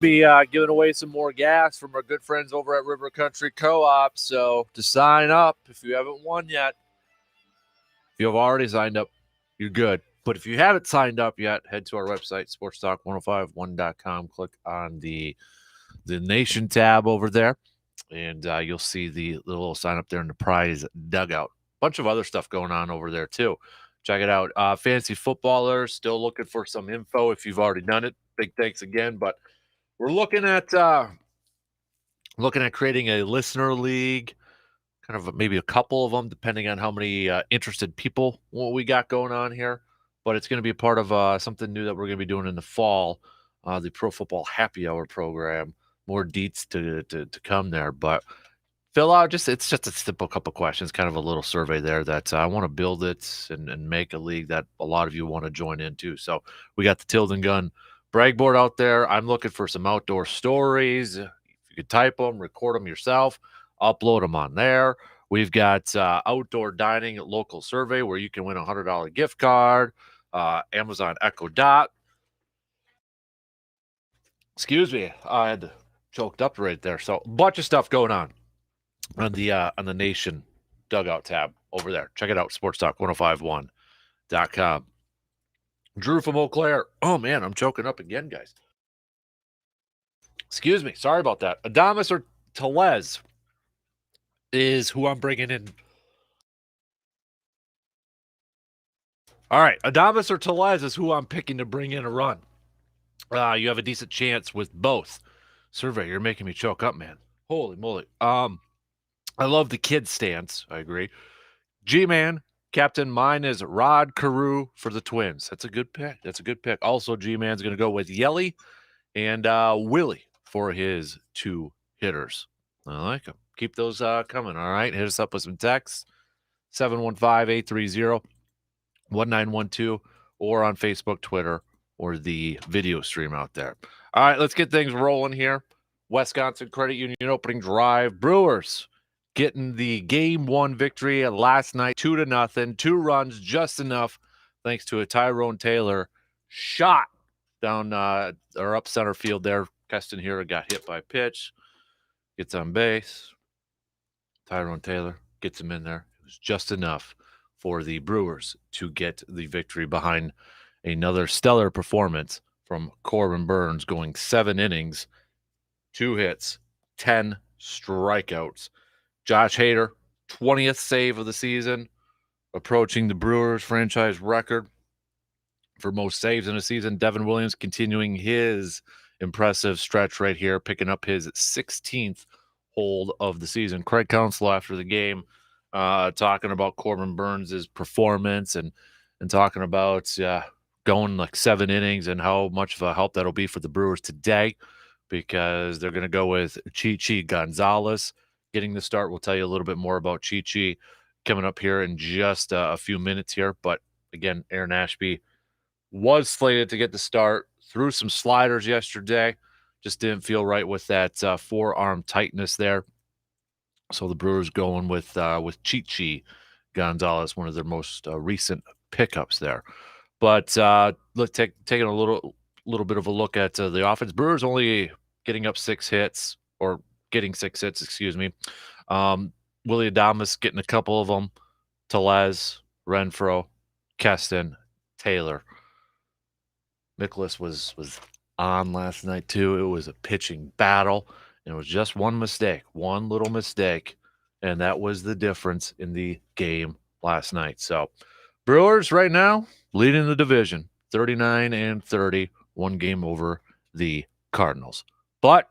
be giving away some more gas from our good friends over at River Country Co-op. So to sign up, if you haven't won yet, if you have already signed up, you're good. But if you haven't signed up yet, head to our website, sportstalk1051.com. Click on the Nation tab over there, and you'll see the little sign up there in the prize dugout. Bunch of other stuff going on over there, too. Check it out. Fantasy footballers, still looking for some info if you've already done it. Big thanks again. But we're looking at creating a listener league, kind of maybe a couple of them, depending on how many interested people we got going on here. But it's going to be a part of something new that we're going to be doing in the fall, the Pro Football Happy Hour program. More deets to come there, but fill out it's just a simple couple questions, kind of a little survey there that I want to build it and make a league that a lot of you want to join into. So we got the Tilden Gun brag board out there. I'm looking for some outdoor stories. If you could type them, record them yourself, upload them on there. We've got outdoor dining local survey where you can win a $100 gift card. Amazon Echo Dot. Excuse me, I had choked up right there. So a bunch of stuff going on the Nation dugout tab over there. Check it out, sportstalk1051.com. Drew from Eau Claire. Oh, man, I'm choking up again, guys. Excuse me. Sorry about that. Adamas or Telez is who I'm bringing in. All right, Adamas or Telez is who I'm picking to bring in a run. You have a decent chance with both. Survey, you're making me choke up, man. Holy moly. I love the kid stance. I agree. G-Man, captain, mine is Rod Carew for the Twins. That's a good pick. Also, G-Man's going to go with Yelly and Willie for his two hitters. I like them. Keep those coming, all right? Hit us up with some texts, 715-830-1912, or on Facebook, Twitter, or the video stream out there. All right, let's get things rolling here. Wisconsin Credit Union opening drive. Brewers getting the game one victory last night, 2-0, 2 runs, just enough, thanks to a Tyrone Taylor shot down or up center field there. Keston Hira got hit by a pitch, gets on base. Tyrone Taylor gets him in there. It was just enough for the Brewers to get the victory behind another stellar performance from Corbin Burns, going 7 innings, 2 hits, 10 strikeouts. Josh Hader, 20th save of the season, approaching the Brewers franchise record for most saves in a season. Devin Williams continuing his impressive stretch right here, picking up his 16th hold of the season. Craig Counsell after the game talking about Corbin Burns' performance and talking about going like 7 innings and how much of a help that'll be for the Brewers today, because they're going to go with Chi Gonzalez getting the start. We'll tell you a little bit more about Chi coming up here in just a few minutes here. But again, Aaron Ashby was slated to get the start, threw some sliders yesterday, just didn't feel right with that forearm tightness there. So the Brewers going with Chi Gonzalez, one of their most recent pickups there. But let's taking a little bit of a look at the offense. Brewers only getting 6 hits, excuse me. Willie Adames getting a couple of them. Telez, Renfroe, Keston, Taylor. Nicholas was on last night too. It was a pitching battle, and it was just one little mistake, and that was the difference in the game last night. So Brewers right now leading the division, 39-30, 1 game over the Cardinals. But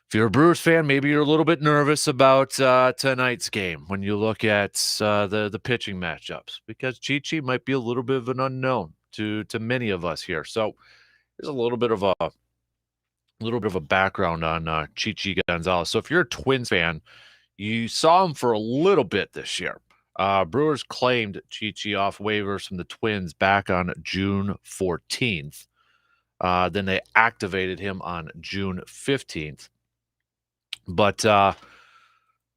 if you're a Brewers fan, maybe you're a little bit nervous about tonight's game when you look at the pitching matchups, because Chi might be a little bit of an unknown to many of us here. So there's a little bit of a background on Chi Gonzalez. So if you're a Twins fan, you saw him for a little bit this year. Brewers claimed Chi off waivers from the Twins back on June 14th. Then they activated him on June 15th. But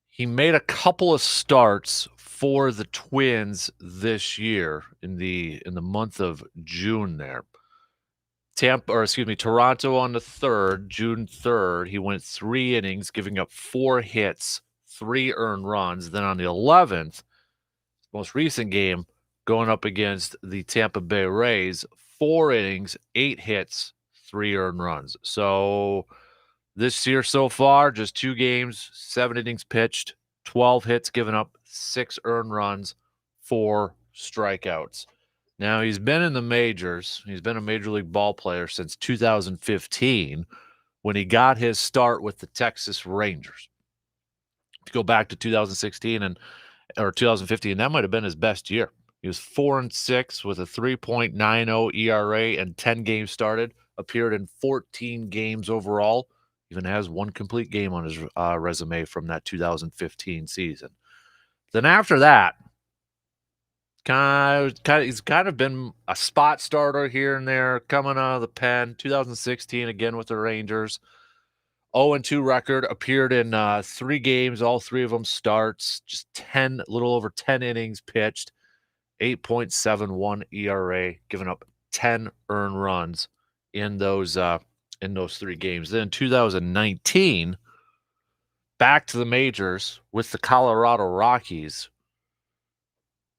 he made a couple of starts for the Twins this year in the month of June there. Toronto on the 3rd, June 3rd, he went 3 innings, giving up 4 hits, 3 earned runs. Then on the 11th, most recent game, going up against the Tampa Bay Rays, 4 innings, 8 hits, 3 earned runs. So this year so far, just 2 games, 7 innings pitched, 12 hits given up, 6 earned runs, 4 strikeouts. Now, he's been in the majors. He's been a major league ball player since 2015 when he got his start with the Texas Rangers. To go back to 2016 or 2015, that might have been his best year. He was 4-6 with a 3.90 ERA and 10 games started, appeared in 14 games overall, even has 1 complete game on his resume from that 2015 season. Then after that, he's kind of been a spot starter here and there, coming out of the pen. 2016 again with the Rangers. 0-2 record, appeared in 3 games, all 3 of them starts, just little over 10 innings pitched, 8.71 ERA, giving up 10 earned runs in those 3 games. Then in 2019, back to the majors with the Colorado Rockies,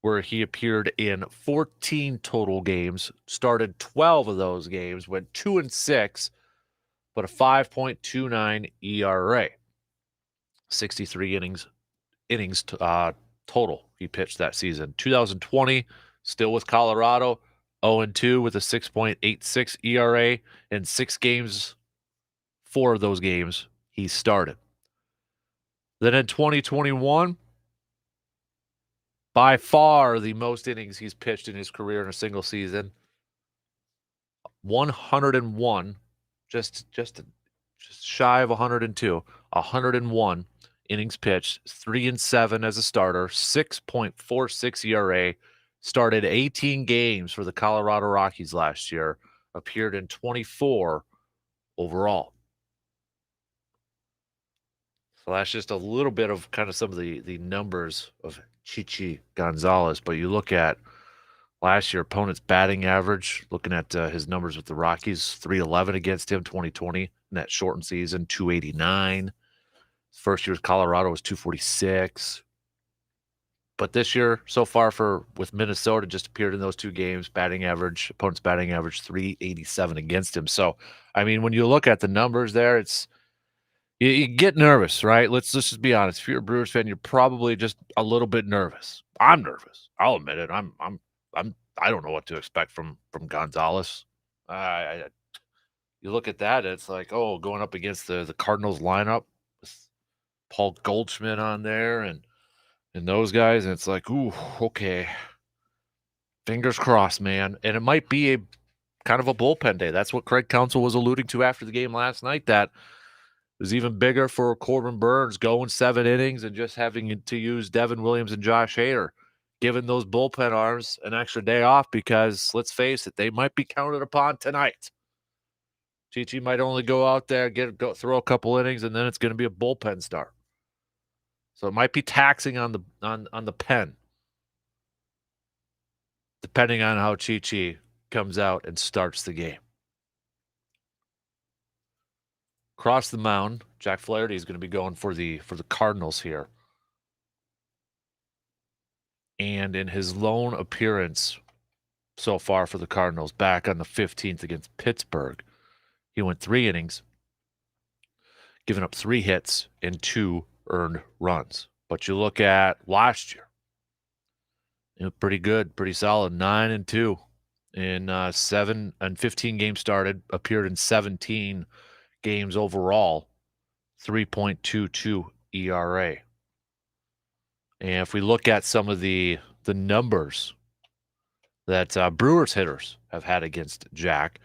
where he appeared in 14 total games, started 12 of those games, went 2-6, but a 5.29 ERA. 63 innings total he pitched that season. 2020, still with Colorado, 0-2 with a 6.86 ERA. In 6 games, 4 of those games he started. Then in 2021, by far the most innings he's pitched in his career in a single season, 101, just shy of 102, 101 innings pitched, 3-7 as a starter, 6.46 ERA, started 18 games for the Colorado Rockies last year, appeared in 24 overall. So that's just a little bit of kind of some of the numbers of Chichi Gonzalez. But you look at last year, opponent's batting average, looking at his numbers with the Rockies, 311 against him, 2020, in that shortened season, 289. First year with Colorado was 246. But this year, so far with Minnesota, just appeared in those 2 games, opponent's batting average 387 against him. So, I mean, when you look at the numbers there, you get nervous, right? Let's just be honest. If you're a Brewers fan, you're probably just a little bit nervous. I'm nervous. I'll admit it. I don't know what to expect from Gonzalez. You look at that, it's like, oh, going up against the Cardinals lineup with Paul Goldschmidt on there and those guys, and it's like, ooh, okay. Fingers crossed, man. And it might be a kind of a bullpen day. That's what Craig Counsell was alluding to after the game last night, that it was even bigger for Corbin Burns going 7 innings and just having to use Devin Williams and Josh Hader, giving those bullpen arms an extra day off because, let's face it, they might be counted upon tonight. Chichi might only go out there, throw a couple innings, and then it's going to be a bullpen start. So it might be taxing on the pen, depending on how Chichi comes out and starts the game. Across the mound, Jack Flaherty is going to be going for the Cardinals here. And in his lone appearance so far for the Cardinals, back on the 15th against Pittsburgh, he went 3 innings, giving up 3 hits and 2 earned runs. But you look at last year, pretty good, pretty solid, 9-2 in 15 games started, appeared in 17 games overall, 3.22 ERA. And if we look at some of the numbers that Brewers hitters have had against Jack,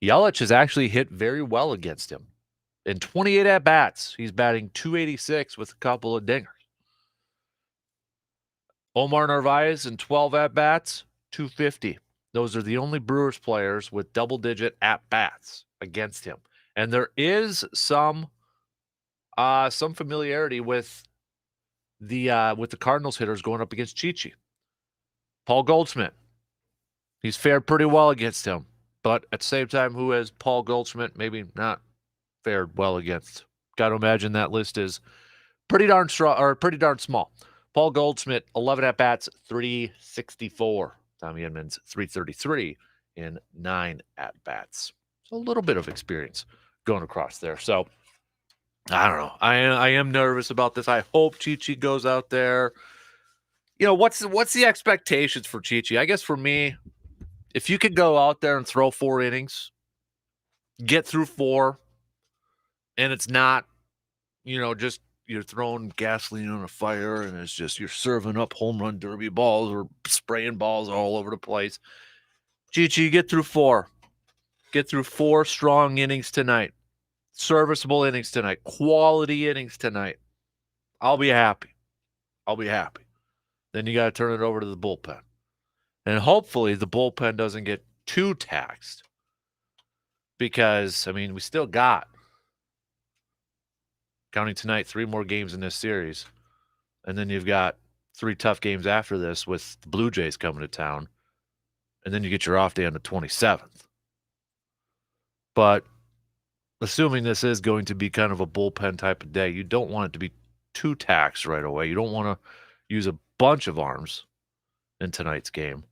Yelich has actually hit very well against him. In 28 at-bats, he's batting .286 with a couple of dingers. Omar Narvaez in 12 at-bats, .250. Those are the only Brewers players with double-digit at-bats against him. And there is some familiarity with the Cardinals hitters going up against Chichi. Paul Goldschmidt, he's fared pretty well against him. But at the same time, who has Paul Goldschmidt maybe not fared well against? Got to imagine that list is pretty darn strong or pretty darn small. Paul Goldschmidt, 11 at bats, 364. Tommy Edmonds, 333 in 9 at bats. So a little bit of experience going across there. So I don't know. I am nervous about this. I hope Chichi goes out there. You know, what's the expectations for Chichi? I guess for me, if you could go out there and throw 4 innings, get through 4, and it's not, just you're throwing gasoline on a fire and it's just you're serving up home run derby balls or spraying balls all over the place. Chichi, get through 4. Get through 4 strong innings tonight. Serviceable innings tonight. Quality innings tonight. I'll be happy. Then you got to turn it over to the bullpen. And hopefully the bullpen doesn't get too taxed. Because, we still got, counting tonight, 3 more games in this series. And then you've got 3 tough games after this with the Blue Jays coming to town. And then you get your off day on the 27th. But assuming this is going to be kind of a bullpen type of day, you don't want it to be too taxed right away. You don't want to use a bunch of arms in tonight's game.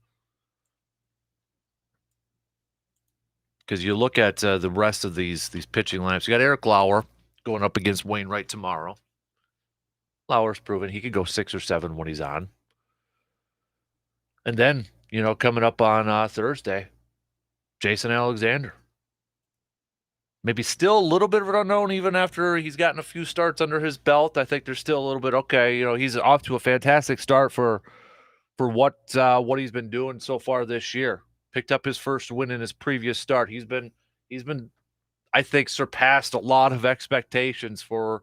Because you look at the rest of these pitching lineups. You got Eric Lauer going up against Wainwright tomorrow. Lauer's proven he could go 6 or 7 when he's on. And then, coming up on Thursday, Jason Alexander. Maybe still a little bit of an unknown even after he's gotten a few starts under his belt. I think there's still a little bit, okay, he's off to a fantastic start for what he's been doing so far this year. Picked up his first win in his previous start. He's been I think surpassed a lot of expectations for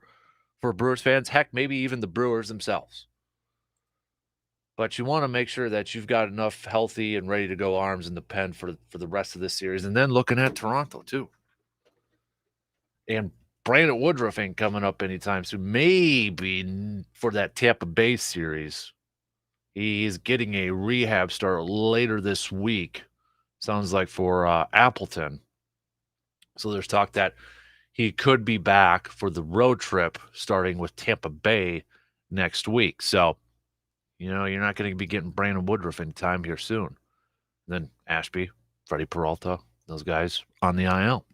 Brewers fans, heck, maybe even the Brewers themselves. But you want to make sure that you've got enough healthy and ready to go arms in the pen for the rest of this series. And then looking at Toronto too. And Brandon Woodruff ain't coming up anytime soon. Maybe for that Tampa Bay series. He's getting a rehab start later this week. Sounds like for Appleton. So there's talk that he could be back for the road trip starting with Tampa Bay next week. So, you're not going to be getting Brandon Woodruff anytime here soon. And then Ashby, Freddie Peralta, those guys on the IL.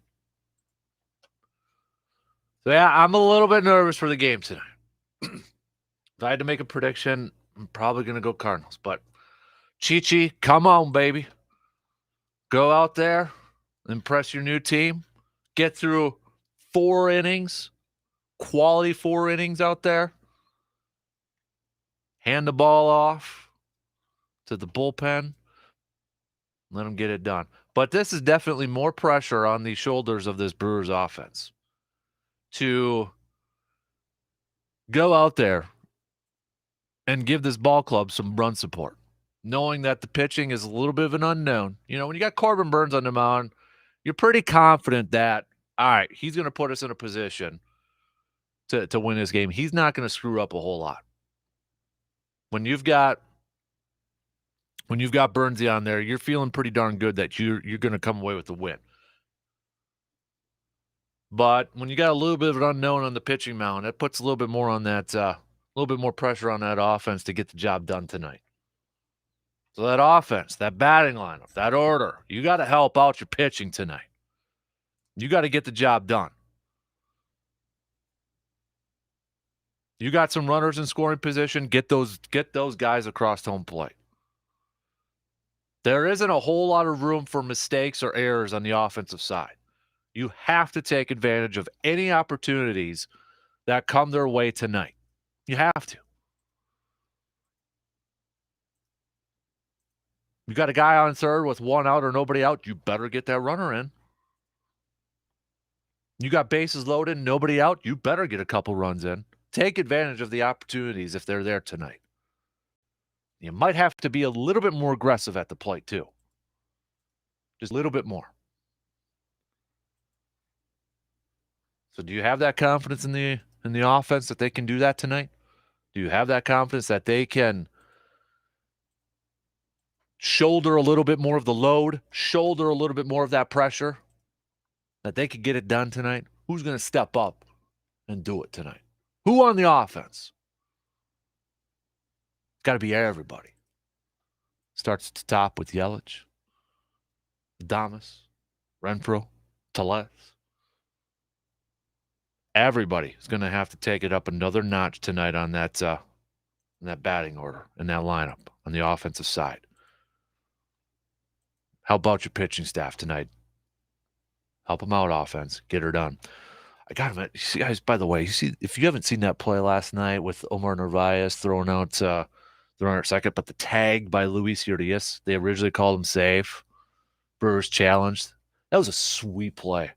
So, yeah, I'm a little bit nervous for the game tonight. If I had to make a prediction, I'm probably going to go Cardinals. But, Chichi, come on, baby. Go out there, impress your new team, get through 4 innings, quality 4 innings out there, hand the ball off to the bullpen, let them get it done. But this is definitely more pressure on the shoulders of this Brewers offense to go out there and give this ball club some run support, knowing that the pitching is a little bit of an unknown. When you got Corbin Burns on the mound, you're pretty confident that, all right, he's going to put us in a position to win this game. He's not going to screw up a whole lot. When you've got Burnsy on there, you're feeling pretty darn good that you're going to come away with the win. But when you got a little bit of an unknown on the pitching mound, that puts a little bit more on that, a little bit more pressure on that offense to get the job done tonight. So that offense, that batting lineup, that order, you got to help out your pitching tonight. You got to get the job done. You got some runners in scoring position, get those guys across home plate. There isn't a whole lot of room for mistakes or errors on the offensive side. You have to take advantage of any opportunities that come their way tonight. You have to. You got a guy on third with 1 out or nobody out, you better get that runner in. You got bases loaded, nobody out, you better get a couple runs in. Take advantage of the opportunities if they're there tonight. You might have to be a little bit more aggressive at the plate too. Just a little bit more. So do you have that confidence in the offense that they can do that tonight? Do you have that confidence that they can shoulder a little bit more of the load, shoulder a little bit more of that pressure, that they could get it done tonight? Who's going to step up and do it tonight? Who on the offense? It's got to be everybody. Starts at the top with Yelich, Adames, Renfroe, Tellez. Everybody is going to have to take it up another notch tonight on that batting order and that lineup on the offensive side. How about your pitching staff tonight? Help them out, offense. Get her done. I got him. You see, guys, by the way, if you haven't seen that play last night with Omar Narvaez throwing out second, but the tag by Luis Urias, they originally called him safe. Brewers challenged. That was a sweet play.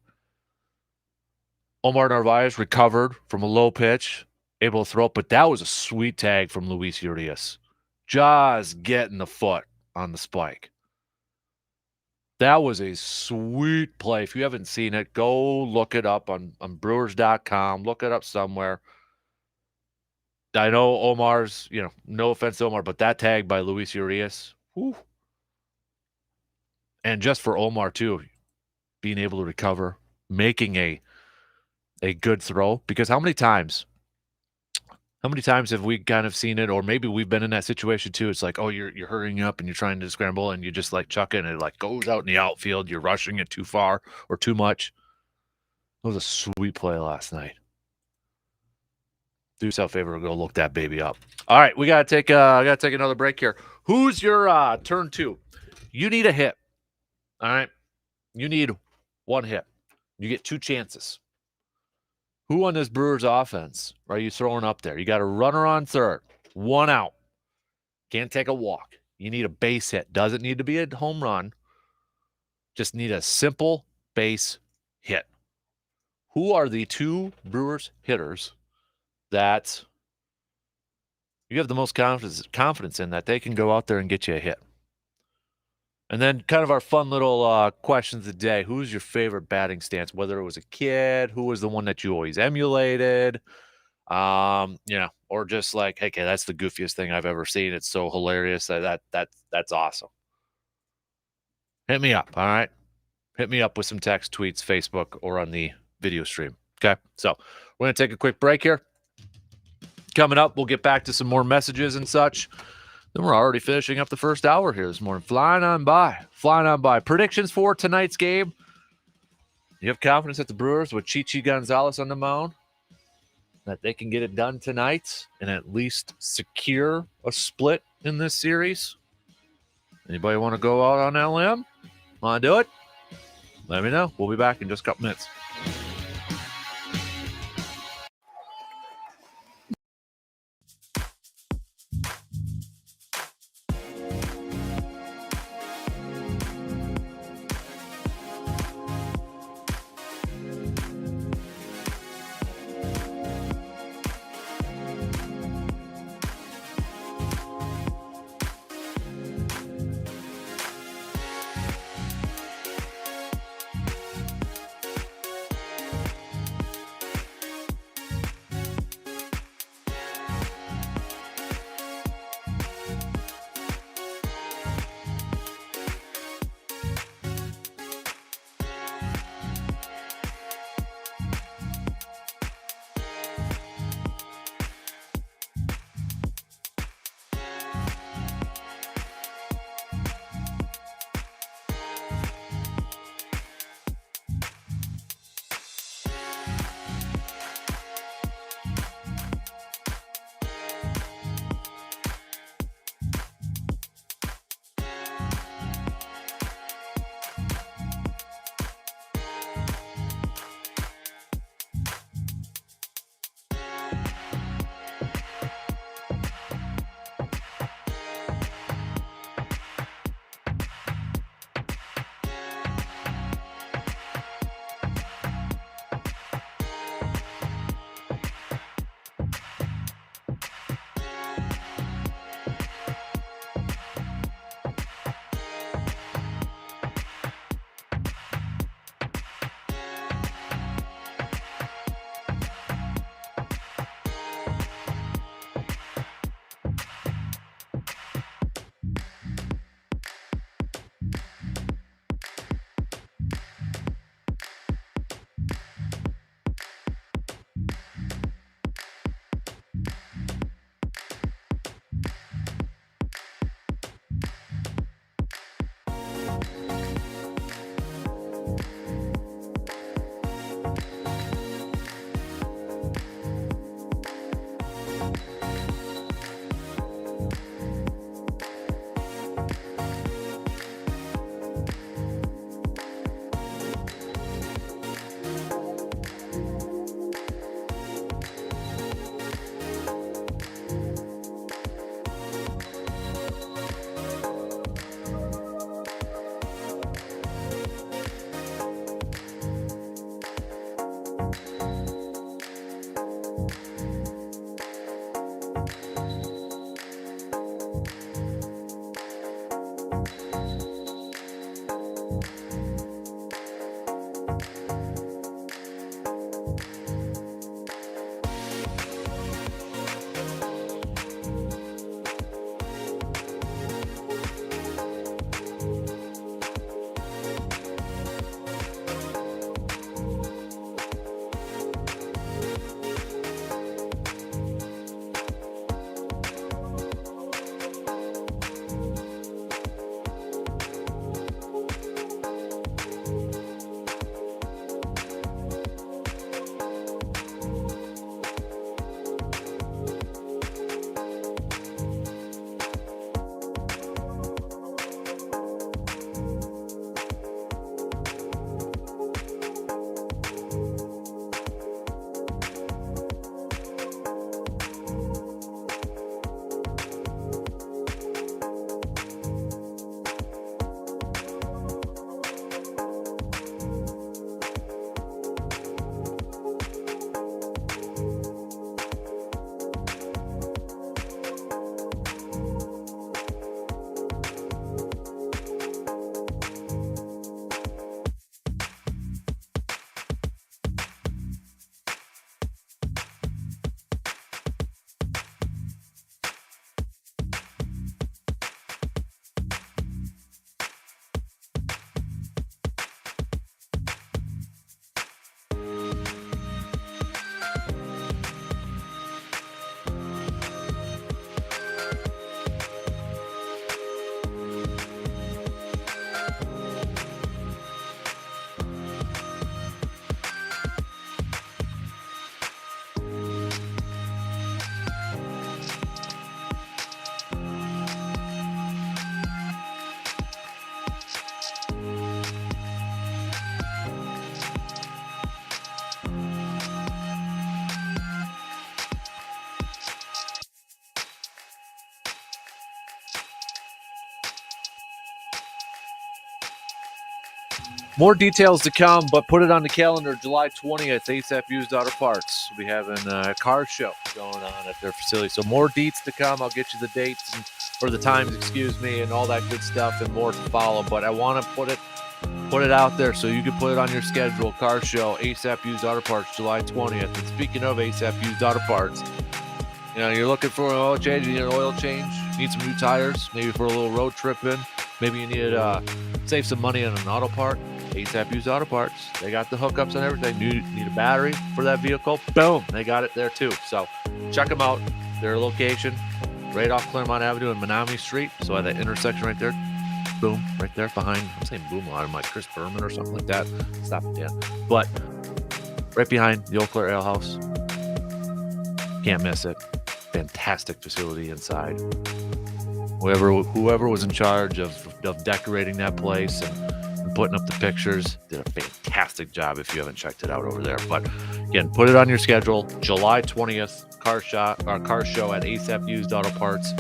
Omar Narvaez recovered from a low pitch, able to throw it, but that was a sweet tag from Luis Urias. Just getting the foot on the spike. That was a sweet play. If you haven't seen it, go look it up on Brewers.com. Look it up somewhere. I know Omar's, no offense to Omar, but that tag by Luis Urias, whew. And just for Omar, too, being able to recover, making a good throw. Because how many times have we kind of seen it, or maybe we've been in that situation too? It's like, oh, you're hurrying up and you're trying to scramble and you just like chuck it and it like goes out in the outfield. You're rushing it too far or too much. It was a sweet play last night. Do yourself a favor and go look that baby up. All right, we gotta take another break here. Who's your turn two? You need a hit. All right, you need one hit. You get two chances. Who on this Brewers offense are you throwing up there? You got a runner on third, one out. Can't take a walk. You need a base hit. Doesn't need to be a home run. Just need a simple base hit. Who are the two Brewers hitters that you have the most confidence in that they can go out there and get you a hit? And then kind of our fun little questions of the day. Who's your favorite batting stance? Whether it was a kid, who was the one that you always emulated, or just like, hey, okay, that's the goofiest thing I've ever seen. It's so hilarious. That's awesome. Hit me up, all right? Hit me up with some text, tweets, Facebook, or on the video stream, okay? So we're going to take a quick break here. Coming up, we'll get back to some more messages and such. Then we're already finishing up the first hour here this morning. Flying on by. Predictions for tonight's game. You have confidence that the Brewers with Chichi Gonzalez on the mound, that they can get it done tonight and at least secure a split in this series? Anybody want to go out on that limb? Want to do it? Let me know. We'll be back in just a couple minutes. More details to come, but put it on the calendar. July 20th, ASAP Used Auto Parts. We'll be having a car show going on at their facility. So more deets to come. I'll get you the dates or the times, and all that good stuff and more to follow. But I want to put it out there so you can put it on your schedule. Car show, ASAP Used Auto Parts, July 20th. And speaking of ASAP Used Auto Parts, you're looking for an oil change. You need an oil change. Need some new tires, maybe for a little road trip in. Maybe you need to save some money on an auto part. ASAP Used Auto Parts. They got the hookups and everything. Need a battery for that vehicle? Boom. They got it there too. So check them out. Their location, right off Claremont Avenue and Menominee Street. So at that intersection right there. Boom. Right there behind. I'm saying boom a lot. I'm like Chris Berman or something like that. Stop it, yeah. But right behind the Eau Claire Ale House. Can't miss it. Fantastic facility inside. Whoever was in charge of decorating that place and putting up the pictures did a fantastic job if you haven't checked it out over there. But again, put it on your schedule. July 20th, car show at ASAP Used Auto Parts.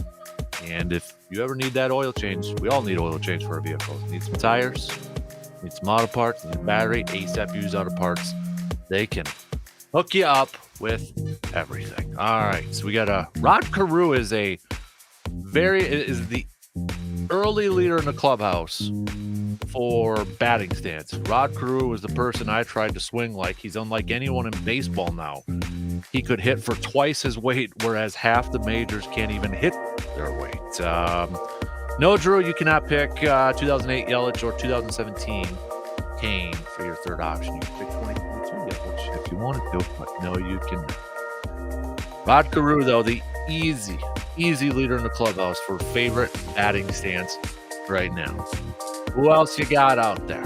And if you ever need that oil change, we all need oil change for our vehicles. Need some tires, need some auto parts, need a battery, ASAP Used Auto Parts. They can hook you up with everything. All right, so we got Rod Carew is the early leader in the clubhouse for batting stance. Rod Carew was the person I tried to swing like. He's unlike anyone in baseball now. He could hit for twice his weight, whereas half the majors can't even hit their weight. No, Drew, you cannot pick 2008 Yelich or 2017 Kane for your third option. You can pick 2022 Yelich if you wanted to, but no, you can. Rod Carew, though, the easy leader in the clubhouse for favorite batting stance right now. Who else you got out there?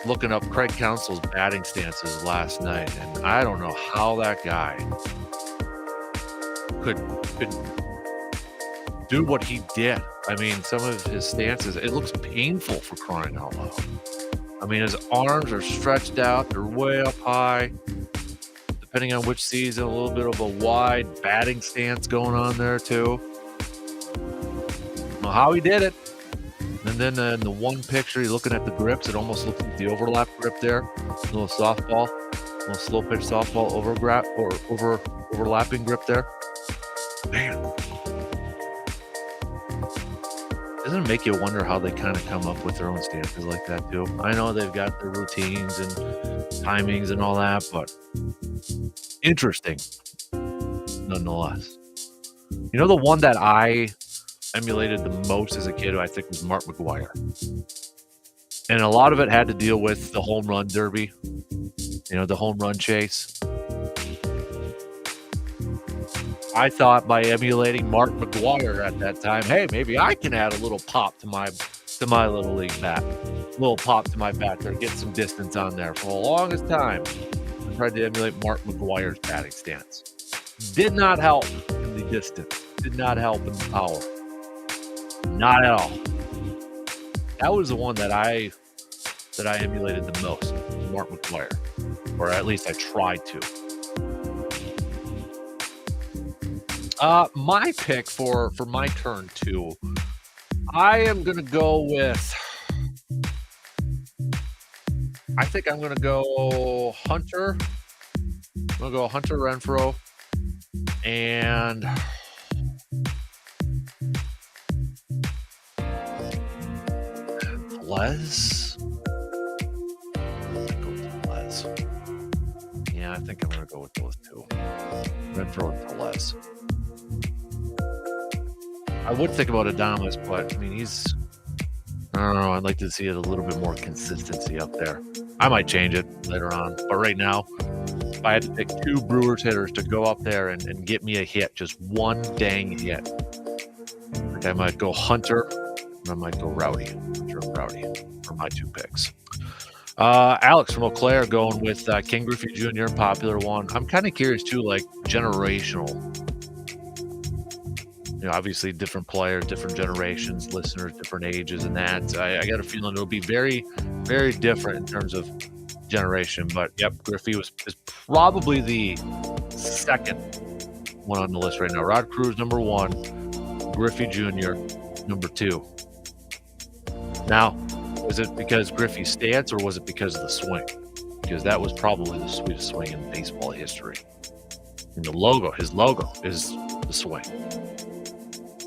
Looking up Craig Counsell's batting stances last night, and I don't know how that guy could do what he did. I mean, some of his stances, it looks painful for crying out loud. I mean, his arms are stretched out. They're way up high. Depending on which season, a little bit of a wide batting stance going on there, too. Don't know how he did it. And then in the one picture, you're looking at the grips. It almost looks like the overlap grip there. A little softball, a little slow pitch softball overlapping grip there. Man. Doesn't it make you wonder how they kind of come up with their own stances like that, too? I know they've got their routines and timings and all that, but interesting nonetheless. You know, the one that I emulated the most as a kid, I think, was Mark McGwire. And a lot of it had to deal with the home run derby, the home run chase. I thought by emulating Mark McGwire at that time, hey, maybe I can add a little pop to my little league bat. A little pop to my bat there, get some distance on there. For the longest time, I tried to emulate Mark McGwire's batting stance. Did not help in the distance. Did not help in the power. Not at all. That was the one that I emulated the most, Mark McGwire. Or at least I tried to. My pick for my turn 2, I am going to go with, I think I'm going to go Hunter. I'm going to go Hunter Renfroe and Les. Yeah, I think I'm going to go with those two. Renfroe and Velez. I would think about Adames, but I mean, I don't know. I'd like to see it a little bit more consistency up there. I might change it later on, but right now, if I had to pick 2 Brewers hitters to go up there and get me a hit, just one dang hit, I might go Hunter and I might go Rowdy. Hunter and Rowdy are my 2 picks. Alex from Eau Claire going with King Griffey Jr., popular one. I'm kind of curious too, like generational. Obviously different players, different generations, listeners, different ages, and that. I got a feeling it'll be very, very different in terms of generation. But yep, Griffey is probably the second one on the list right now. Rod Carew number 1, Griffey Jr. number 2. Now, Was it because Griffey's stance, or was it because of the swing? Because that was probably the sweetest swing in baseball history. And his logo is the swing.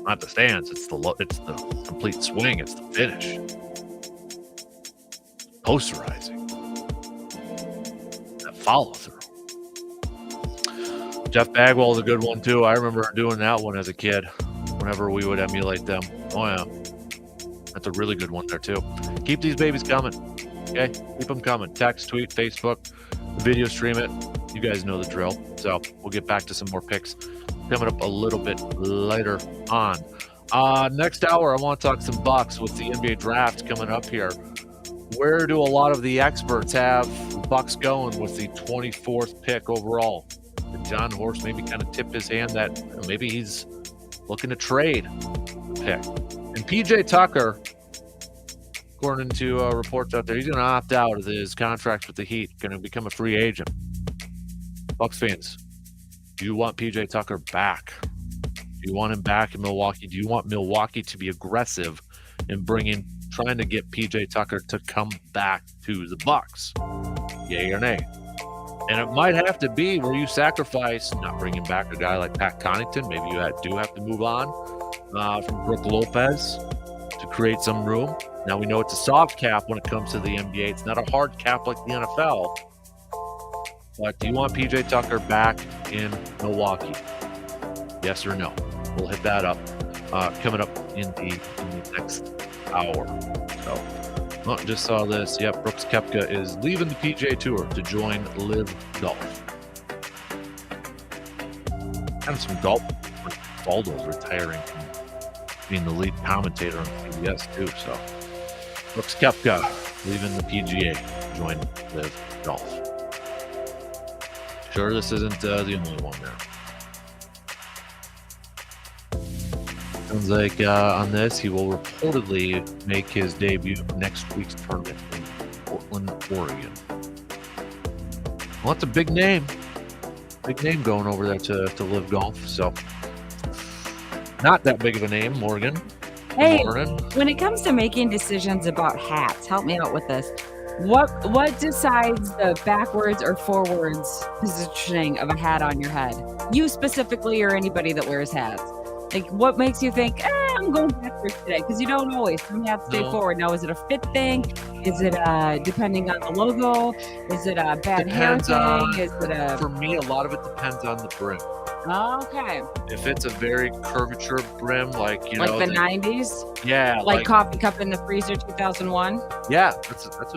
Not the stance, it's the complete swing, it's the finish. Posterizing. That follow through. Jeff Bagwell's a good one too. I remember doing that one as a kid whenever we would emulate them. Oh yeah. That's a really good one there too. Keep these babies coming. Okay? Keep them coming. Text, tweet, Facebook, video stream it. You guys know the drill. So we'll get back to some more picks coming up a little bit later on. Next hour, I want to talk some Bucks with the NBA draft coming up here. Where do a lot of the experts have Bucks going with the 24th pick overall? Did John Horst maybe kind of tip his hand that maybe he's looking to trade the pick? And PJ Tucker, according to reports out there, he's going to opt out of his contract with the Heat, going to become a free agent. Bucks fans, do you want PJ Tucker back? Do you want him back in Milwaukee? Do you want Milwaukee to be aggressive in trying to get PJ Tucker to come back to the Bucks? Yay or nay? And it might have to be where you sacrifice not bringing back a guy like Pat Connaughton. Maybe you do have to move on from Brook Lopez to create some room. Now we know it's a soft cap when it comes to the NBA. It's not a hard cap like the NFL. But do you want PJ Tucker back in Milwaukee? Yes or no? We'll hit that up coming up in the next hour. So, just saw this. Yep, Brooks Koepka is leaving the PGA Tour to join Live Golf. And some golf. Baldo's retiring from being the lead commentator on CBS too. So, Brooks Koepka leaving the PGA to join Live Golf. Sure, this isn't the only one there. Sounds like on this, he will reportedly make his debut next week's tournament in Portland, Oregon. Well, that's a big name. Big name going over there to Live Golf. So, not that big of a name, Morgan. Hey, when it comes to making decisions about hats, help me out with this. What decides the backwards or forwards positioning of a hat on your head? You specifically, or anybody that wears hats? Like, what makes you think, I'm going backwards today? Because you don't always. Some hats stay forward. Now, is it a fit thing? Is it depending on the logo? Is it a bad hair thing? Is it for me, a lot of it depends on the brim. Okay. If it's a very curvature brim, like the 90s, yeah, like coffee cup in the freezer 2001. Yeah,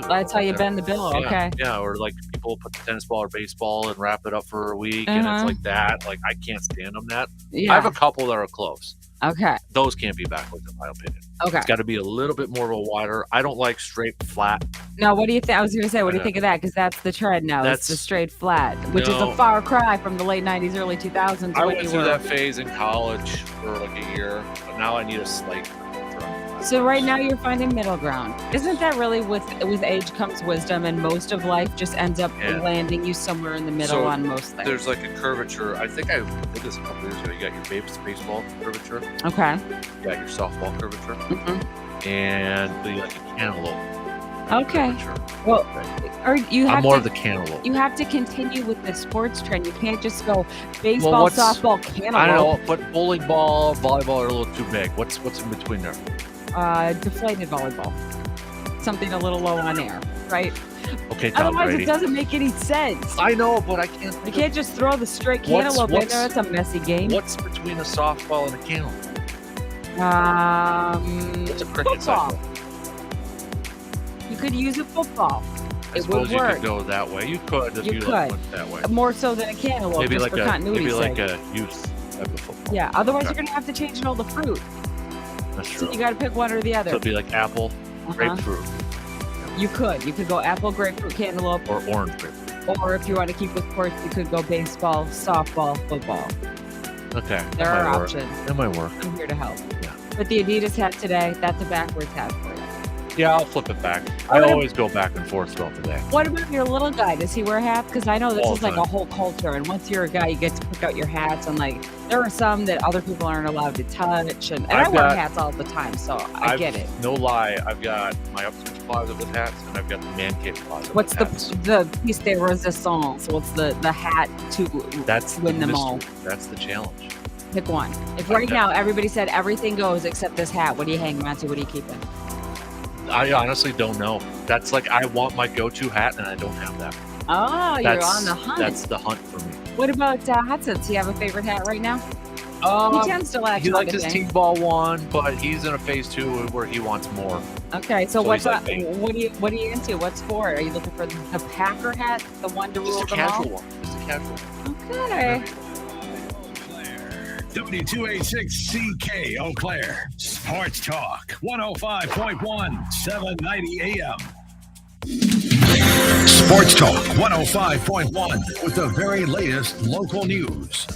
that's how you bend the bill. Yeah, okay. Yeah, or like people put the tennis ball or baseball and wrap it up for a week, and it's like that. Like I can't stand them. I have a couple that are close. Okay. Those can't be backwards, in my opinion. Okay. It's got to be a little bit more of a wider. I don't like straight flat. No, what do you think? I was going to say, what do you think of that? Because that's the trend now. It's the straight flat, which is a far cry from the late 90s, early 2000s. I went through that phase in college for like a year, but now I need a slight. So right now you're finding middle ground. Isn't that really with age comes wisdom, and most of life just ends up landing you somewhere in the middle on most things? There's like a curvature. I think I did this a couple years ago. You got your baseball curvature. Okay. You got your softball curvature. Mm-hmm. And you like a cantaloupe. Okay. Curvature. Well, I'm more of the cantaloupe. You have to continue with the sports trend. You can't just go baseball, softball, cantaloupe. I know, but bowling ball, volleyball are a little too big. What's in between there? Deflated volleyball. Something a little low on air, right? Okay, Tom Otherwise, Brady. it doesn't make any sense. I know, but I can't. You can't just throw the straight cantaloupe in there. That's a messy game. What's between a softball and a cantaloupe? It's a cricket football. You could use a football. It would work. You could go that way. You could if you went that way. More so than a cantaloupe, maybe just like for continuity's sake. Maybe like a youth type of football. Yeah. Otherwise, you're gonna have to change all the fruit. That's true. So you got to pick one or the other. So it'd be like apple, grapefruit. You could go apple, grapefruit, cantaloupe, or orange grapefruit. Or if you want to keep with sports, you could go baseball, softball, football. Okay. There are options. That might work. I'm here to help. Yeah. But the Adidas hat today, that's a backwards hat for you. Yeah, I'll flip it back. I always go back and forth throughout the day. What about your little guy? Does he wear hats? Because I know this All is the like time. a whole culture, and once you're a guy, you get to pick out your hats, and like there are some that other people aren't allowed to touch, and I wear hats all the time, so I get it. No lie, I've got my upstairs closet with hats, and I've got the man cave closet. What's with hats. the piece de resistance? What's the hat to win them all? That's the challenge. Pick one. If right now everybody said everything goes except this hat, what are you hanging on to? What are you keeping? I honestly don't know. That's like I want my go-to hat, and I don't have that. Oh, you're on the hunt. That's the hunt for me. What about Hudson? Does he have a favorite hat right now? He tends to latch He on likes to his things. T-ball one, but he's in a phase 2 where he wants more. Okay, so So what's he's like up? me. What are you into? What sport? Are you looking for the Packer hat, the one to rule Just a them all? casual one. Just a casual one. Okay. W286CK Eau Claire. Sports Talk 105.1, 790 AM. Sports Talk 105.1 with the very latest local news.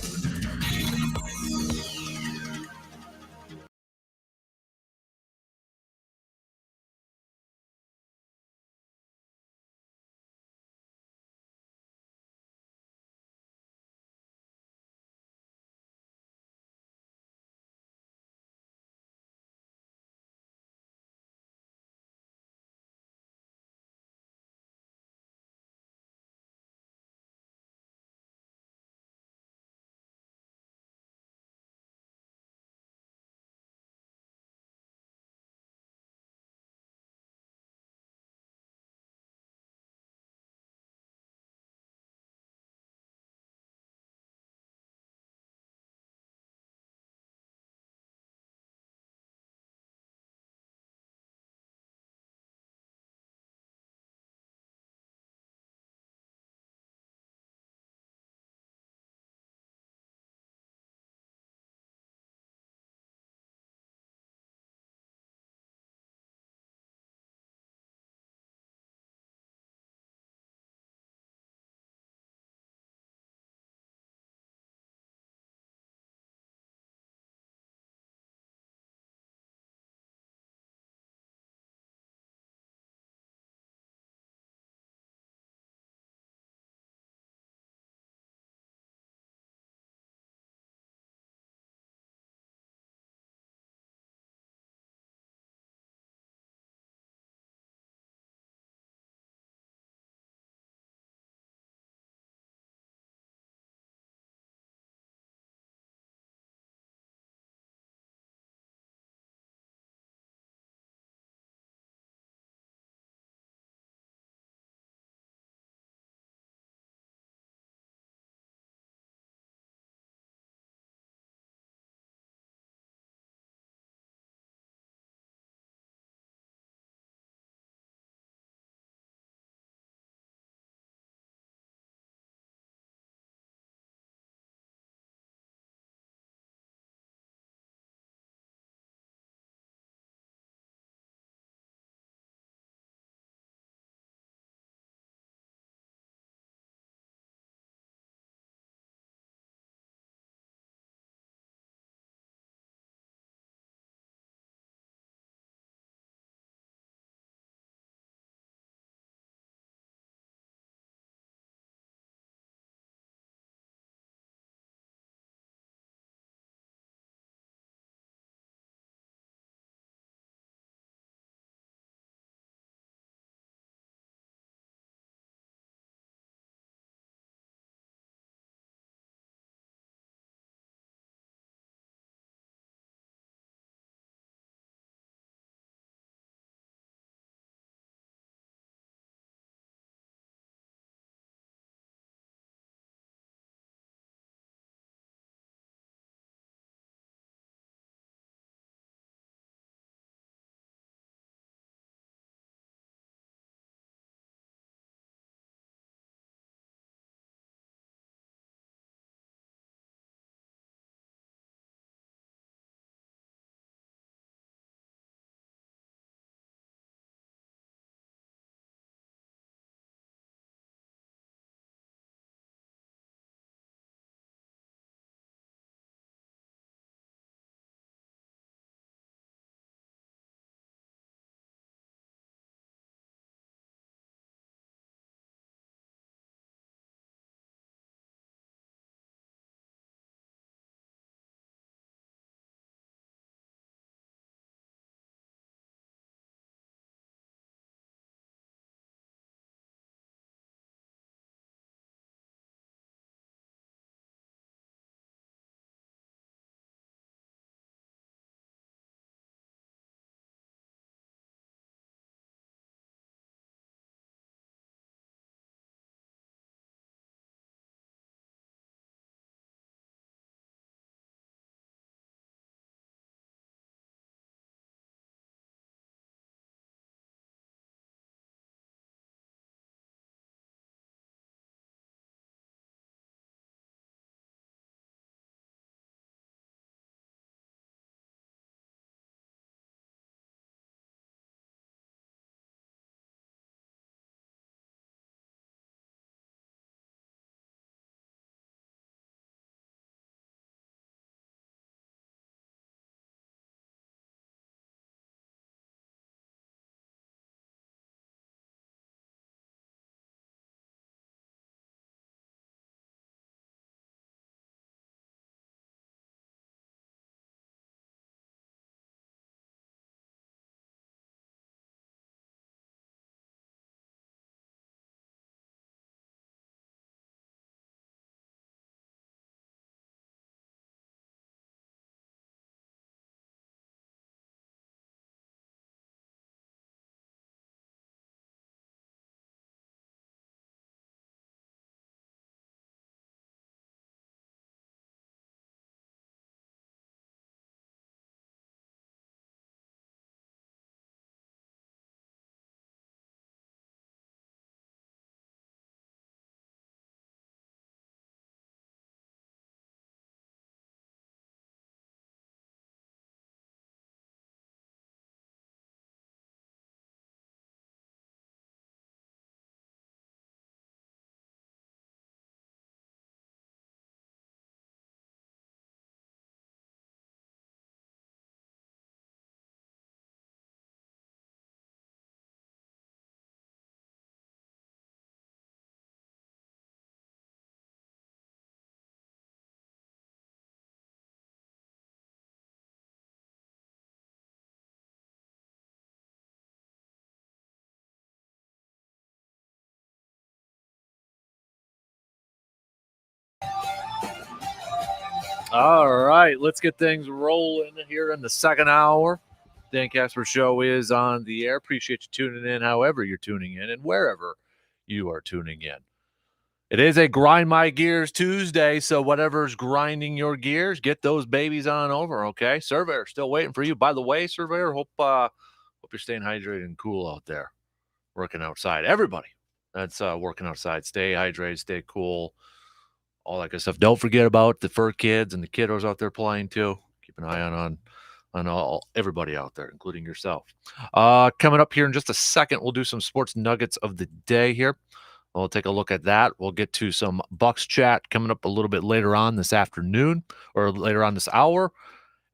All right, let's get things rolling here in the second hour. Dan Kasper Show is on the air. Appreciate you tuning in, however you're tuning in and wherever you are tuning in. It is a Grind My Gears Tuesday, so whatever's grinding your gears, get those babies on over, okay? Surveyor, still waiting for you. By the way, Surveyor, hope you're staying hydrated and cool out there, working outside. Everybody that's working outside, stay hydrated, stay cool, all that good stuff. Don't forget about the fur kids and the kiddos out there playing too. Keep an eye on all everybody out there, including yourself. Coming up here in just a second, we'll do some sports nuggets of the day here. We'll take a look at that. We'll get to some Bucks chat coming up a little bit later on this afternoon or later on this hour,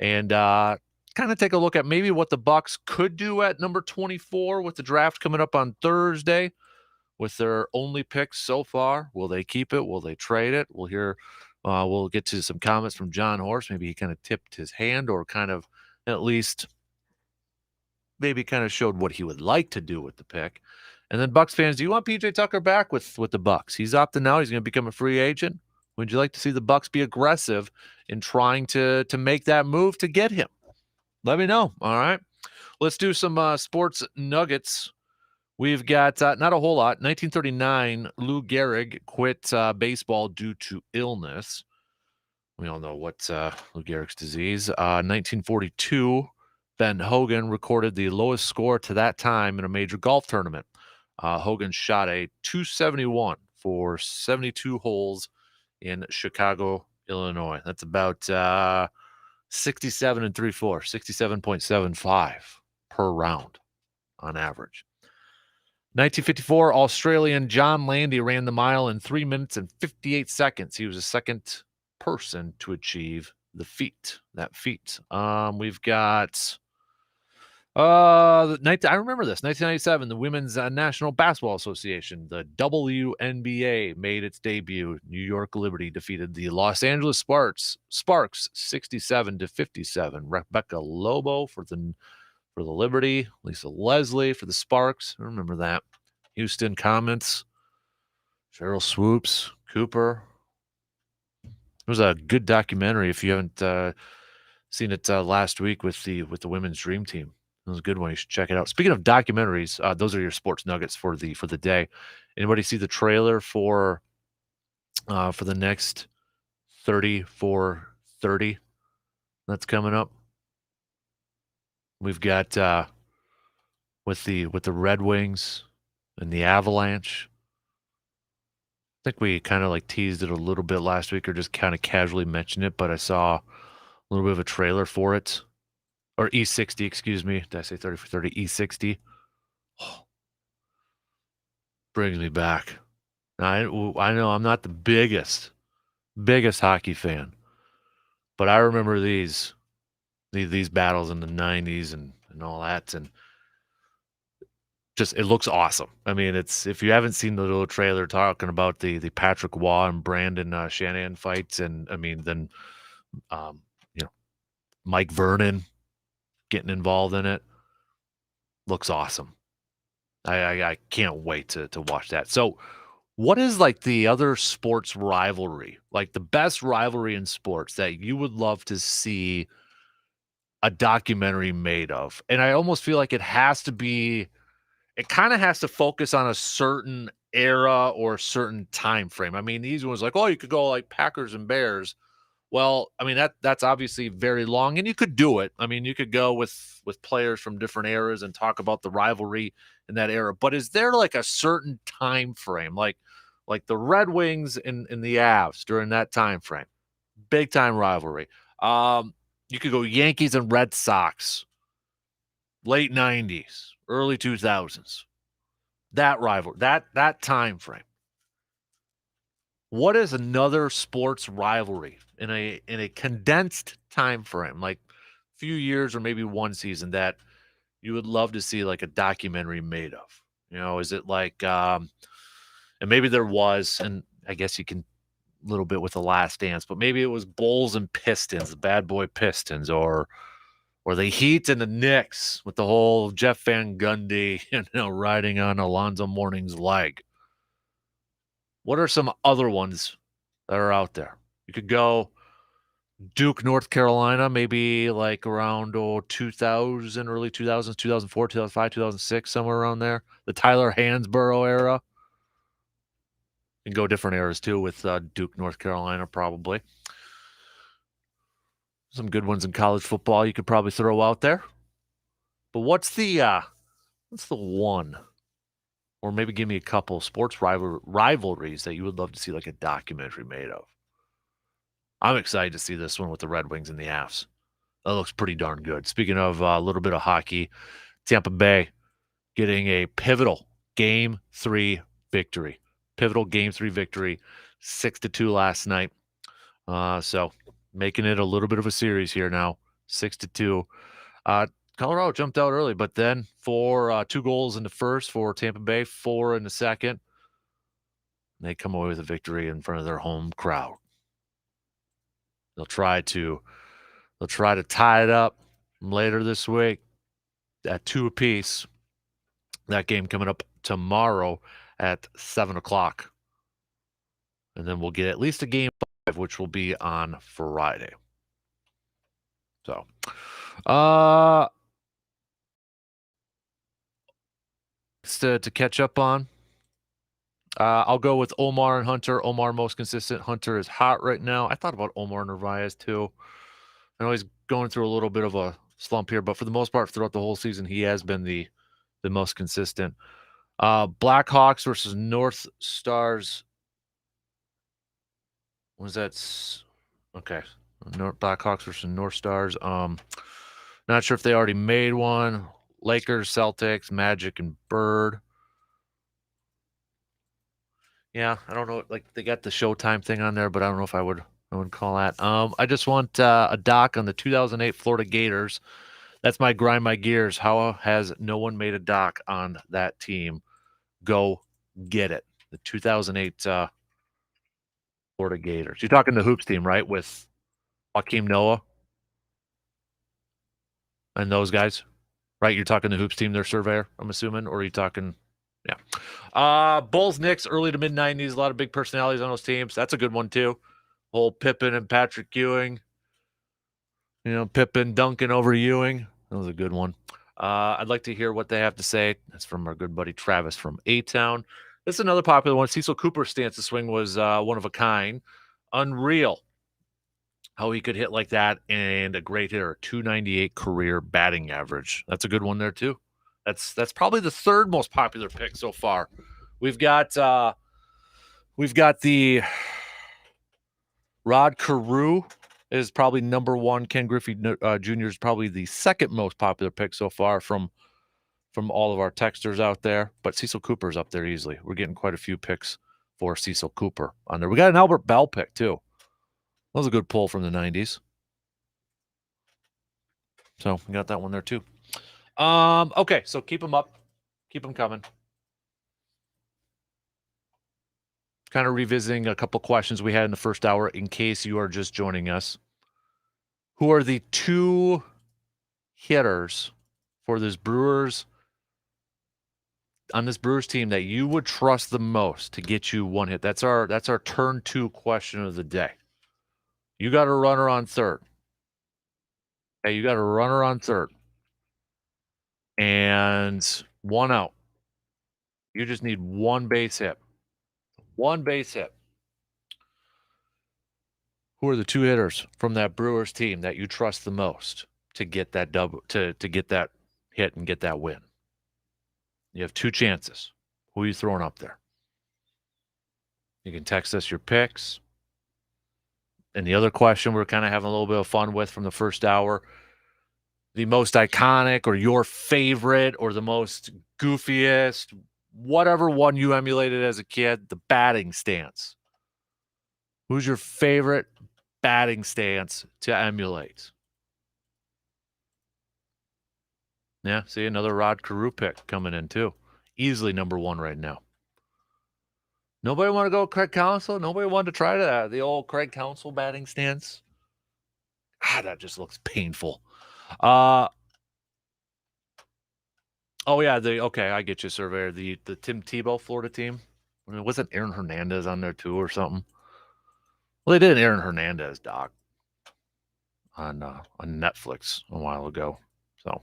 and kind of take a look at maybe what the Bucks could do at number 24 with the draft coming up on Thursday. With their only picks so far, will they keep it? Will they trade it? We'll hear. We'll get to some comments from John Horst. Maybe he kind of tipped his hand, or kind of at least maybe kind of showed what he would like to do with the pick. And then Bucks fans, do you want PJ Tucker back with the Bucks? He's opting out. He's going to become a free agent. Would you like to see the Bucks be aggressive in trying to make that move to get him? Let me know. All right. Let's do some sports nuggets. We've got not a whole lot. 1939, Lou Gehrig quit baseball due to illness. We all know what Lou Gehrig's disease. 1942, Ben Hogan recorded the lowest score to that time in a major golf tournament. Hogan shot a 271 for 72 holes in Chicago, Illinois. That's about 67 and 3/4, 67.75 per round on average. 1954, Australian John Landy ran the mile in 3 minutes and 58 seconds. He was the second person to achieve that feat. We've got I remember this, 1997, the Women's National Basketball Association, the WNBA, made its debut. New York Liberty defeated the Los Angeles Sparks 67-57. Rebecca Lobo for the Liberty, Lisa Leslie for the Sparks. I remember that. Houston Comets, Cheryl Swoops, Cooper. It was a good documentary if you haven't seen it last week with the women's dream team. It was a good one. You should check it out. Speaking of documentaries, those are your sports nuggets for the day. Anybody see the trailer for the next 30 for 30 that's coming up? We've got with the Red Wings and the Avalanche. I think we kind of like teased it a little bit last week, or just kind of casually mentioned it, but I saw a little bit of a trailer for it. Or E60, excuse me. Did I say 30 for 30? E60. Oh, brings me back. Now, I know I'm not the biggest hockey fan, but I remember these battles in the 90s and all that, and just it looks awesome. I mean, it's, if you haven't seen the little trailer talking about the Patrick Waugh and Brandon Shanahan fights, and I mean, then Mike Vernon getting involved in it, looks awesome. I can't wait to watch that. So what is like the other sports rivalry, like the best rivalry in sports that you would love to see a documentary made of? And I almost feel like it kind of has to focus on a certain era or a certain time frame. I mean, these ones like, oh, you could go like Packers and Bears. Well, I mean, that's obviously very long, and you could do it. I mean, you could go with players from different eras and talk about the rivalry in that era. But is there like a certain time frame, like the Red Wings and the Avs during that time frame, big time rivalry? You could go Yankees and Red Sox, late 90s, early 2000s. That rivalry, that time frame. What is another sports rivalry in a condensed time frame, like a few years or maybe one season, that you would love to see like a documentary made of? You know, is it like and maybe there was, and I guess you can a little bit with The Last Dance, but maybe it was Bulls and Pistons, the bad boy Pistons, or the Heat and the Knicks with the whole Jeff Van Gundy, riding on Alonzo Mourning's leg. What are some other ones that are out there? You could go Duke, North Carolina, maybe like around 2000, early 2000s, 2004, 2005, 2006, somewhere around there. The Tyler Hansborough era. You can go different eras too with Duke, North Carolina, probably. Some good ones in college football you could probably throw out there. But what's the one, or maybe give me a couple sports rivalries that you would love to see like a documentary made of? I'm excited to see this one with the Red Wings and the Avs. That looks pretty darn good. Speaking of a little bit of hockey, Tampa Bay getting a pivotal Game 3 victory. Pivotal Game 3 victory, 6-2 last night. So making it a little bit of a series here now, 6-2. Colorado jumped out early, but then for 2 goals in the first for Tampa Bay, 4 in the second, they come away with a victory in front of their home crowd. They'll try to tie it up later this week at 2 apiece. That game coming up tomorrow at 7 o'clock. And then we'll get at least a game 5, which will be on Friday. So, to catch up on, I'll go with Omar and Hunter. Omar most consistent. Hunter is hot right now. I thought about Omar Narvaez too. I know he's going through a little bit of a slump here, but for the most part, throughout the whole season, he has been the most consistent. Blackhawks versus North Stars. Was that okay? Blackhawks versus North Stars. Not sure if they already made one. Lakers, Celtics, Magic, and Bird. Yeah, I don't know. Like they got the Showtime thing on there, but I don't know if I would call that. I just want a doc on the 2008 Florida Gators. That's my grind my gears. How has no one made a doc on that team? Go get it. The 2008 Florida Gators. You're talking the hoops team, right? With Joakim Noah and those guys, right? You're talking the hoops team, their surveyor, I'm assuming, or are you talking? Yeah. Bulls, Knicks, early to mid 90s. A lot of big personalities on those teams. That's a good one too. Whole Pippen and Patrick Ewing. You know, Pippen dunking over Ewing. That was a good one. I'd like to hear what they have to say. That's from our good buddy Travis from A-Town. This is another popular one. Cecil Cooper's stance to swing was one of a kind. Unreal how he could hit like that, and a great hitter, 298 career batting average. That's a good one there too. That's probably the third most popular pick so far. We've got the Rod Carew is probably number one. Ken Griffey Jr. is probably the second most popular pick so far from all of our texters out there. But Cecil Cooper's up there easily. We're getting quite a few picks for Cecil Cooper on there. We got an Albert Bell pick too. That was a good pull from the 90s. So we got that one there too. Okay, so keep them up. Keep them coming. Kind of revisiting a couple questions we had in the first hour in case you are just joining us. Who are the 2 hitters for this Brewers team that you would trust the most to get you one hit? That's our turn 2 question of the day. You got a runner on third. Okay, you got a runner on third. And 1 out. You just need 1 base hit. 1 base hit. Who are the 2 hitters from that Brewers team that you trust the most to get that double, to get that hit and get that win? You have 2 chances. Who are you throwing up there? You can text us your picks. And the other question we're kind of having a little bit of fun with from the first hour, the most iconic or your favorite or the most goofiest, whatever one you emulated as a kid, the batting stance. Who's your favorite batting stance to emulate? Yeah, see, another Rod Carew pick coming in too. Easily number 1 right now. Nobody want to go Craig Counsell? Nobody wanted to try the old Craig Counsell batting stance? That just looks painful. Oh yeah, okay, I get you, surveyor. The Tim Tebow Florida team. I mean, wasn't Aaron Hernandez on there too or something? Well, they did Aaron Hernandez, Doc. on Netflix a while ago. So,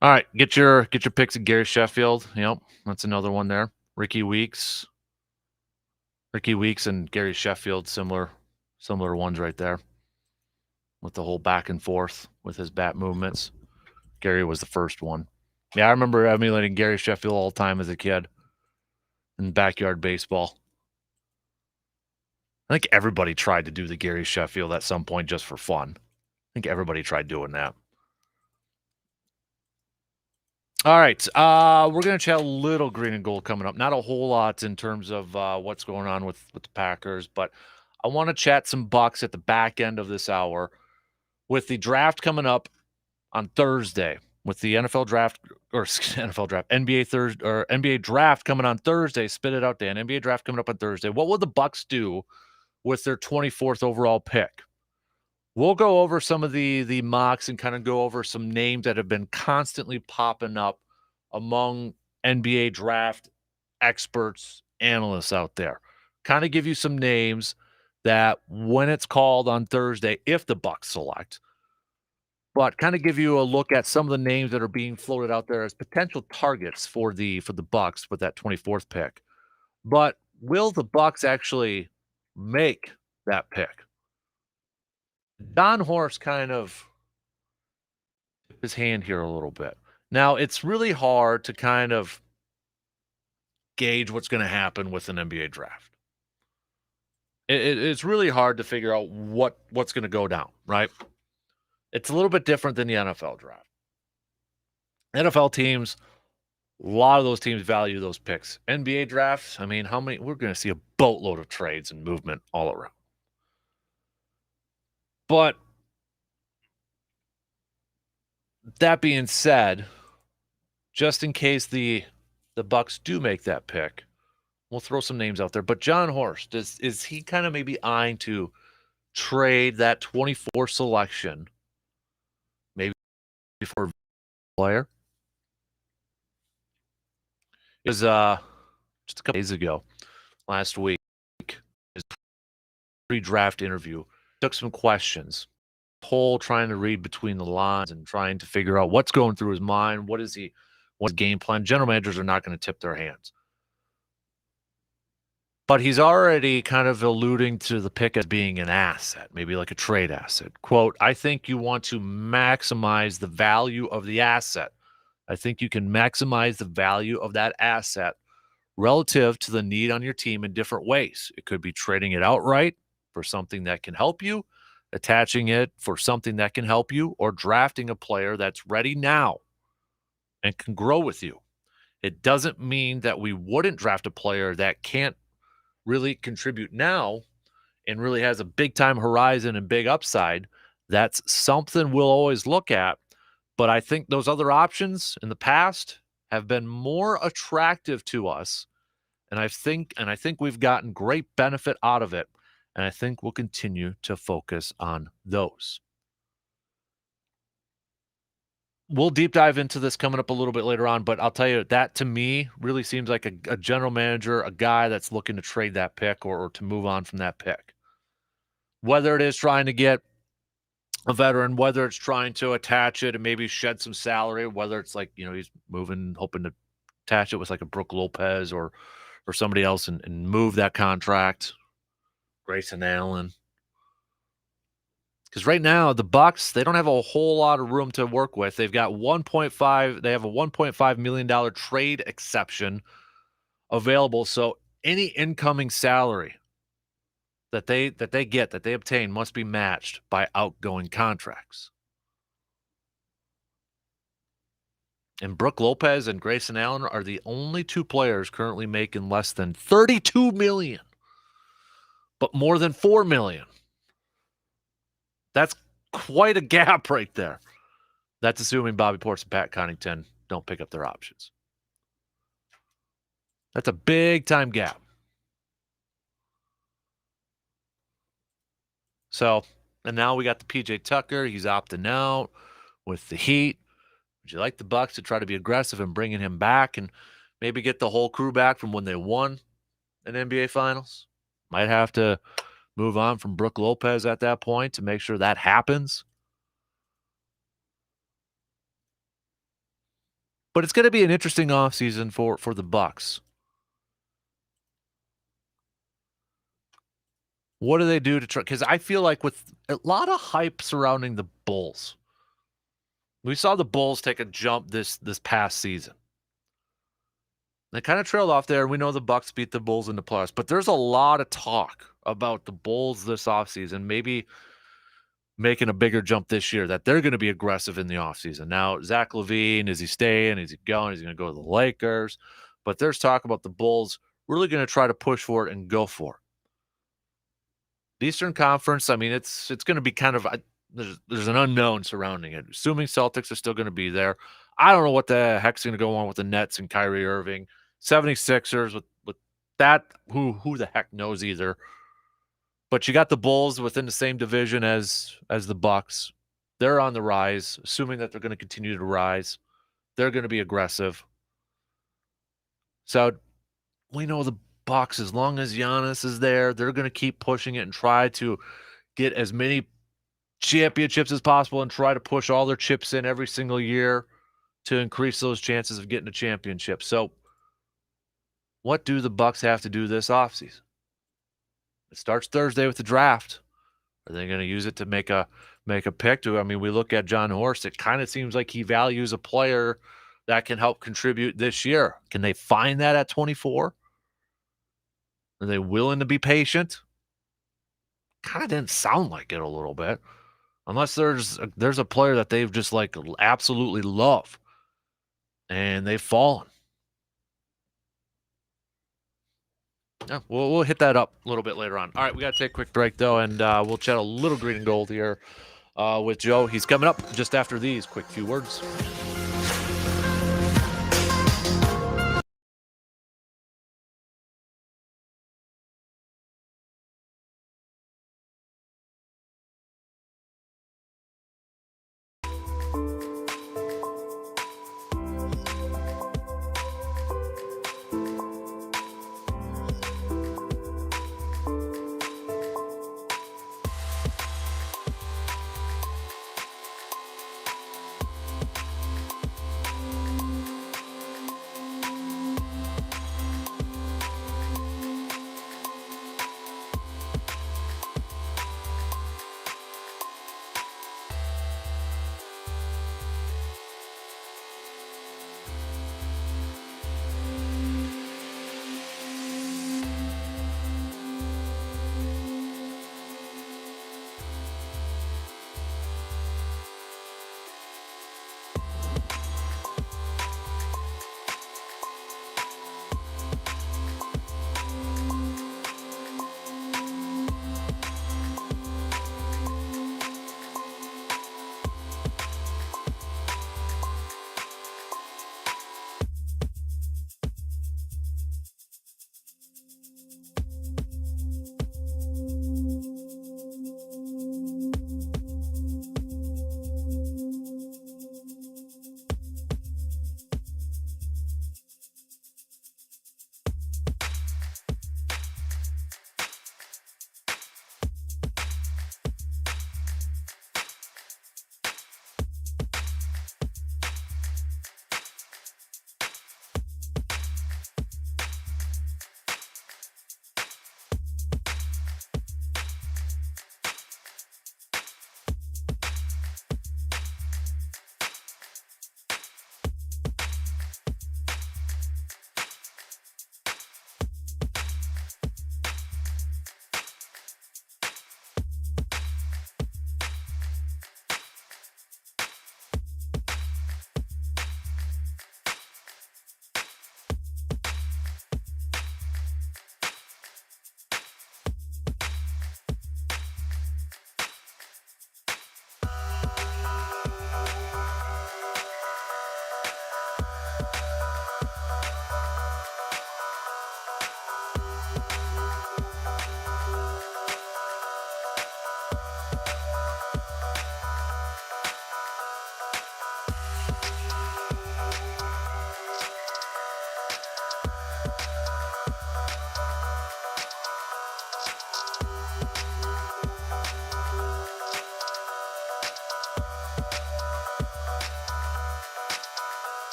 all right, get your picks of Gary Sheffield. Yep, that's another one there. Ricky Weeks and Gary Sheffield, similar ones right there, with the whole back and forth with his bat movements. Gary was the first one. Yeah, I remember emulating Gary Sheffield all the time as a kid in backyard baseball. I think everybody tried to do the Gary Sheffield at some point just for fun. I think everybody tried doing that. All right, we're going to chat a little green and gold coming up. Not a whole lot in terms of what's going on with the Packers, but I want to chat some Bucks at the back end of this hour with the draft coming up on Thursday. With the NFL draft or NBA Thursday or NBA draft coming on Thursday. Spit it out, Dan. NBA draft coming up on Thursday. What will the Bucks do with their 24th overall pick? We'll go over some of the mocks and kind of go over some names that have been constantly popping up among NBA draft experts, analysts out there. Kind of give you some names that when it's called on Thursday, if the Bucks select, but kind of give you a look at some of the names that are being floated out there as potential targets for the Bucks with that 24th pick. But will the Bucks actually make that pick? Don Horst kind of tipped his hand here a little bit. Now, it's really hard to kind of gauge what's going to happen with an NBA draft. It's really hard to figure out what's going to go down, right? It's a little bit different than the NFL draft. NFL teams, a lot of those teams value those picks. NBA drafts, I mean, we're going to see a boatload of trades and movement all around. But that being said, just in case the Bucks do make that pick, we'll throw some names out there. But John Horst, is he kind of maybe eyeing to trade that 24 selection maybe for a player? It was just a couple days ago, last week, his pre-draft interview. Took some questions, whole trying to read between the lines and trying to figure out what's going through his mind. What's his game plan? General managers are not going to tip their hands. But he's already kind of alluding to the pick as being an asset, maybe like a trade asset. Quote, I think you want to maximize the value of the asset. I think you can maximize the value of that asset relative to the need on your team in different ways. It could be trading it outright for something that can help you, attaching it for something that can help you, or drafting a player that's ready now and can grow with you. It doesn't mean that we wouldn't draft a player that can't really contribute now and really has a big time horizon and big upside. That's something we'll always look at. But I think those other options in the past have been more attractive to us. And I think we've gotten great benefit out of it. And I think we'll continue to focus on those. We'll deep dive into this coming up a little bit later on, but I'll tell you, that to me really seems like a general manager, a guy that's looking to trade that pick or to move on from that pick. Whether it is trying to get a veteran, whether it's trying to attach it and maybe shed some salary, whether it's like, he's moving, hoping to attach it with like a Brook Lopez or somebody else and move that contract, Grayson Allen. Because right now, the Bucks, they don't have a whole lot of room to work with. They've got they have a $1.5 million trade exception available. So any incoming salary that they obtain must be matched by outgoing contracts. And Brook Lopez and Grayson Allen are the only two players currently making less than $32 million, but more than $4 million. That's quite a gap right there. That's assuming Bobby Portis and Pat Connaughton don't pick up their options. That's a big time gap. So, and now we got the PJ Tucker. He's opting out with the Heat. Would you like the Bucks to try to be aggressive in bringing him back and maybe get the whole crew back from when they won an NBA Finals? Might have to move on from Brooke Lopez at that point to make sure that happens. But it's going to be an interesting offseason for the Bucks. What do they do to try? Because I feel like with a lot of hype surrounding the Bulls, we saw the Bulls take a jump this past season. They kind of trailed off there. We know the Bucks beat the Bulls in the playoffs, but there's a lot of talk about the Bulls this offseason, maybe making a bigger jump this year, that they're going to be aggressive in the offseason. Now, Zach LaVine, is he staying? Is he going? Is he going to go to the Lakers? But there's talk about the Bulls really going to try to push for it and go for it. The Eastern Conference, I mean, it's going to be kind of there's an unknown surrounding it. Assuming Celtics are still going to be there. I don't know what the heck's going to go on with the Nets and Kyrie Irving. 76ers with that, who the heck knows either. But you got the Bulls within the same division as the Bucks. They're on the rise, assuming that they're going to continue to rise. They're going to be aggressive. So we know the Bucks, as long as Giannis is there, they're going to keep pushing it and try to get as many championships as possible and try to push all their chips in every single year to increase those chances of getting a championship. So what do the Bucks have to do this offseason? It starts Thursday with the draft. Are they going to use it to make a pick? I mean, we look at John Horst. It kind of seems like he values a player that can help contribute this year. Can they find that at 24? Are they willing to be patient? Kind of didn't sound like it a little bit. Unless there's a player that they've just like absolutely love and they've fallen. Yeah, we'll hit that up a little bit later on. All right, we got to take a quick break, though, and we'll chat a little green and gold here with Joe. He's coming up just after these quick few words.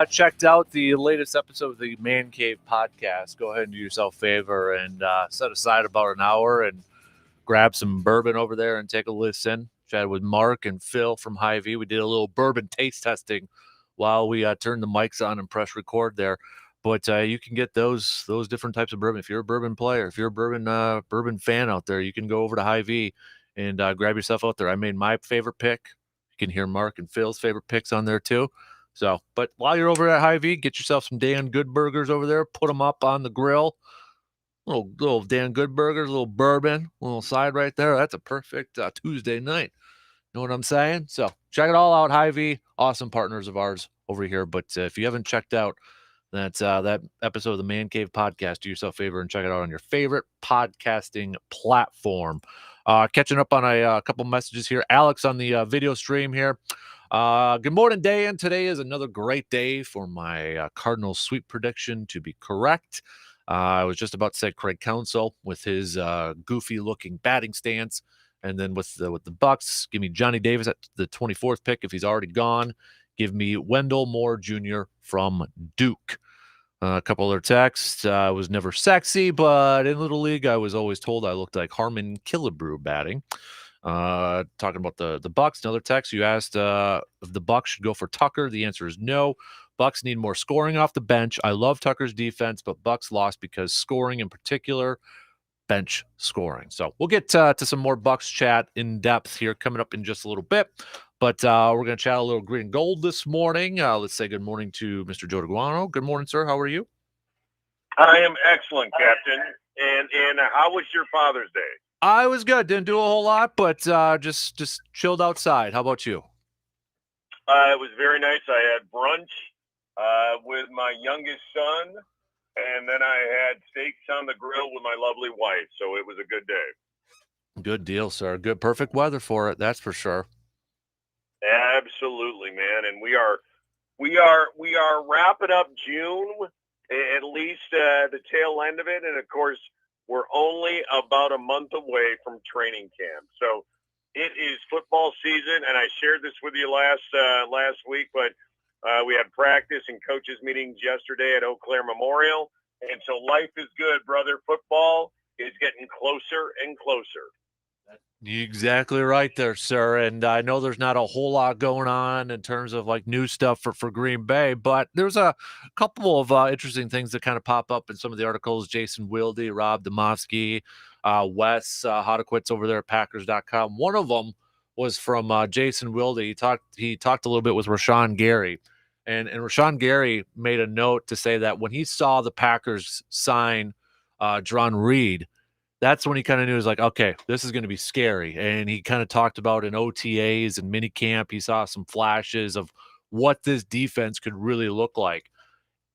checked out the latest episode of the Man Cave podcast, go ahead and do yourself a favor and set aside about an hour and grab some bourbon over there and take a listen. Chatted with Mark and Phil from Hy-Vee. We did a little bourbon taste testing while we turned the mics on and press record there. But you can get those different types of bourbon. If you're a bourbon player, if you're a bourbon fan out there, you can go over to Hy-Vee and grab yourself out there. I made my favorite pick. You can hear Mark and Phil's favorite picks on there too. So, but while you're over at Hy-Vee, get yourself some Dan Good burgers over there. Put them up on the grill. Little Dan Good burgers, a little bourbon, a little side right there. That's a perfect Tuesday night. Know what I'm saying? So check it all out. Hy-Vee, awesome partners of ours over here. But if you haven't checked out that episode of the Man Cave podcast, do yourself a favor and check it out on your favorite podcasting platform. Catching up on a couple messages here. Alex on the video stream here. Good morning, Dan. Today is another great day for my Cardinals sweep prediction to be correct. I was just about to say Craig Counsell with his goofy-looking batting stance. And then with the Bucks, give me Johnny Davis at the 24th pick if he's already gone. Give me Wendell Moore Jr. from Duke. A couple other texts. I was never sexy, but in Little League, I was always told I looked like Harmon Killebrew batting. Talking about the Bucks. Another text. You asked if the Bucks should go for Tucker. The answer is no. Bucks need more scoring off the bench. I love Tucker's defense, but Bucks lost because scoring in particular, bench scoring. So we'll get to some more Bucks chat in depth here coming up in just a little bit. But we're going to chat a little green and gold this morning. Let's say good morning to Mr. Joe DeGuano. Good morning, sir. How are you? I am excellent, Captain. And how was your Father's Day? I was good. Didn't do a whole lot, but just chilled outside. How about you? It was very nice. I had brunch with my youngest son, and then I had steaks on the grill with my lovely wife. So it was a good day. Good deal, sir. Good, perfect weather for it. That's for sure. Absolutely, man. And we are wrapping up June, at least the tail end of it. And of course, we're only about a month away from training camp. So it is football season, and I shared this with you last week, but we had practice and coaches meetings yesterday at Eau Claire Memorial. And so life is good, brother. Football is getting closer and closer. You're exactly right there, sir. And I know there's not a whole lot going on in terms of like new stuff for Green Bay, but there's a couple of interesting things that kind of pop up in some of the articles. Jason Wilde, Rob Demovsky, Wes Hodowitz over there at Packers.com. One of them was from Jason Wilde. He talked a little bit with Rashawn Gary. And Rashawn Gary made a note to say that when he saw the Packers sign John Reed, that's when he kind of knew he was like, okay, this is going to be scary. And he kind of talked about in OTAs and minicamp, he saw some flashes of what this defense could really look like.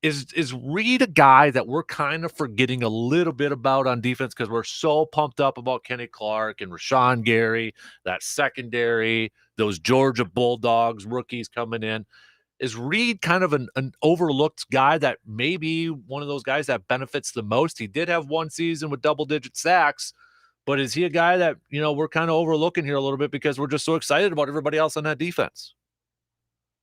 Is Reed a guy that we're kind of forgetting a little bit about on defense because we're so pumped up about Kenny Clark and Rashawn Gary, that secondary, those Georgia Bulldogs rookies coming in? Is Reed kind of an overlooked guy that maybe one of those guys that benefits the most? He did have one season with double-digit sacks, but is he a guy that, we're kind of overlooking here a little bit because we're just so excited about everybody else on that defense?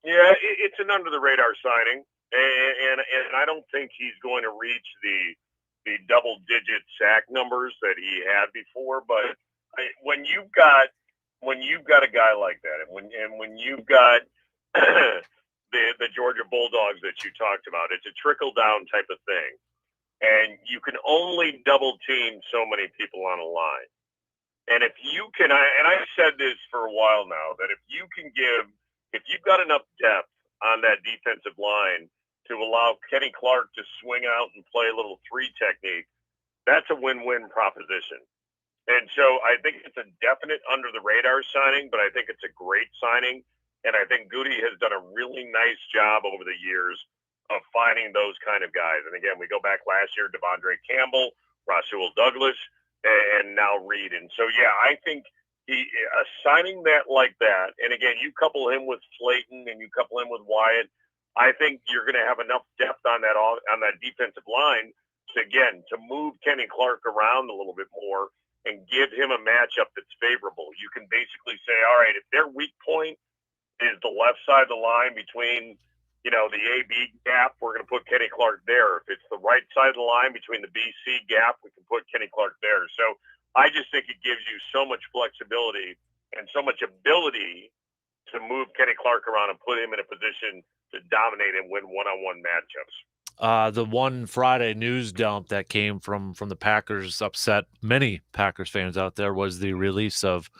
Yeah, it's an under-the-radar signing, and I don't think he's going to reach the double-digit sack numbers that he had before. But when you've got a guy like that, and when you've got the Georgia Bulldogs that you talked about, it's a trickle-down type of thing. And you can only double-team so many people on a line. And if you can, and I've said this for a while now, that if you've got enough depth on that defensive line to allow Kenny Clark to swing out and play a little three technique, that's a win-win proposition. And so I think it's a definite under-the-radar signing, but I think it's a great signing. And I think Goody has done a really nice job over the years of finding those kind of guys. And again, we go back last year, Devondre Campbell, Rasul Douglas, and now Reed. And so, yeah, I think signing that like that, and again, you couple him with Slayton and you couple him with Wyatt, I think you're going to have enough depth on that defensive line to move Kenny Clark around a little bit more and give him a matchup that's favorable. You can basically say, all right, if their weak point is the left side of the line between the AB gap, we're going to put Kenny Clark there. If it's the right side of the line between the BC gap, we can put Kenny Clark there. So I just think it gives you so much flexibility and so much ability to move Kenny Clark around and put him in a position to dominate and win one-on-one matchups. The one Friday news dump that came from the Packers upset many Packers fans out there was the release of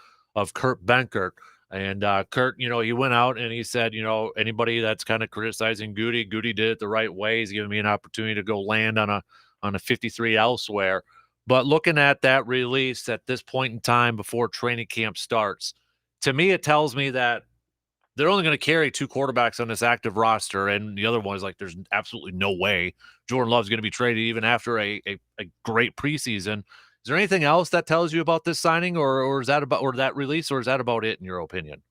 Kurt Benkert. And Kurt, he went out and he said, anybody that's kind of criticizing Goody did it the right way. He's giving me an opportunity to go land on a 53 elsewhere. But looking at that release at this point in time before training camp starts, to me, it tells me that they're only going to carry 2 quarterbacks on this active roster, and the other one is like, there's absolutely no way Jordan Love's going to be traded even after a great preseason. Is there anything else that tells you about this signing, or is that about, or that release, or is that about it in your opinion?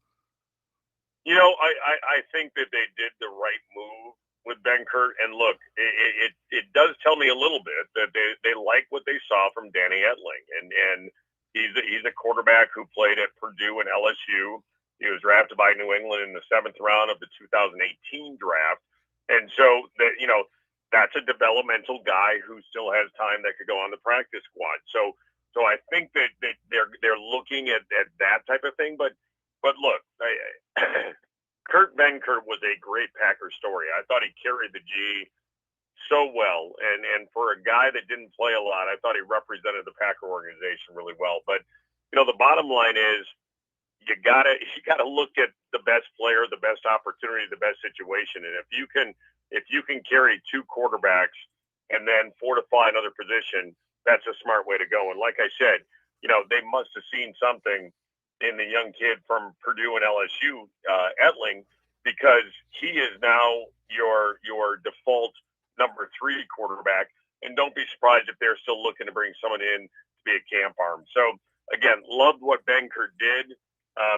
I think that they did the right move with Benkert, and look, it does tell me a little bit that they like what they saw from Danny Etling, and he's a quarterback who played at Purdue and LSU. He was drafted by New England in the 7th round of the 2018 draft. And so that's a developmental guy who still has time that could go on the practice squad. So I think that they're looking at that type of thing. But look, Kurt Benkert was a great Packer story. I thought he carried the G so well. And for a guy that didn't play a lot, I thought he represented the Packer organization really well. But, the bottom line is, you gotta look at the best player, the best opportunity, the best situation. And if you can carry 2 quarterbacks and then fortify another position, that's a smart way to go. And like I said, they must have seen something in the young kid from Purdue and LSU, Etling, because he is now your default number 3 quarterback. And don't be surprised if they're still looking to bring someone in to be a camp arm. So again, loved what Benkert did.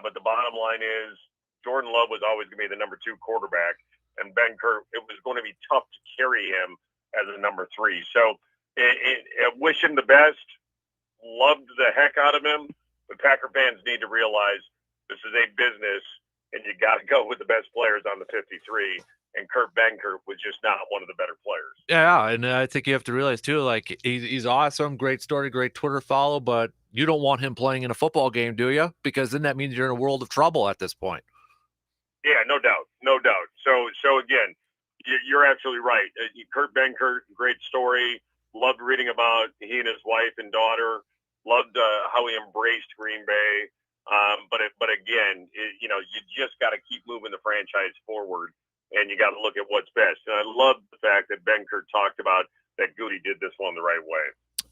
But the bottom line is Jordan Love was always going to be the number 2 quarterback, and Benkert, it was going to be tough to carry him as a number 3. So wish him the best. Loved the heck out of him. But Packer fans need to realize this is a business, and you got to go with the best players on the 53. And Kurt Benkert was just not one of the better players. Yeah, and I think you have to realize too, like he's awesome, great story, great Twitter follow, but you don't want him playing in a football game, do you? Because then that means you're in a world of trouble at this point. Yeah, no doubt. So again, you're absolutely right. Kurt Benkert, great story. Loved reading about he and his wife and daughter. Loved how he embraced Green Bay. But again, you just got to keep moving the franchise forward, and you got to look at what's best. And I love the fact that Benkert talked about that Goody did this one the right way.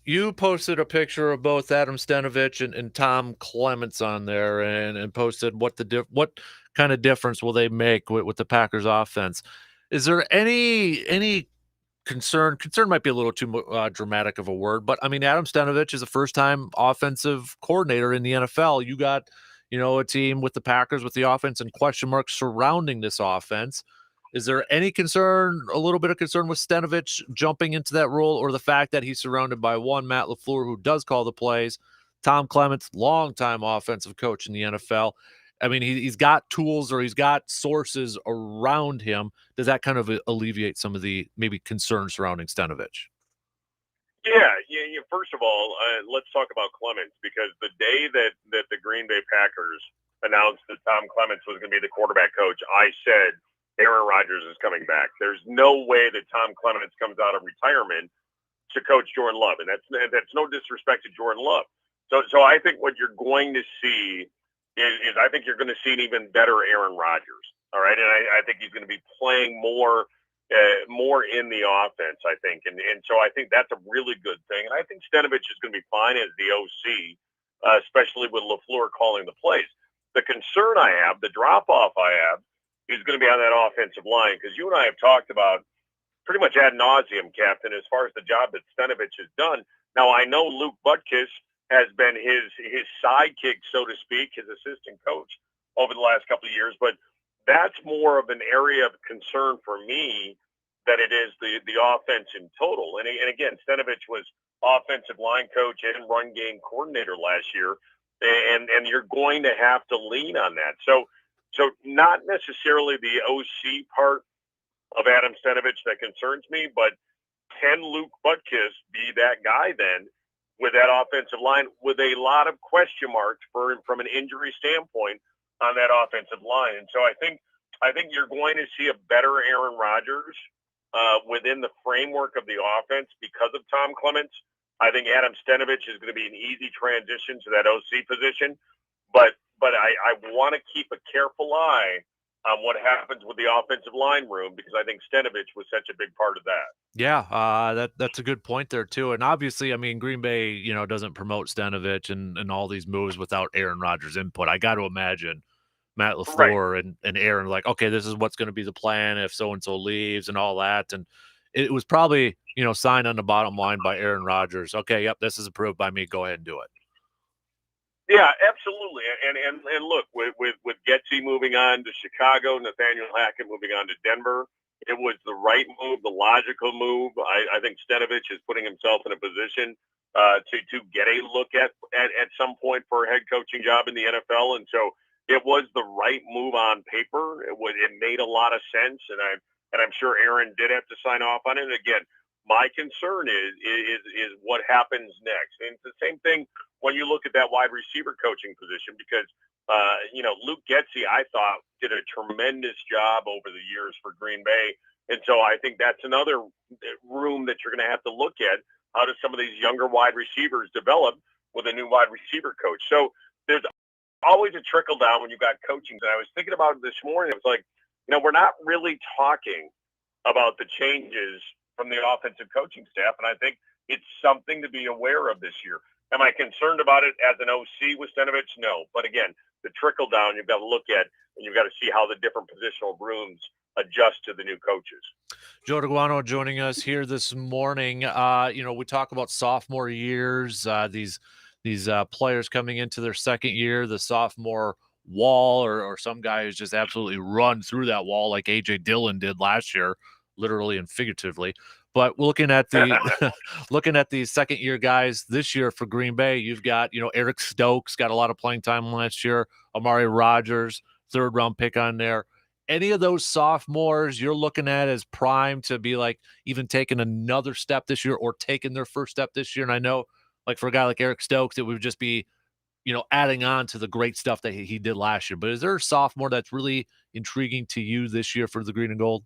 You posted a picture of both Adam Stenavich and Tom Clements on there, and posted what kind of difference will they make with the Packers offense. Is there any concern? Concern might be a little too dramatic of a word, but I mean, Adam Stenavich is a first-time offensive coordinator in the NFL. You got, a team with the Packers with the offense and question marks surrounding this offense. Is there any concern, a little bit of concern with Stenavich jumping into that role, or the fact that he's surrounded by one Matt LaFleur who does call the plays, Tom Clements, longtime offensive coach in the NFL? I mean, he's got tools, or he's got sources around him. Does that kind of alleviate some of the maybe concerns surrounding Stenavich? Yeah. First of all, let's talk about Clements, because the day that the Green Bay Packers announced that Tom Clements was going to be the quarterback coach, I said Aaron Rodgers is coming back. There's no way that Tom Clements comes out of retirement to coach Jordan Love, and that's no disrespect to Jordan Love. So I think what you're going to see is I think you're going to see an even better Aaron Rodgers. All right, and I think he's going to be playing more in the offense, I think, and so I think that's a really good thing. And I think Stenavich is going to be fine as the OC, especially with LaFleur calling the plays. The concern I have, the drop off I have, is going to be on that offensive line, because you and I have talked about pretty much ad nauseum, Captain, as far as the job that Stenavich has done. Now, I know Luke Butkus has been his sidekick, so to speak, his assistant coach over the last couple of years, but that's more of an area of concern for me than it is the offense in total. And again, Stenavich was offensive line coach and run game coordinator last year, and you're going to have to lean on that. So not necessarily the OC part of Adam Stenavich that concerns me, but can Luke Butkus be that guy then with that offensive line with a lot of question marks from an injury standpoint on that offensive line? And so I think you're going to see a better Aaron Rodgers within the framework of the offense because of Tom Clements. I think Adam Stenavich is going to be an easy transition to that OC position, but I want to keep a careful eye on what happens with the offensive line room because I think Stenavich was such a big part of that. Yeah, that's a good point there too. And obviously, I mean, Green Bay, doesn't promote Stenavich and all these moves without Aaron Rodgers' input. I got to imagine Matt LaFleur and Aaron like, okay, this is what's going to be the plan if so and so leaves and all that. And it was probably signed on the bottom line by Aaron Rodgers. Okay, yep, this is approved by me. Go ahead and do it. Yeah, absolutely. And look, with Getsy moving on to Chicago, Nathaniel Hackett moving on to Denver, it was the right move, the logical move. I think Stenavich is putting himself in a position to get a look at some point for a head coaching job in the NFL. And so it was the right move on paper. It made a lot of sense, and I'm sure Aaron did have to sign off on it. Again, my concern is what happens next. And it's the same thing when you look at that wide receiver coaching position because Luke Getsy, I thought, did a tremendous job over the years for Green Bay. And so I think that's another room that you're going to have to look at. How do some of these younger wide receivers develop with a new wide receiver coach? So there's always a trickle down when you've got coaching. And I was thinking about it this morning. It was like, we're not really talking about the changes from the offensive coaching staff. And I think it's something to be aware of this year. Am I concerned about it as an OC with Stenavich? No. But again, the trickle down you've got to look at, and you've got to see how the different positional rooms adjust to the new coaches. Joe DeGuano joining us here this morning. We talk about sophomore years, these players coming into their second year, the sophomore wall, or some guy who's just absolutely run through that wall like A.J. Dillon did last year, literally and figuratively. But looking at the second year guys this year for Green Bay, you've got, Eric Stokes got a lot of playing time last year, Amari Rodgers, third round pick on there. Any of those sophomores you're looking at as prime to be like even taking another step this year or taking their first step this year? And I know like for a guy like Eric Stokes, it would just be, adding on to the great stuff that he did last year. But is there a sophomore that's really intriguing to you this year for the Green and Gold?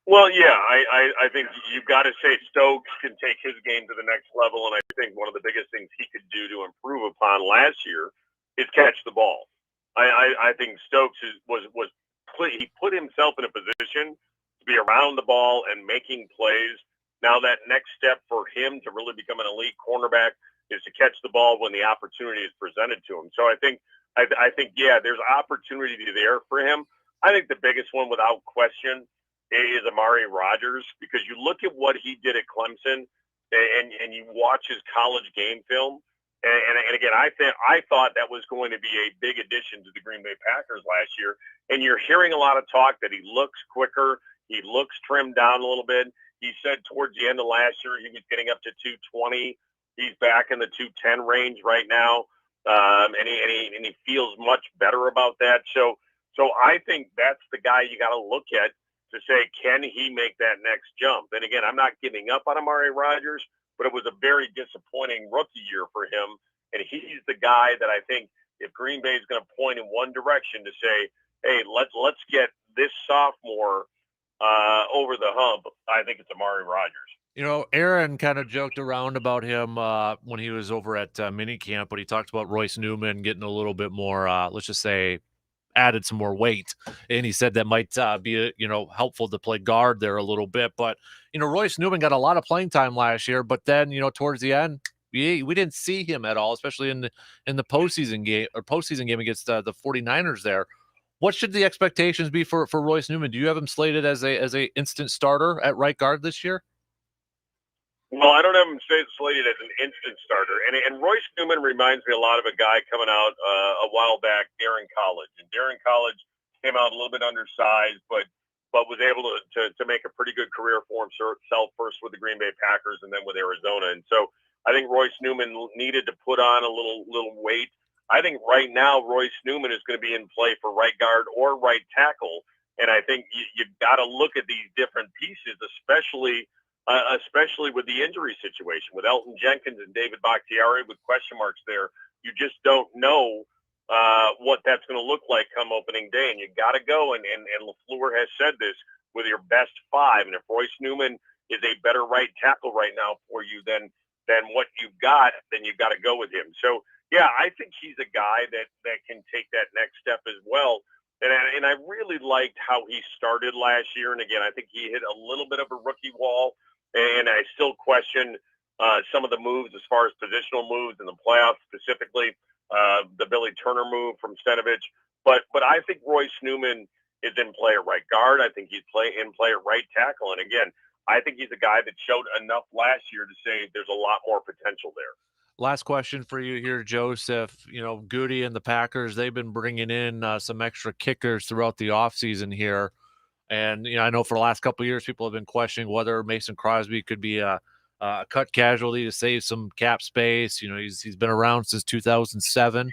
Well, yeah, I think you've got to say Stokes can take his game to the next level, and I think one of the biggest things he could do to improve upon last year is catch the ball. I think Stokes he put himself in a position to be around the ball and making plays. Now that next step for him to really become an elite cornerback is to catch the ball when the opportunity is presented to him. So I think yeah, there's opportunity there for him. I think the biggest one without question is Amari Rodgers, because you look at what he did at Clemson and you watch his college game film. And again, I thought that was going to be a big addition to the Green Bay Packers last year. And you're hearing a lot of talk that he looks quicker. He looks trimmed down a little bit. He said towards the end of last year, he was getting up to 220. He's back in the 210 range right now. And he feels much better about that. So I think that's the guy you got to look at to say, can he make that next jump? And again, I'm not giving up on Amari Rodgers, but it was a very disappointing rookie year for him. And he's the guy that I think if Green Bay is going to point in one direction to say, hey, let's get this sophomore over the hump, I think it's Amari Rodgers. Aaron kind of joked around about him when he was over at minicamp, but he talked about Royce Newman getting a little bit more, let's just say, added some more weight, and he said that might be helpful to play guard there a little bit. But Royce Newman got a lot of playing time last year, but then towards the end we didn't see him at all, especially in the postseason game against the 49ers there. What should the expectations be for Royce Newman? Do you have him slated as a instant starter at right guard this year? Well, I don't have him slated as an instant starter. And Royce Newman reminds me a lot of a guy coming out a while back, Darren College. And Darren College came out a little bit undersized, but was able to make a pretty good career for himself, first with the Green Bay Packers and then with Arizona. And so I think Royce Newman needed to put on a little weight. I think right now Royce Newman is going to be in play for right guard or right tackle. And I think you got to look at these different pieces, especially with the injury situation with Elton Jenkins and David Bakhtiari with question marks there. You just don't know what that's going to look like come opening day. And you got to go. And LaFleur has said this with your best five. And if Royce Newman is a better right tackle right now for you than what you've got, then you've got to go with him. So, yeah, I think he's a guy that can take that next step as well. And I really liked how he started last year. And again, I think he hit a little bit of a rookie wall. And I still question some of the moves as far as positional moves in the playoffs, specifically the Billy Turner move from Stenavich. But I think Royce Newman is in play at right guard. I think he's in play at right tackle. And again, I think he's a guy that showed enough last year to say there's a lot more potential there. Last question for you here, Joseph. Goody and the Packers, they've been bringing in some extra kickers throughout the offseason here. And, I know for the last couple of years, people have been questioning whether Mason Crosby could be a cut casualty to save some cap space. He's been around since 2007.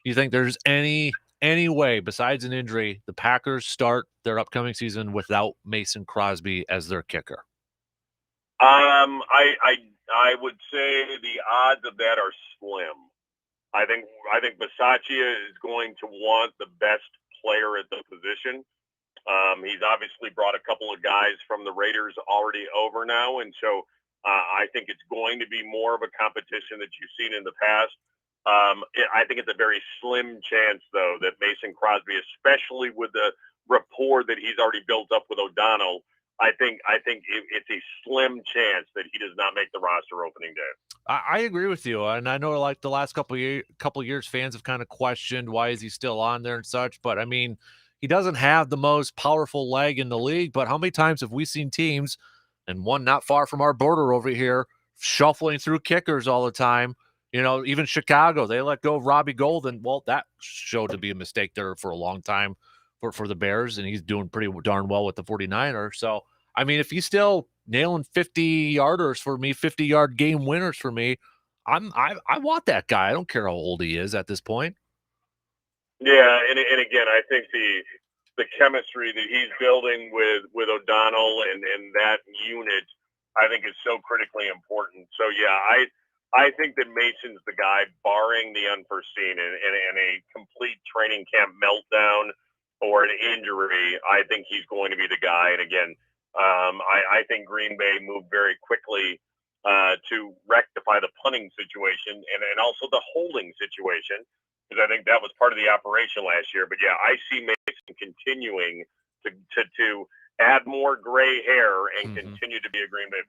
You think there's any way, besides an injury, the Packers start their upcoming season without Mason Crosby as their kicker? I would say the odds of that are slim. I think Bisaccia is going to want the best player at the position. He's obviously brought a couple of guys from the Raiders already over now, and so I think it's going to be more of a competition that you've seen in the past. I think it's a very slim chance, though, that Mason Crosby, especially with the rapport that he's already built up with O'Donnell, I think it's a slim chance that he does not make the roster opening day. I agree with you, and I know like the last couple of years, fans have kind of questioned why is he still on there and such. But I mean, he doesn't have the most powerful leg in the league. But how many times have we seen teams, and one not far from our border over here, shuffling through kickers all the time? Even Chicago, they let go of Robbie Golden. Well, that showed to be a mistake there for a long time for the Bears, and he's doing pretty darn well with the 49ers. So, I mean, if he's still nailing 50-yarders for me, 50-yard game winners for me, I want that guy. I don't care how old he is at this point. Yeah, and again, I think the chemistry that he's building with O'Donnell and that unit, I think is so critically important. So, yeah, I think that Mason's the guy, barring the unforeseen and a complete training camp meltdown or an injury. I think he's going to be the guy. And again, I think Green Bay moved very quickly to rectify the punting situation and also the holding situation, because I think that was part of the operation last year. But yeah, I see Mason continuing to add more gray hair and continue to be a Green Bay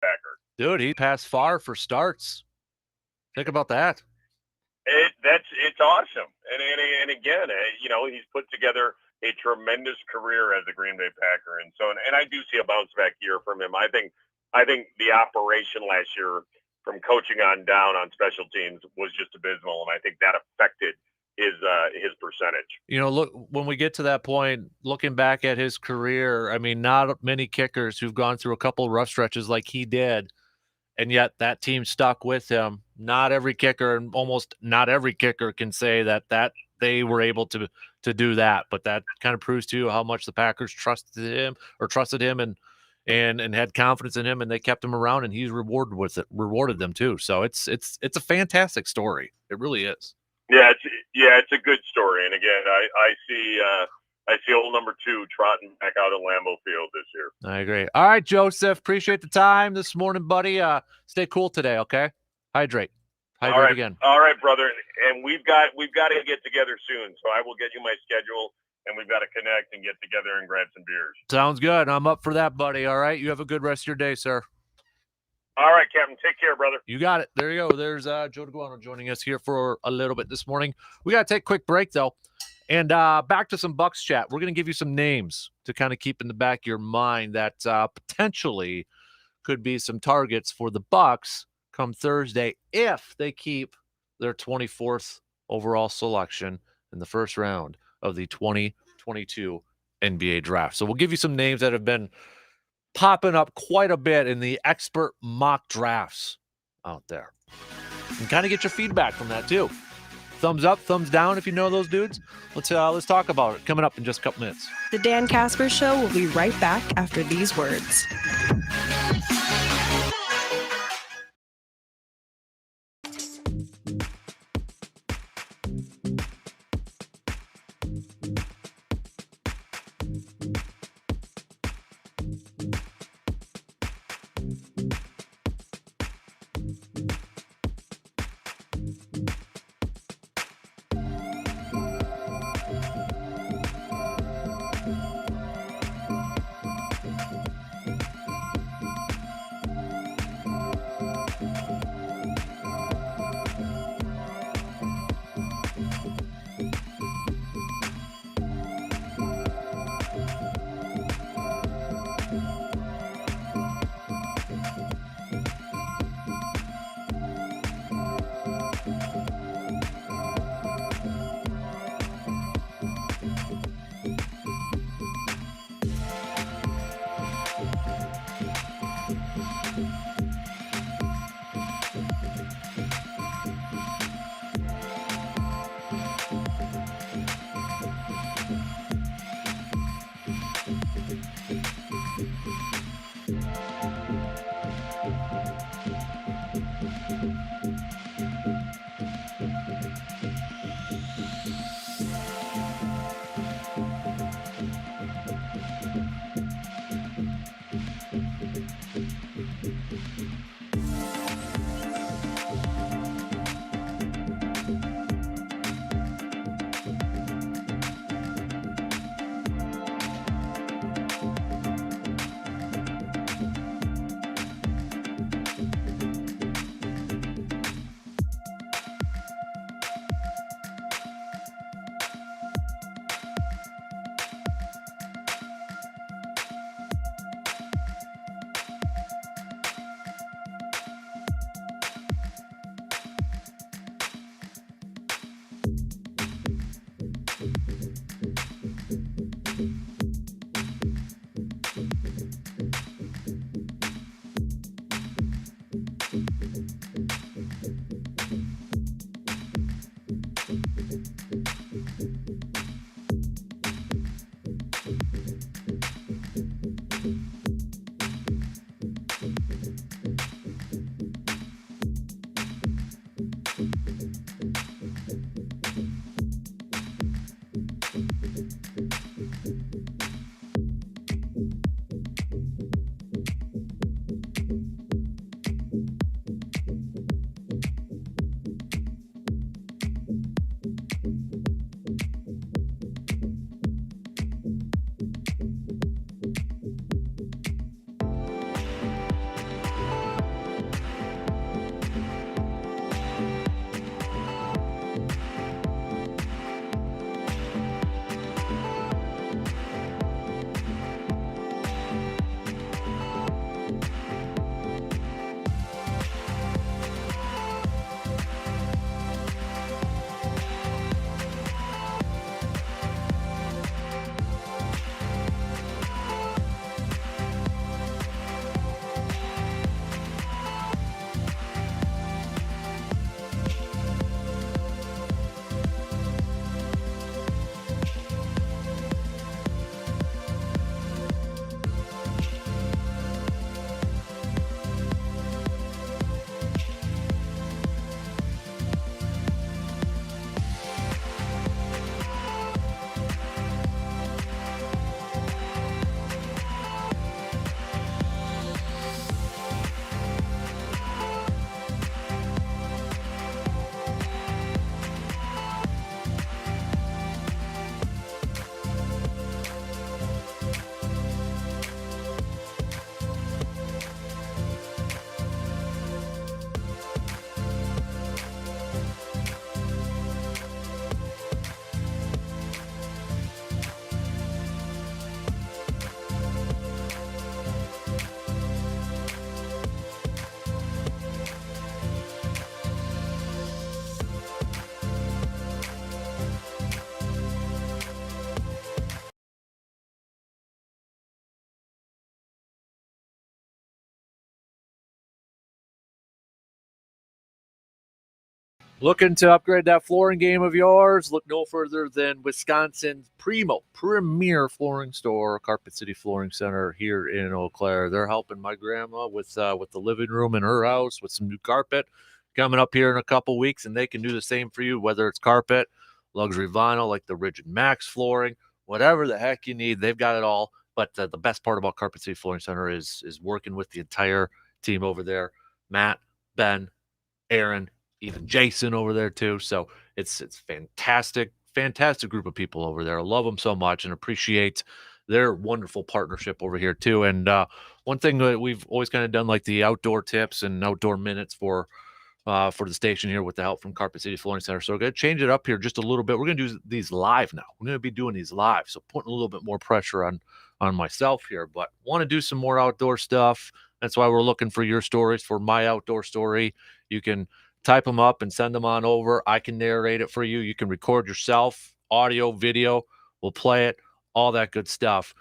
Packer. Dude, he passed far for starts. Think about that. It's awesome, and again, he's put together a tremendous career as a Green Bay Packer, and so and I do see a bounce back year from him. I think the operation last year, from coaching on down on special teams, was just abysmal, and I think that affected his percentage. Look, when we get to that point, looking back at his career, I mean, not many kickers who've gone through a couple of rough stretches like he did, and yet that team stuck with him. Not every kicker, and almost not every kicker, can say that they were able to do that. But that kind of proves to you how much the Packers trusted him and had confidence in him, and they kept him around, and he's rewarded them too. So it's a fantastic story. It really is. Yeah, it's a good story. And again, I see old number 2 trotting back out at Lambeau Field this year. I agree. All right, Joseph, appreciate the time this morning, buddy. Stay cool today, okay? Hydrate all right, again. All right, brother. And we've got to get together soon. So I will get you my schedule, and we've got to connect and get together and grab some beers. Sounds good. I'm up for that, buddy. All right. You have a good rest of your day, sir. All right, Captain. Take care, brother. You got it. There you go. There's Joe DeGuano joining us here for a little bit this morning. We got to take a quick break, though. And back to some Bucs chat. We're going to give you some names to kind of keep in the back of your mind that potentially could be some targets for the Bucs come Thursday if they keep their 24th overall selection in the first round of the 2022 NBA draft. So we'll give you some names that have been popping up quite a bit in the expert mock drafts out there, and kind of get your feedback from that too. thumbs up, thumbs down if you know those dudes. Let's talk about it. Coming up in just a couple minutes. The Dan Kasper Show will be right back after these words. Looking to upgrade that flooring game of yours? Look no further than Wisconsin's premier flooring store, Carpet City Flooring Center here in Eau Claire. They're helping my grandma with the living room in her house with some new carpet coming up here in a couple weeks, and they can do the same for you, whether it's carpet, luxury vinyl like the Rigid Max flooring, whatever the heck you need. They've got it all. But the best part about Carpet City Flooring Center is working with the entire team over there. Matt, Ben, Aaron, even Jason over there too. So it's fantastic group of people over there. I love them so much and appreciate their wonderful partnership over here too. And one thing that we've always kind of done, like the outdoor tips and outdoor minutes for the station here with the help from Carpet City Flooring Center. So we're going to change it up here just a little bit. We're going to do these live now. We're going to be doing these live. So putting a little bit more pressure on myself here, but want to do some more outdoor stuff. That's why we're looking for your stories for My Outdoor Story. You can type them up and send them on over. I can narrate it for you. You can record yourself, audio, video. We'll play it, all that good stuff.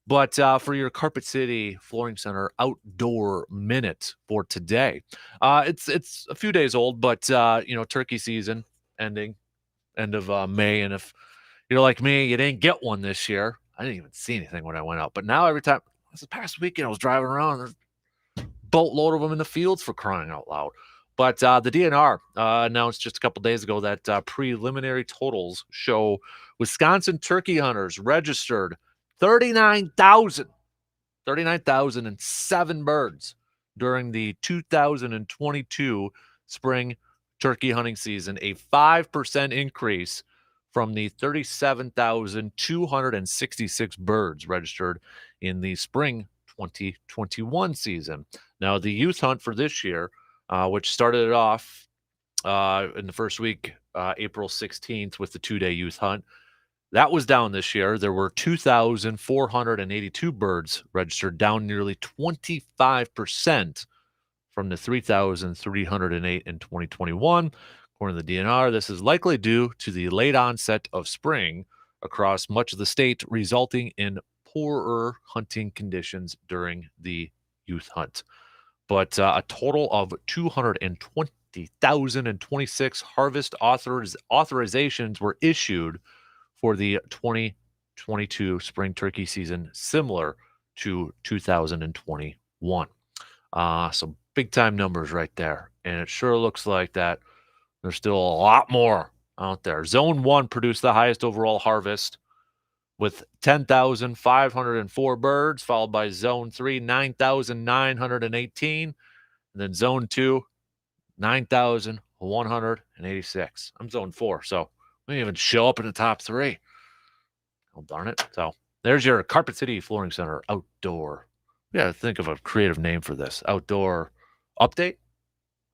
But for your Carpet City Flooring Center Outdoor Minute for today, it's a few days old, but turkey season ending, end of May, and if you're like me, you didn't get one this year. I didn't even see anything when I went out, but now every time this past weekend I was driving around, there's a boatload of them in the fields, for crying out loud. But the DNR announced just a couple days ago that preliminary totals show Wisconsin turkey hunters registered 39,007 birds during the 2022 spring turkey hunting season, a 5% increase from the 37,266 birds registered in the spring 2021 season. Now, the youth hunt for this year, which started it off in the first week, April 16th, with the 2-day youth hunt. That was down this year. There were 2,482 birds registered, down nearly 25% from the 3,308 in 2021. According to the DNR, this is likely due to the late onset of spring across much of the state, resulting in poorer hunting conditions during the youth hunt. But a total of 220,026 harvest authorizations were issued for the 2022 spring turkey season, similar to 2021. So big time numbers right there. And it sure looks like that there's still a lot more out there. Zone 1 produced the highest overall harvest with 10,504 birds, followed by Zone 3, 9,918. And then Zone 2, 9,186. I'm Zone 4, so we didn't even show up in the top 3. Oh, darn it. So there's your Carpet City Flooring Center outdoor. We got to think of a creative name for this. Outdoor update?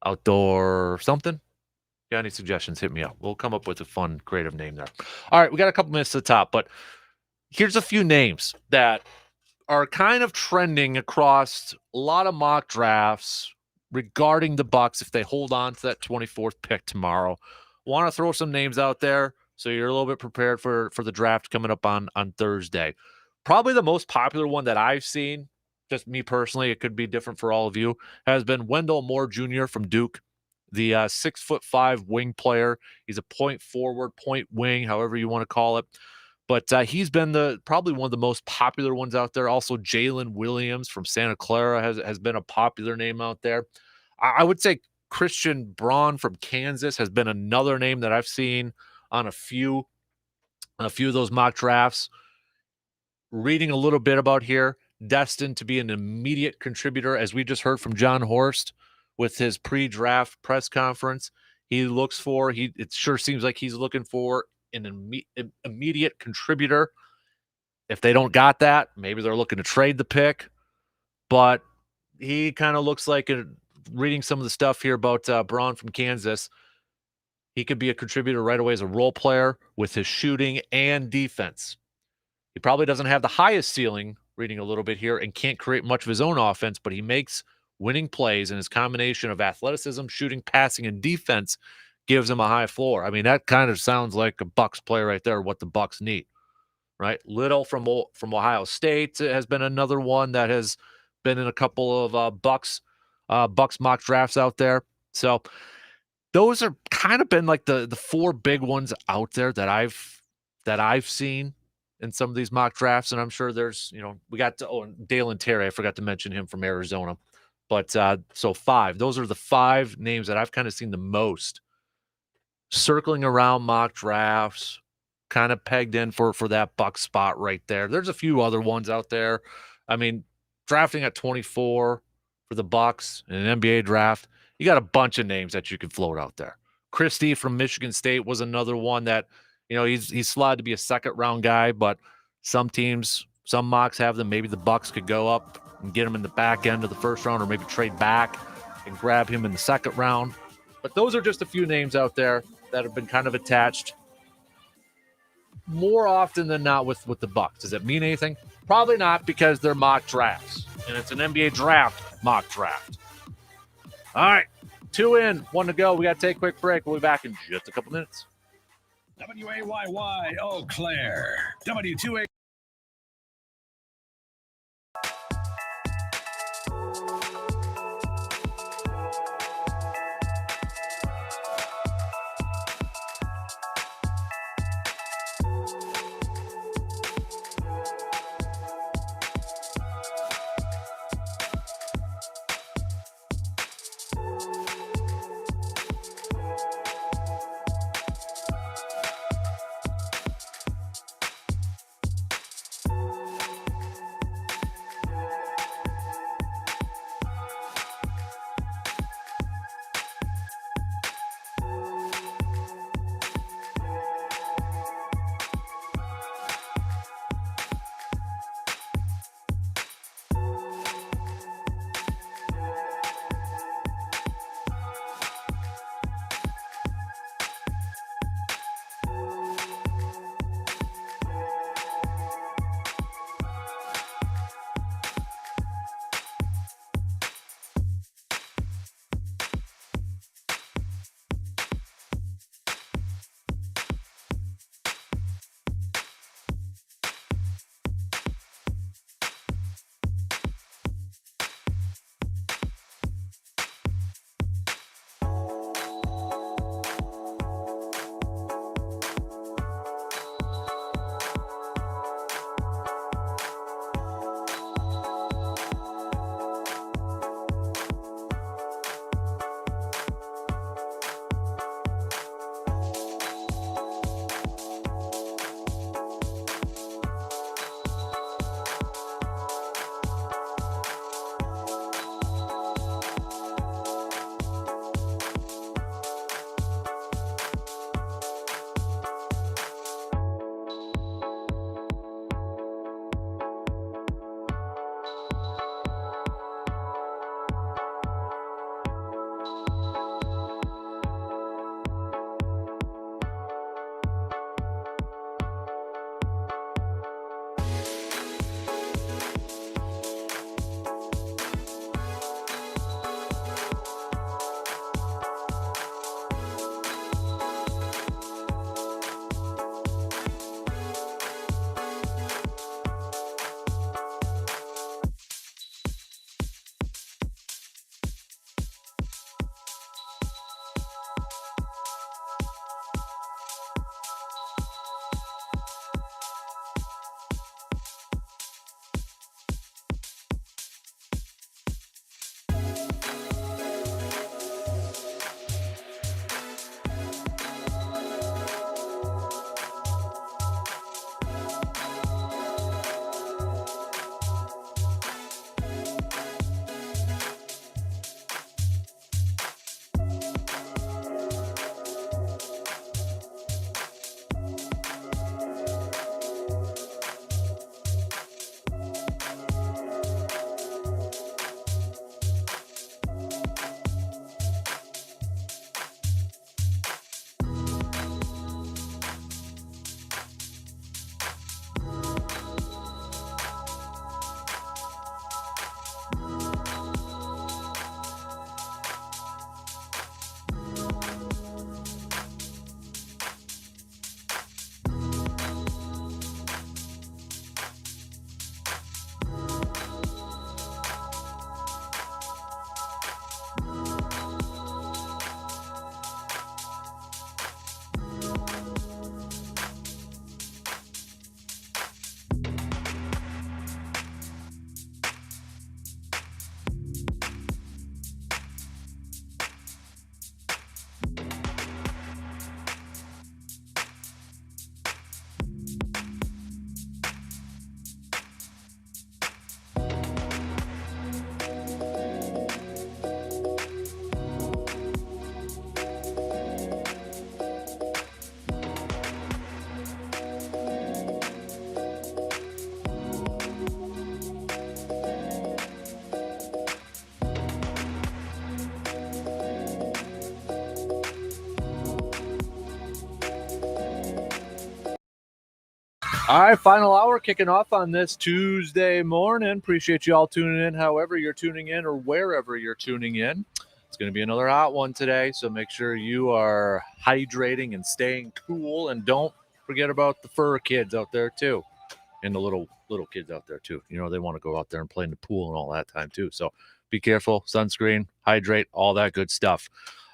Outdoor something? Got any suggestions, hit me up. We'll come up with a fun, creative name there. All right, we got a couple minutes to the top, but here's a few names that are kind of trending across a lot of mock drafts regarding the Bucks if they hold on to that 24th pick tomorrow. Want to throw some names out there so you're a little bit prepared for the draft coming up on Thursday. Probably the most popular one that I've seen, just me personally, it could be different for all of you, has been Wendell Moore Jr. from Duke, the 6'5" wing player. He's a point forward, point wing, however you want to call it. But he's been probably one of the most popular ones out there. Also, Jalen Williams from Santa Clara has been a popular name out there. I would say Christian Braun from Kansas has been another name that I've seen on a few of those mock drafts. Reading a little bit about here, destined to be an immediate contributor, as we just heard from John Horst with his pre-draft press conference. It sure seems like he's looking for an immediate contributor. If they don't got that, maybe they're looking to trade the pick. But he kind of looks like, reading some of the stuff here about Braun from Kansas, he could be a contributor right away as a role player with his shooting and defense. He probably doesn't have the highest ceiling, reading a little bit here, and can't create much of his own offense, but he makes winning plays, and his combination of athleticism, shooting, passing, and defense gives him a high floor. I mean, that kind of sounds like a Bucks player right there, what the Bucks need, right? Little from Ohio State has been another one that has been in a couple of Bucks mock drafts out there. So those are kind of been like the four big ones out there that I've seen in some of these mock drafts. And I'm sure there's, we got Dale and Terry. I forgot to mention him from Arizona. But so 5. Those are the 5 names that I've kind of seen the most circling around mock drafts, kind of pegged in for that Buck spot right there. There's a few other ones out there. I mean, drafting at 24 for the Bucks in an NBA draft, you got a bunch of names that you can float out there. Christie from Michigan State was another one that, he's slotted to be a second-round guy, but some teams, some mocks have them. Maybe the Bucks could go up and get him in the back end of the first round, or maybe trade back and grab him in the second round. But those are just a few names out there that have been kind of attached more often than not with the Bucks. Does it mean anything? Probably not, because they're mock drafts, and it's an NBA draft mock draft. All right, 2 in, 1 to go. We got to take a quick break. We'll be back in just a couple minutes. WAYY Eau Claire. W2A. All right, final hour kicking off on this Tuesday morning. Appreciate you all tuning in, however you're tuning in or wherever you're tuning in. It's going to be another hot one today, so make sure you are hydrating and staying cool, and don't forget about the fur kids out there too, and the little kids out there too. You know, they want to go out there and play in the pool and all that time too. So be careful, sunscreen, hydrate, all that good stuff.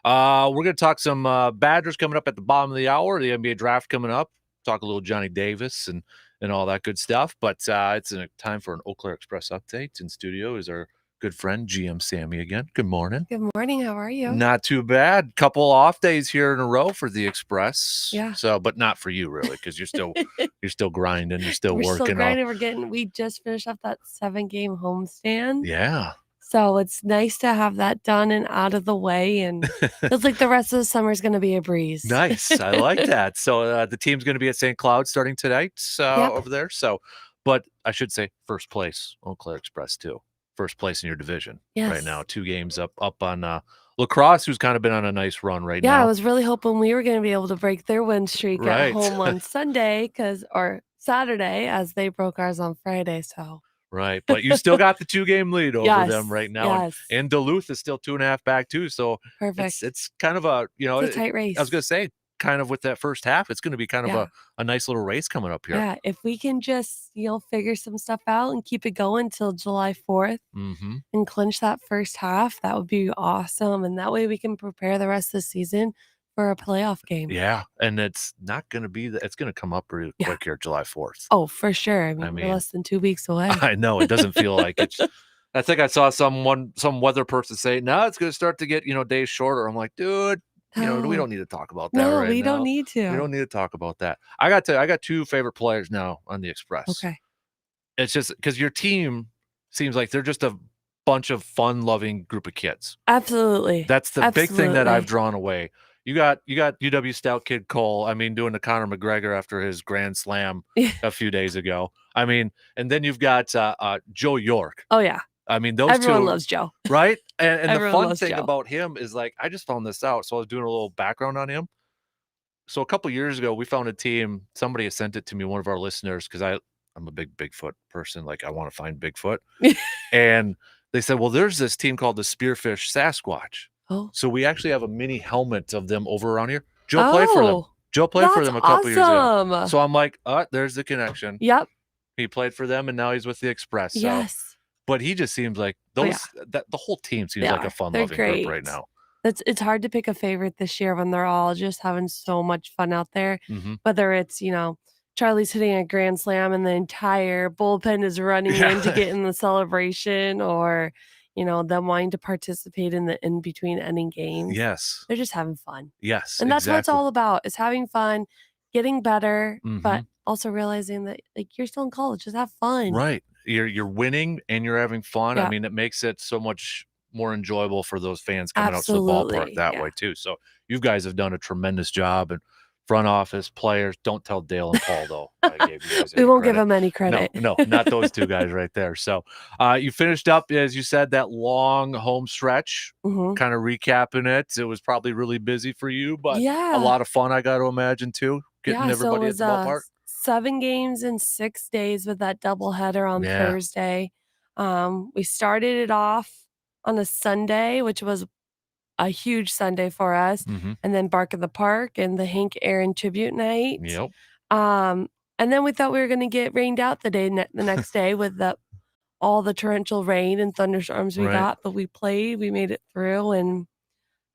We're going to talk some Badgers coming up at the bottom of the hour, the NBA draft coming up. Talk a little Johnny Davis and all that good stuff. But it's a time for an Eau Claire Express update. In studio is our good friend, GM Sammy again. Good morning. Good morning. How are you? Not too bad. Couple off days here in a row for the Express. Yeah. So, but not for you really, because you're still grinding. You're still We're working. Still grinding. We just finished up that 7-game homestand. Yeah. So it's nice to have that done and out of the way, and feels like the rest of the summer is going to be a breeze. Nice. I like that. So the team's going to be at St. Cloud starting tonight over there. So, but I should say first place, Eau Claire Express too. First place in your division right now. 2 games up on Lacrosse, who's kind of been on a nice run right now. Yeah, I was really hoping we were going to be able to break their win streak at home on Sunday or Saturday, as they broke ours on Friday. So. Right, but you still got the 2-game lead over them right now. Yes. And Duluth is still 2.5 back too. So perfect. It's kind of a, it's a tight race. I was going to say, kind of with that first half, it's going to be kind of a nice little race coming up here. Yeah, if we can just, figure some stuff out and keep it going till July 4th and clinch that first half, that would be awesome. And that way we can prepare the rest of the season for a playoff game. Yeah, and it's not going to be it's going to come up really quick here, July 4th. Oh, for sure. I mean, we're less than 2 weeks away. I know, it doesn't feel like it's. I think I saw some weather person say, "No, it's going to start to get days shorter." I'm like, dude, we don't need to talk about that right now. No, we don't need to. We don't need to talk about that. I got 2 favorite players now on the Express. Okay. It's just because your team seems like they're just a bunch of fun-loving group of kids. Absolutely. That's the big thing that I've drawn away. You got UW Stout Kid Cole, doing the Conor McGregor after his grand slam a few days ago. And then you've got Joe York. Oh, yeah. Those Everyone two. loves Joe. Right? And the fun thing Joe. about him is, like, I just found this out. So I was doing a little background on him. So a couple years ago, we found a team. Somebody had sent it to me, one of our listeners, because I'm a big Bigfoot person. Like, I want to find Bigfoot. And they said, well, there's this team called the Spearfish Sasquatch. Oh. So we actually have a mini helmet of them over around here. Joe played for them. Joe played for them a couple years ago. So I'm like, there's the connection. Yep. He played for them, and now he's with the Express. So. Yes. But he just seems like the whole team seems like a fun-loving group right now. It's hard to pick a favorite this year when they're all just having so much fun out there. Whether it's, Charlie's hitting a grand slam and the entire bullpen is running in to get in the celebration, or them wanting to participate in the in-between inning games. Yes. They're just having fun. Yes, and that's what it's all about, is having fun, getting better, but also realizing that, like, you're still in college. Just have fun. Right. You're winning and you're having fun. Yeah. It makes it so much more enjoyable for those fans coming out to the ballpark that way too. So you guys have done a tremendous job, and front office, players. Don't tell Dale and Paul though. I gave you guys we won't give them any credit. No, not those 2 guys right there. So you finished up, as you said, that long home stretch. Kind of recapping it. It was probably really busy for you, but a lot of fun, I got to imagine too. Getting everybody at the ballpark. 7 games in 6 days with that doubleheader on Thursday. We started it off on a Sunday, which was a huge Sunday for us, and then Bark in the Park and the Hank Aaron tribute night. Yep. And then we thought we were going to get rained out the next day with all the torrential rain and thunderstorms we got, but we played, we made it through, and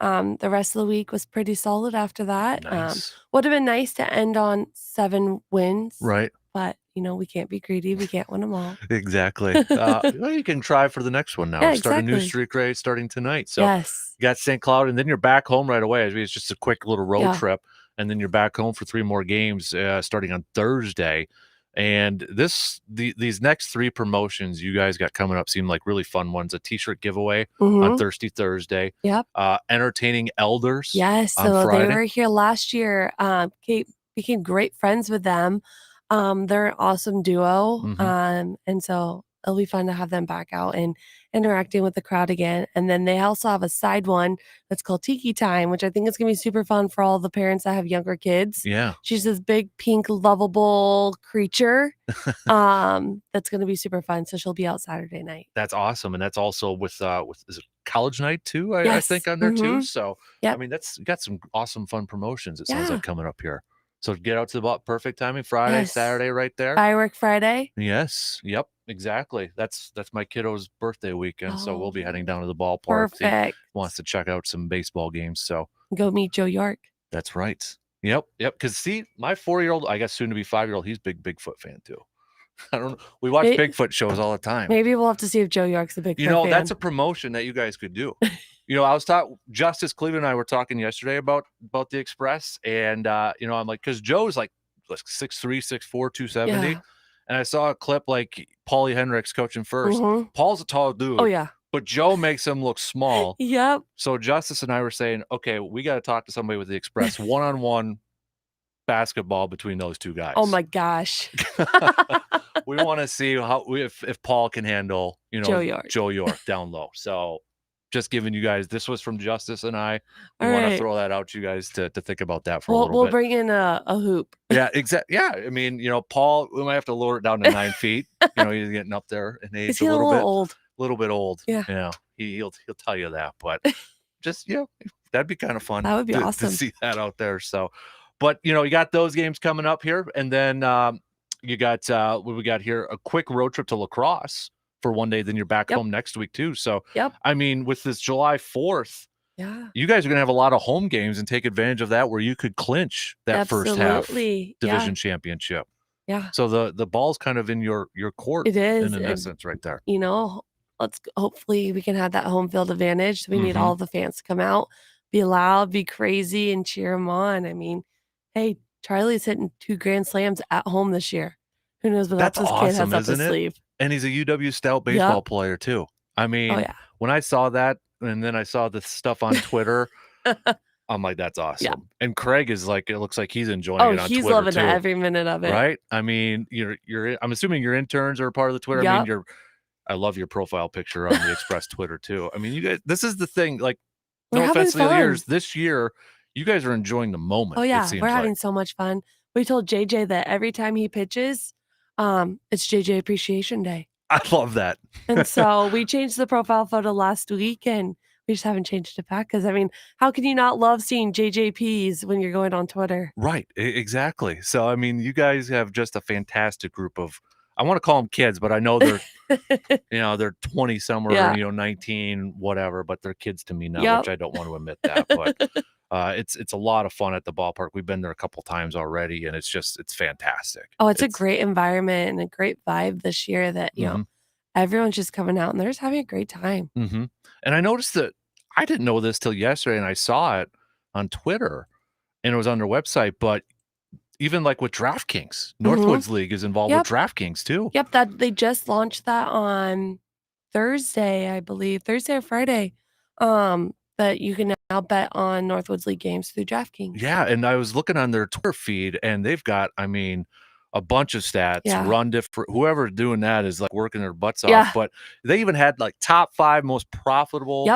the rest of the week was pretty solid after that. Nice. Would have been nice to end on 7 wins. Right. But, we can't be greedy. We can't win them all. Exactly. Well, you can try for the next one now. Yeah, Start a new streak race starting tonight. So you got St. Cloud, and then you're back home right away. It's just a quick little road trip, and then you're back home for 3 more games starting on Thursday. And these next 3 promotions you guys got coming up seem like really fun ones. A T-shirt giveaway on Thirsty Thursday. Yep. Entertaining Elders. Yes. So they were here last year. Became great friends with them. They're an awesome duo. And so it'll be fun to have them back out and interacting with the crowd again. And then they also have a side one that's called Tiki Time, which I think is going to be super fun for all the parents that have younger kids. Yeah. She's this big, pink, lovable creature that's going to be super fun. So she'll be out Saturday night. That's awesome. And that's also with is it college night too? I Yes. think on there too. So, Yep. I mean, that's got some awesome fun promotions. It sounds Yeah. like coming up here. So get out to the perfect timing, Friday, Yes. Saturday right there. Firework Friday. Yes. Yep. Exactly. That's my kiddo's birthday weekend. So we'll be heading down to the ballpark. Perfect. He wants to check out some baseball games. So Go meet Joe York. that's right. Yep. Because see, my 4-year-old, I guess soon to be 5-year-old, he's a big Bigfoot fan too. I don't know. We watch Bigfoot shows all the time. Maybe we'll have to see if Joe York's a Bigfoot fan. That's a promotion that you guys could do. I was talking, Justice Cleveland and I were talking yesterday about the Express. And, I'm like, because Joe's like 6'3", 6'4", 270. Yeah. And I saw a clip like Paulie Henricks coaching first. Paul's a tall dude. Oh, yeah. But Joe makes him look small. Yep. So Justice and I were saying, okay, we got to talk to somebody with the Express one-on-one basketball between those two guys. Oh my gosh. We want to see if Paul can handle, Joe York down low. So just giving you guys, this was from Justice and I. We All want to right. throw that out to you guys to think about that for a little We'll bit. bring in a hoop. Yeah, exactly. Yeah. I mean, Paul, we might have to lower it down to 9 feet. He's getting up there in age Is he a little bit old? little bit old. Yeah. He'll tell you that, but just, that'd be kind of fun. That would be awesome to see that out there. So, but you got those games coming up here, and then you got what we got here, a quick road trip to La Crosse for one day, then you're back home next week too. So, I mean, with this July 4th, you guys are going to have a lot of home games and take advantage of that, where you could clinch that first half division championship. Yeah. So the ball's kind of in your court. It is, in essence right there. Hopefully we can have that home field advantage. We need all the fans to come out, be loud, be crazy, and cheer them on. I mean, hey, Charlie's hitting 2 grand slams at home this year. Who knows what That's else this awesome, kid has up his isn't it? sleeve? And he's a UW Stout baseball player too. I mean, when I saw that, and then I saw the stuff on Twitter, I'm like, that's awesome. Yeah. And Craig is like, it looks like he's enjoying it on Twitter. Oh, he's loving it every minute of it. Right? I mean, I'm assuming your interns are part of the Twitter. Yep. I mean, I love your profile picture on the Express Twitter too. I mean, you guys, this is the thing. Like, no offense to the years, this year, you guys are enjoying the moment. Oh yeah, we're having so much fun. We told JJ that every time he pitches, it's JJ Appreciation Day. I love that. And so we changed the profile photo last week, and we just haven't changed it back because, I mean, how can you not love seeing JJPs when you're going on Twitter? Right, exactly. So, I mean, you guys have just a fantastic group of, I want to call them kids, but I know they're, they're 20 somewhere, 19, whatever, but they're kids to me now, which I don't want to admit that. But it's a lot of fun at the ballpark. We've been there a couple times already, and it's fantastic. Oh, it's a great environment and a great vibe this year that, everyone's just coming out and they're just having a great time. Mm-hmm. And I noticed that I didn't know this till yesterday, and I saw it on Twitter, and it was on their website, but even like with DraftKings, Northwoods League is involved with DraftKings too. Yep, that they just launched that on Thursday, I believe, Thursday or Friday. That you can now bet on Northwoods League games through DraftKings. Yeah, and I was looking on their Twitter feed, and they've got, I mean, a bunch of stats. Run different. Whoever's doing that is like working their butts off. But they even had like top 5 most profitable.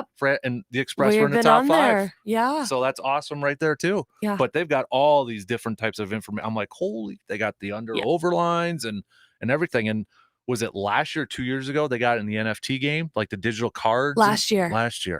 And the Express were in the top 5. There. Yeah. So that's awesome right there too. Yeah. But they've got all these different types of information. I'm like, holy! They got the under over lines and everything. And was it last year, 2 years ago, they got in the NFT game, like the digital cards? Last year.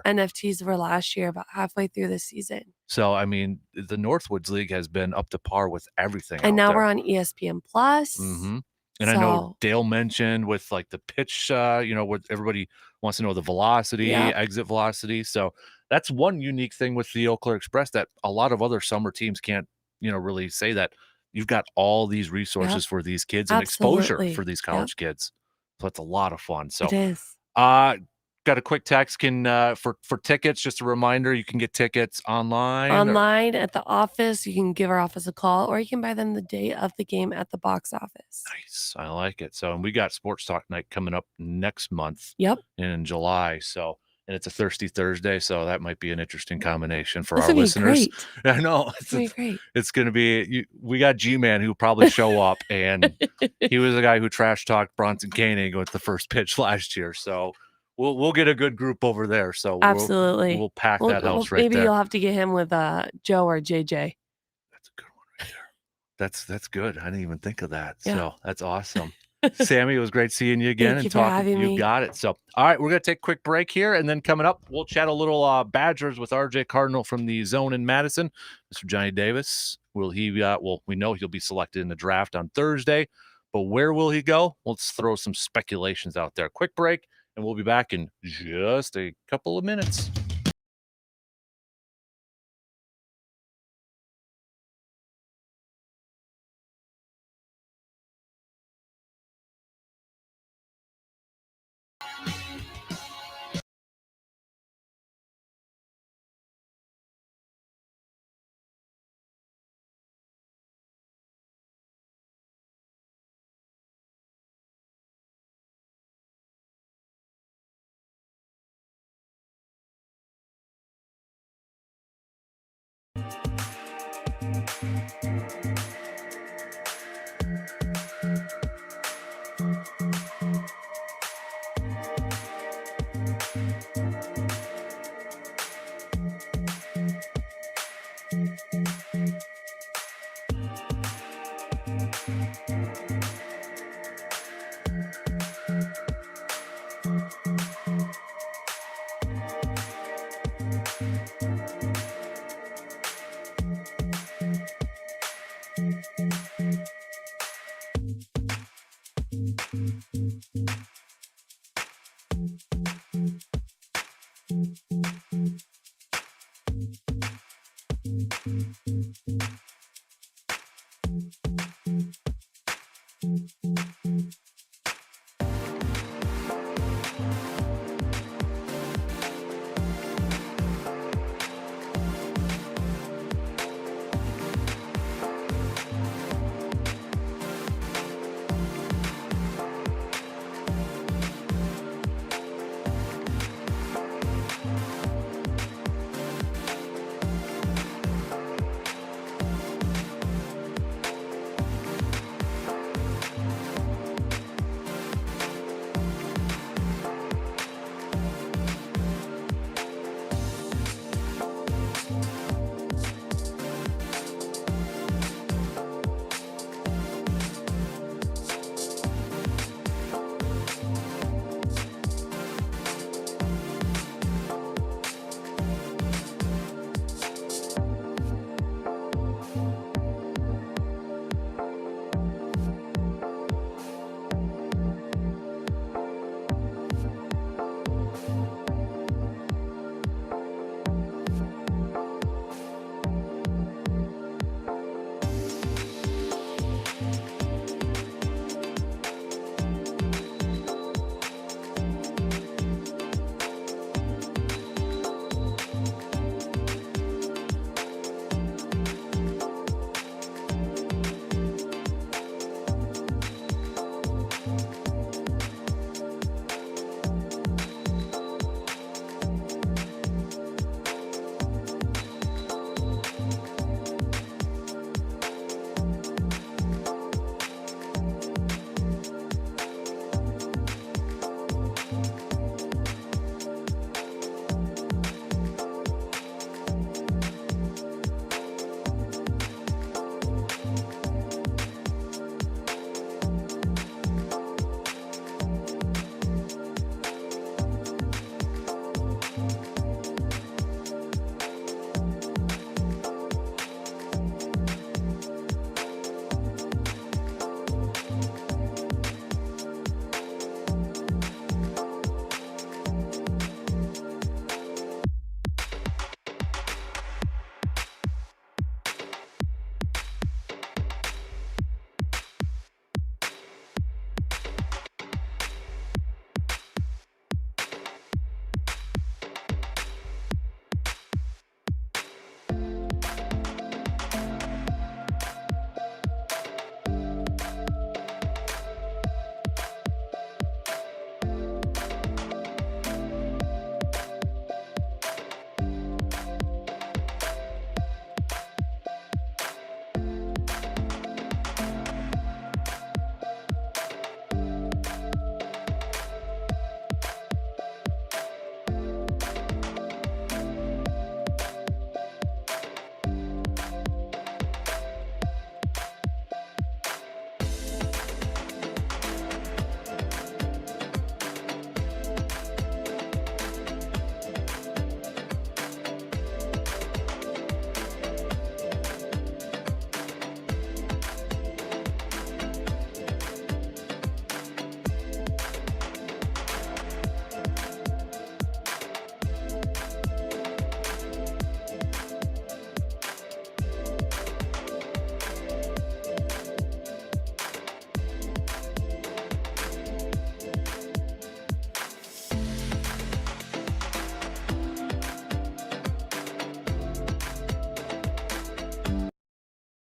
NFTs were last year, about halfway through the season. So, I mean, the Northwoods League has been up to par with everything. And now we're on ESPN Plus. Mm-hmm. And I know Dale mentioned with like the pitch, what everybody wants to know, the velocity, exit velocity. So that's one unique thing with the Eau Claire Express that a lot of other summer teams can't, really say that. You've got all these resources for these kids and exposure for these college kids. So it's a lot of fun. So it is. Got a quick text for tickets. Just a reminder, you can get tickets online at the office. You can give our office a call, or you can buy them the day of the game at the box office. Nice. I like it. So, and we got Sports Talk Night coming up next month. Yep. In July. So and it's a Thirsty Thursday, so that might be an interesting combination for This our would be listeners. great. I know This would be great. it's going to be. We got G-Man who probably show up, and he was the guy who trash talked Bronson Koenig with the first pitch last year. So we'll get a good group over there. So Absolutely. we'll pack that house right maybe there. you'll have to get him with Joe or JJ. That's a good one right there. That's good. I didn't even think of that. Yeah. So that's awesome. Sammy, it was great seeing you again Thank you and for talking. having You me. got it. So, all right, we're gonna take a quick break here, and then coming up, we'll chat a little Badgers with RJ Cardinal from the Zone in Madison. Mr. Johnny Davis, will he? Well, we know he'll be selected in the draft on Thursday, but where will he go? Let's throw some speculations out there. Quick break, and we'll be back in just a couple of minutes.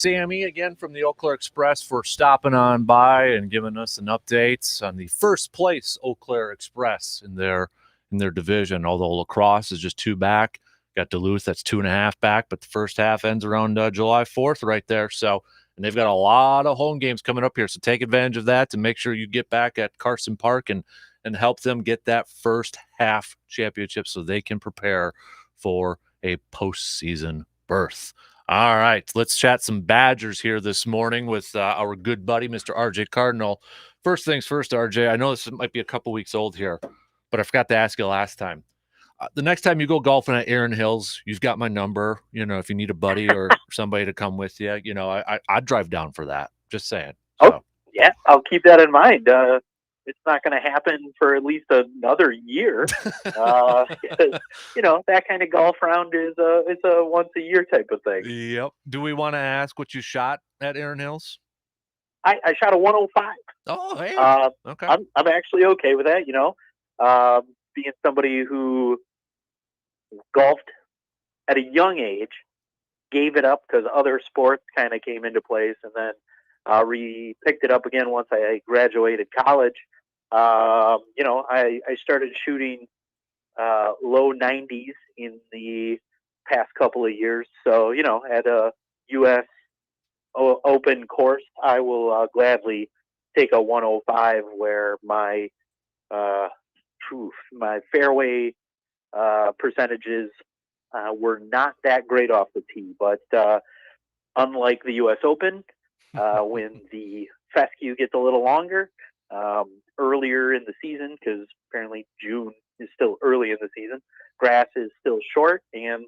Sammy again from the Eau Claire Express for stopping on by and giving us an update on the first place Eau Claire Express in their division. Although lacrosse is just 2 back, got Duluth that's 2.5 back, but the first half ends around July 4th right there. So, and they've got a lot of home games coming up here, so take advantage of that to make sure you get back at Carson Park and help them get that first half championship so they can prepare for a postseason berth. All right, let's chat some Badgers here this morning with our good buddy, Mr. RJ Cardinal. First things first, RJ, I know this might be a couple weeks old here, but I forgot to ask you last time. The next time you go golfing at Erin Hills, you've got my number. You know, if you need a buddy or somebody to come with you, you know, I'd drive down for that. Just saying. Oh, yeah, I'll keep that in mind. It's not going to happen for at least another year. You know, that kind of golf round is it's a once a year type of thing. Yep. Do we want to ask what you shot at Erin Hills? I shot a 105. Oh, hey. Okay. I'm actually okay with that. You know, being somebody who golfed at a young age, gave it up because other sports kind of came into place, and then picked it up again once I graduated college. You know, I started shooting low 90s in the past couple of years. So, you know, at a U.S. Open course, I will gladly take a 105 where my fairway percentages were not that great off the tee. But unlike the U.S. Open, when the fescue gets a little longer, earlier in the season, because apparently June is still early in the season, grass is still short, and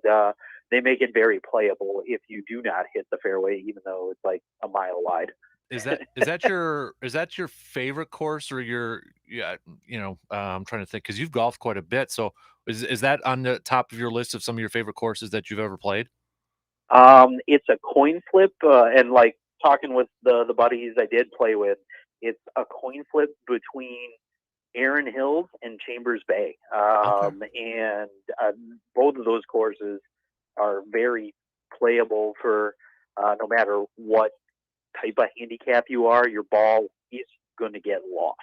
they make it very playable if you do not hit the fairway, even though it's like a mile wide. Is that your favorite course, or I'm trying to think, because you've golfed quite a bit. So is that on the top of your list of some of your favorite courses that you've ever played? It's a coin flip, and like talking with the buddies I did play with, it's a coin flip between Erin Hills and Chambers Bay. And both of those courses are very playable for no matter what type of handicap you are, your ball is going to get lost.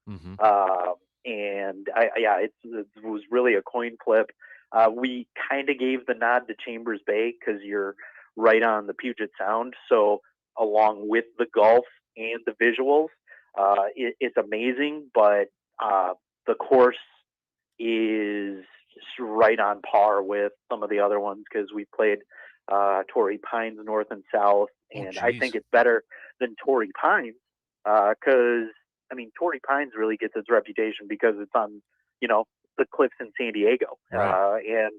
Mm-hmm. And it was really a coin flip. We kind of gave the nod to Chambers Bay because you're right on the Puget Sound. So along with the golf and the visuals, it's amazing, but the course is just right on par with some of the other ones because we played Torrey Pines North and South, and I think it's better than Torrey Pines because, I mean, Torrey Pines really gets its reputation because it's on, you know, the cliffs in San Diego. Right. And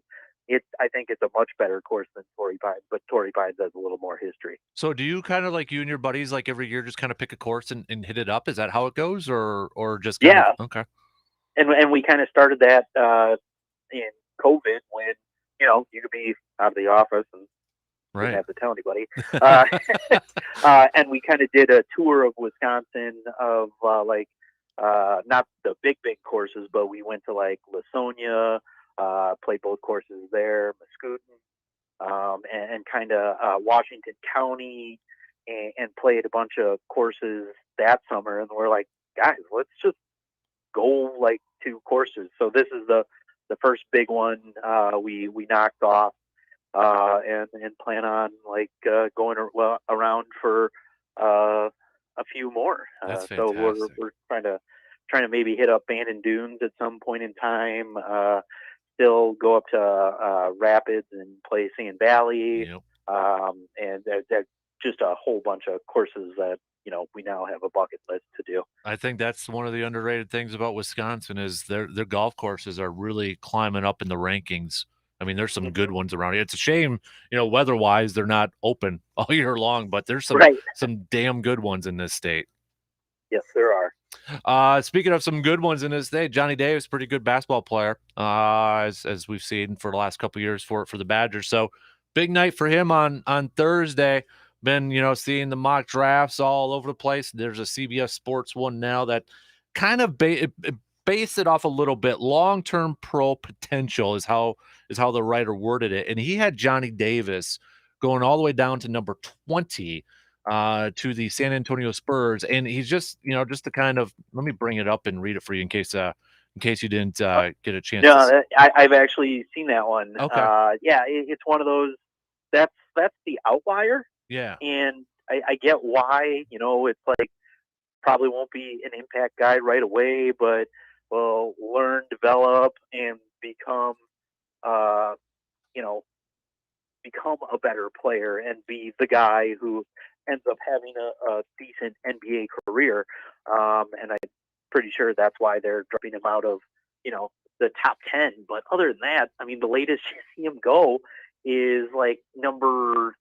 I think it's a much better course than Torrey Pines, but Torrey Pines has a little more history. So do you kind of, like, you and your buddies, like, every year just kind of pick a course and hit it up? Is that how it goes, or just okay. And we kind of started that in COVID when, you know, you could be out of the office and didn't have to tell anybody. And we kind of did a tour of Wisconsin of not the big courses, but we went to like Lasonia, played both courses there, Muscooten, and kind of Washington County, and played a bunch of courses that summer. And we're like, guys, let's just go like 2 courses. So this is the first big one we knocked off, and plan on like going around for a few more. That's so we're trying to maybe hit up Bandon Dunes at some point in time. Still go up to Rapids and play Sand Valley. Yep. And there's just a whole bunch of courses that, you know, we now have a bucket list to do. I think that's one of the underrated things about Wisconsin is their golf courses are really climbing up in the rankings. I mean, there's some good ones around here. It's a shame, you know, weather-wise, they're not open all year long, but there's some damn good ones in this state. Yes, there are. Speaking of some good ones in this state, Johnny Davis, pretty good basketball player, as we've seen for the last couple of years for the Badgers. So big night for him on Thursday. Been, you know, seeing the mock drafts all over the place. There's a CBS Sports one now that kind of base it off a little bit. Long-term pro potential is how the writer worded it. And he had Johnny Davis going all the way down to number 20 to the San Antonio Spurs. And he's just, just to kind of, let me bring it up and read it for you in case you didn't get a chance. No, I've actually seen that one. Okay. It's one of those. That's the outlier. Yeah. And I get why. It's like probably won't be an impact guy right away, but will learn, develop, and become become a better player and be the guy who ends up having a decent NBA career. And I'm pretty sure that's why they're dropping him out of, the top 10. But other than that, I mean, the latest you see him go is like number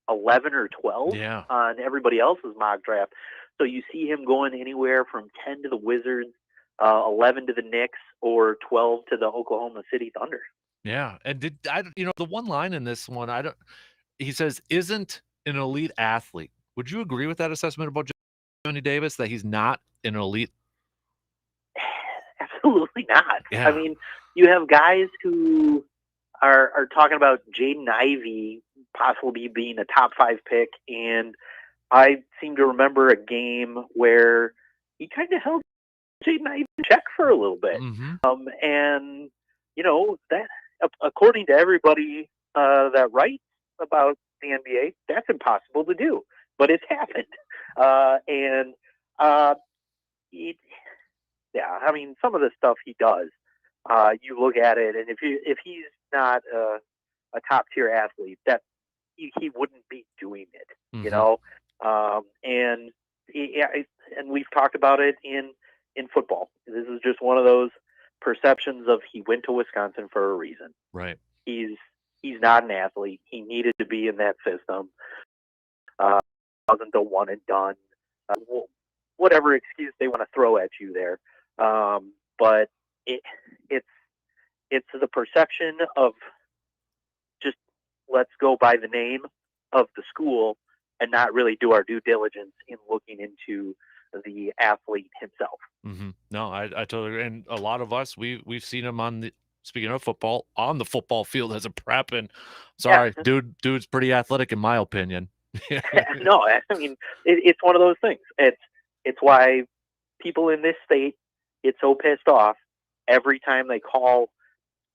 11 or 12 on everybody else's mock draft. So you see him going anywhere from 10 to the Wizards, 11 to the Knicks, or 12 to the Oklahoma City Thunder. Yeah. And the one line in this one, he says, isn't an elite athlete. Would you agree with that assessment about Johnny Davis, that he's not an elite? Absolutely not. Yeah. I mean, you have guys who are talking about Jaden Ivey possibly being a top 5 pick, and I seem to remember a game where he kind of held Jaden Ivey in check for a little bit. Mm-hmm. And that, according to everybody that writes about the NBA, that's impossible to do, but it's happened. I mean, some of the stuff he does, you look at it, and if he's not a top tier athlete, that he wouldn't be doing it, Mm-hmm. And we've talked about it in football. This is just one of those perceptions of he went to Wisconsin for a reason. Right. He's not an athlete. He needed to be in that system. Wasn't the one and done. Whatever excuse they want to throw at you there. But it's the perception of just let's go by the name of the school and not really do our due diligence in looking into the athlete himself. Mm-hmm. No, I totally agree. And a lot of us, we've seen him speaking of football, on the football field as a prep. And sorry, dude's pretty athletic in my opinion. No, I mean, it's one of those things. It's why people in this state get so pissed off every time they call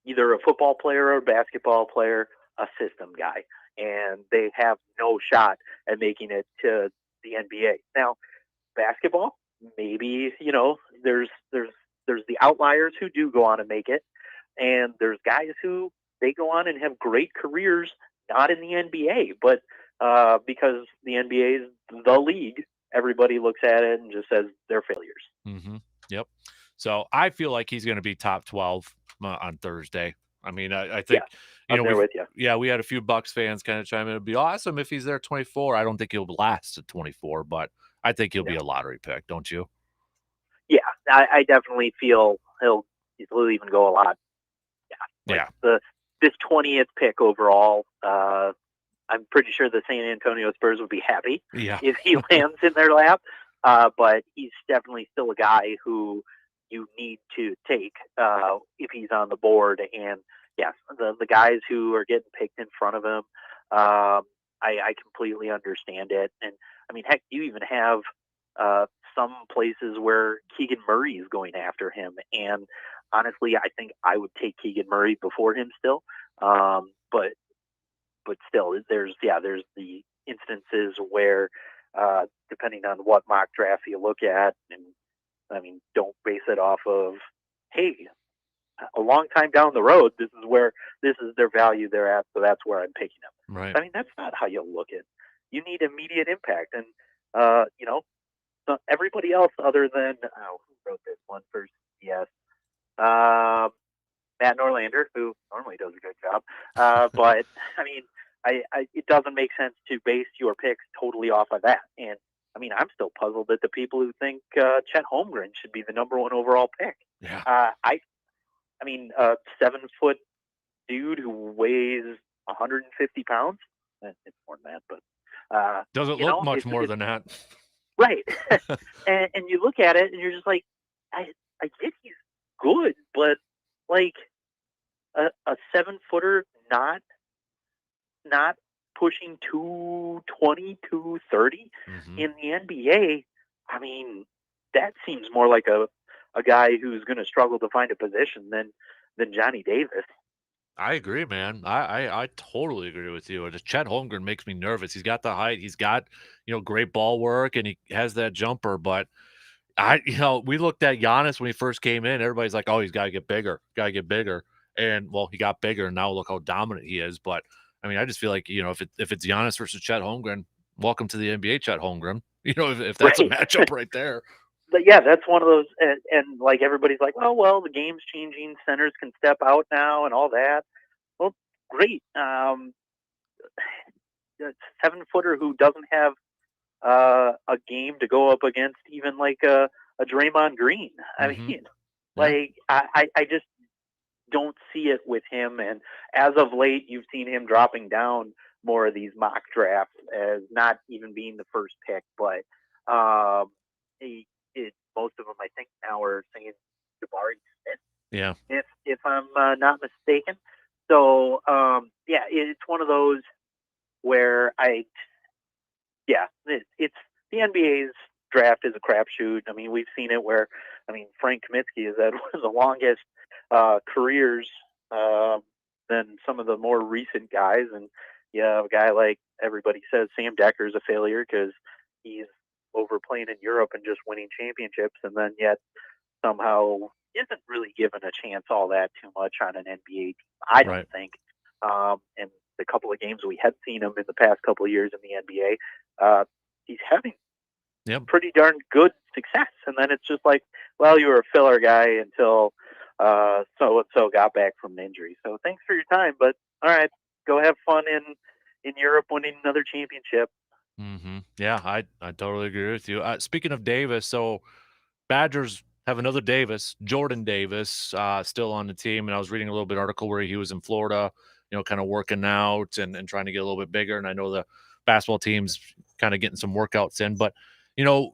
either a football player or a basketball player a system guy, and they have no shot at making it to the NBA. Now, basketball, maybe, there's the outliers who do go on and make it, and there's guys who they go on and have great careers, not in the NBA, but because the NBA is the league, everybody looks at it and just says they're failures. Mm-hmm. Yep. So I feel like he's going to be top 12 on Thursday. I mean, I think, I'm there with you. Yeah, we had a few Bucks fans kind of chime in. It'd be awesome if he's there 24. I don't think he'll last at 24, but I think he'll be a lottery pick, don't you? Yeah, I definitely feel he'll even go a lot. This 20th pick overall, I'm pretty sure the San Antonio Spurs would be happy if he lands in their lap. But he's definitely still a guy who you need to take if he's on the board. And yes, the guys who are getting picked in front of him, I completely understand it. And I mean, heck, you even have some places where Keegan Murray is going after him. And honestly, I think I would take Keegan Murray before him still. But still, there's the instances where, depending on what mock draft you look at, and I mean, don't base it off of, hey, a long time down the road, this is their value they're at, so that's where I'm picking them. Right. I mean, that's not how you look at it. You need immediate impact, and everybody else other than who wrote this one first? Yes, Matt Norlander, who normally does a good job, but I mean, it doesn't make sense to base your picks totally off of that. And I mean, I'm still puzzled at the people who think Chet Holmgren should be the number 1 overall pick. Yeah. I mean, a 7-foot dude who weighs 150 pounds. It's more than that, but doesn't look much more than that. Right. and you look at it and you're just like, I get he's good, but like a 7-footer not not pushing 220, 230 Mm-hmm. in the NBA. I mean, that seems more like a guy who's going to struggle to find a position than Johnny Davis. I agree, man. I totally agree with you. Just Chet Holmgren makes me nervous. He's got the height. He's got, great ball work, and he has that jumper. But we looked at Giannis when he first came in. Everybody's like, oh, he's got to get bigger. Got to get bigger. And, well, he got bigger, and now look how dominant he is. But, I mean, I just feel like, if it's Giannis versus Chet Holmgren, welcome to the NBA, Chet Holmgren. If that's a matchup right there. But yeah, that's one of those, and like everybody's like, oh well, the game's changing, centers can step out now, and all that. Well, great. 7-footer who doesn't have a game to go up against even like a Draymond Green. I mean, like I just don't see it with him. And as of late, you've seen him dropping down more of these mock drafts as not even being the first pick, but most of them, I think, now are saying Jabari Smith. Yeah. If I'm not mistaken. So, yeah, it's one of those where it's the NBA's draft is a crapshoot. I mean, we've seen it where, Frank Kaminsky has had one of the longest careers than some of the more recent guys. And a guy like everybody says Sam Decker's a failure because he's over playing in Europe and just winning championships, and then yet somehow isn't really given a chance all that too much on an NBA team, I don't think. And the couple of games we had seen him in the past couple of years in the NBA, he's having pretty darn good success. And then it's just like, well, you were a filler guy until so-and-so got back from an injury. So thanks for your time, but all right, go have fun in Europe winning another championship. Mm-hmm. Yeah, I totally agree with you. Speaking of Davis, so Badgers have another Davis, Jordan Davis, still on the team. And I was reading a little bit article where he was in Florida, kind of working out and trying to get a little bit bigger. And I know the basketball team's kind of getting some workouts in. But,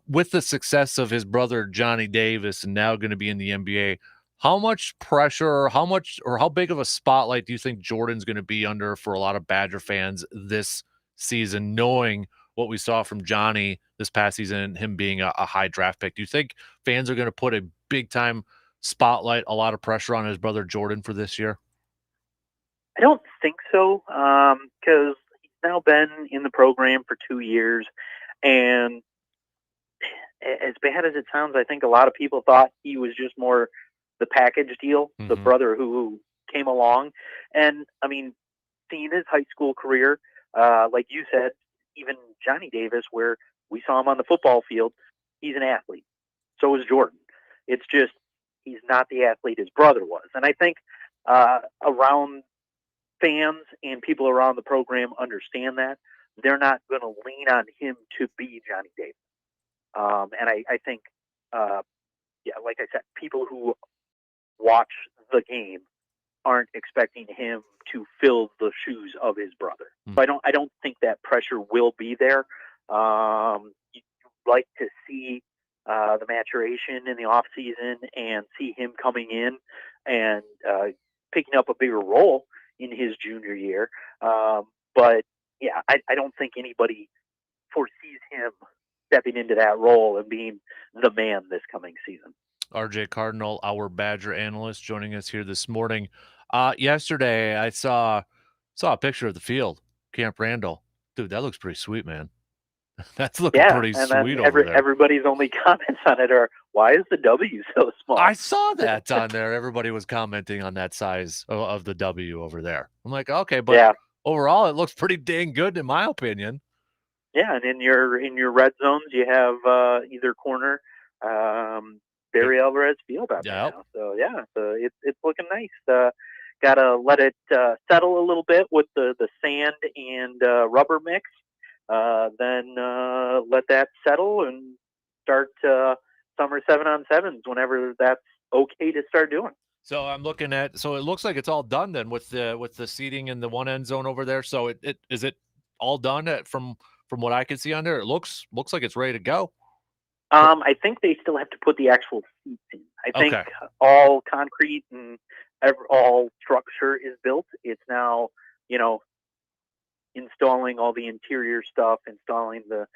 with the success of his brother Johnny Davis and now going to be in the NBA, how much pressure, how big of a spotlight do you think Jordan's going to be under for a lot of Badger fans this season, knowing what we saw from Johnny this past season and him being a high draft pick? Do you think fans are going to put a big time spotlight, a lot of pressure on his brother Jordan for this year? I don't think so, because he's now been in the program for 2 years, and as bad as it sounds, I think a lot of people thought he was just more the package deal, the brother who came along. And seeing his high school career, like you said, even Johnny Davis, where we saw him on the football field, he's an athlete. So is Jordan. It's just he's not the athlete his brother was. And I think around fans and people around the program understand that. They're not going to lean on him to be Johnny Davis. And I think, like I said, people who watch the game aren't expecting him to fill the shoes of his brother. So I don't think that pressure will be there. You'd like to see the maturation in the off season and see him coming in and picking up a bigger role in his junior year. But yeah, I don't think anybody foresees him stepping into that role and being the man this coming season. RJ Cardinal, our Badger analyst, joining us here this morning. Yesterday, I saw a picture of the field, Camp Randall. Dude, that looks pretty sweet, man. That's looking pretty sweet over there. Everybody's only comments on it are, why is the W so small? I saw that on there. Everybody was commenting on that size of the W over there. I'm like, okay, but overall, it looks pretty dang good in my opinion. Yeah, and in your red zones, you have either corner, Barry Alvarez Field out there now. So yeah, so it's looking nice. Gotta let it settle a little bit with the sand and rubber mix. Then let that settle and start summer 7-on-7s whenever that's okay to start doing. So I'm looking at. So it looks like it's all done then with the seating in the one end zone over there. So it is it all done from what I can see on there? It looks like it's ready to go. I think they still have to put the actual seats in. I think all concrete and all structure is built. It's now, installing all the interior stuff, installing the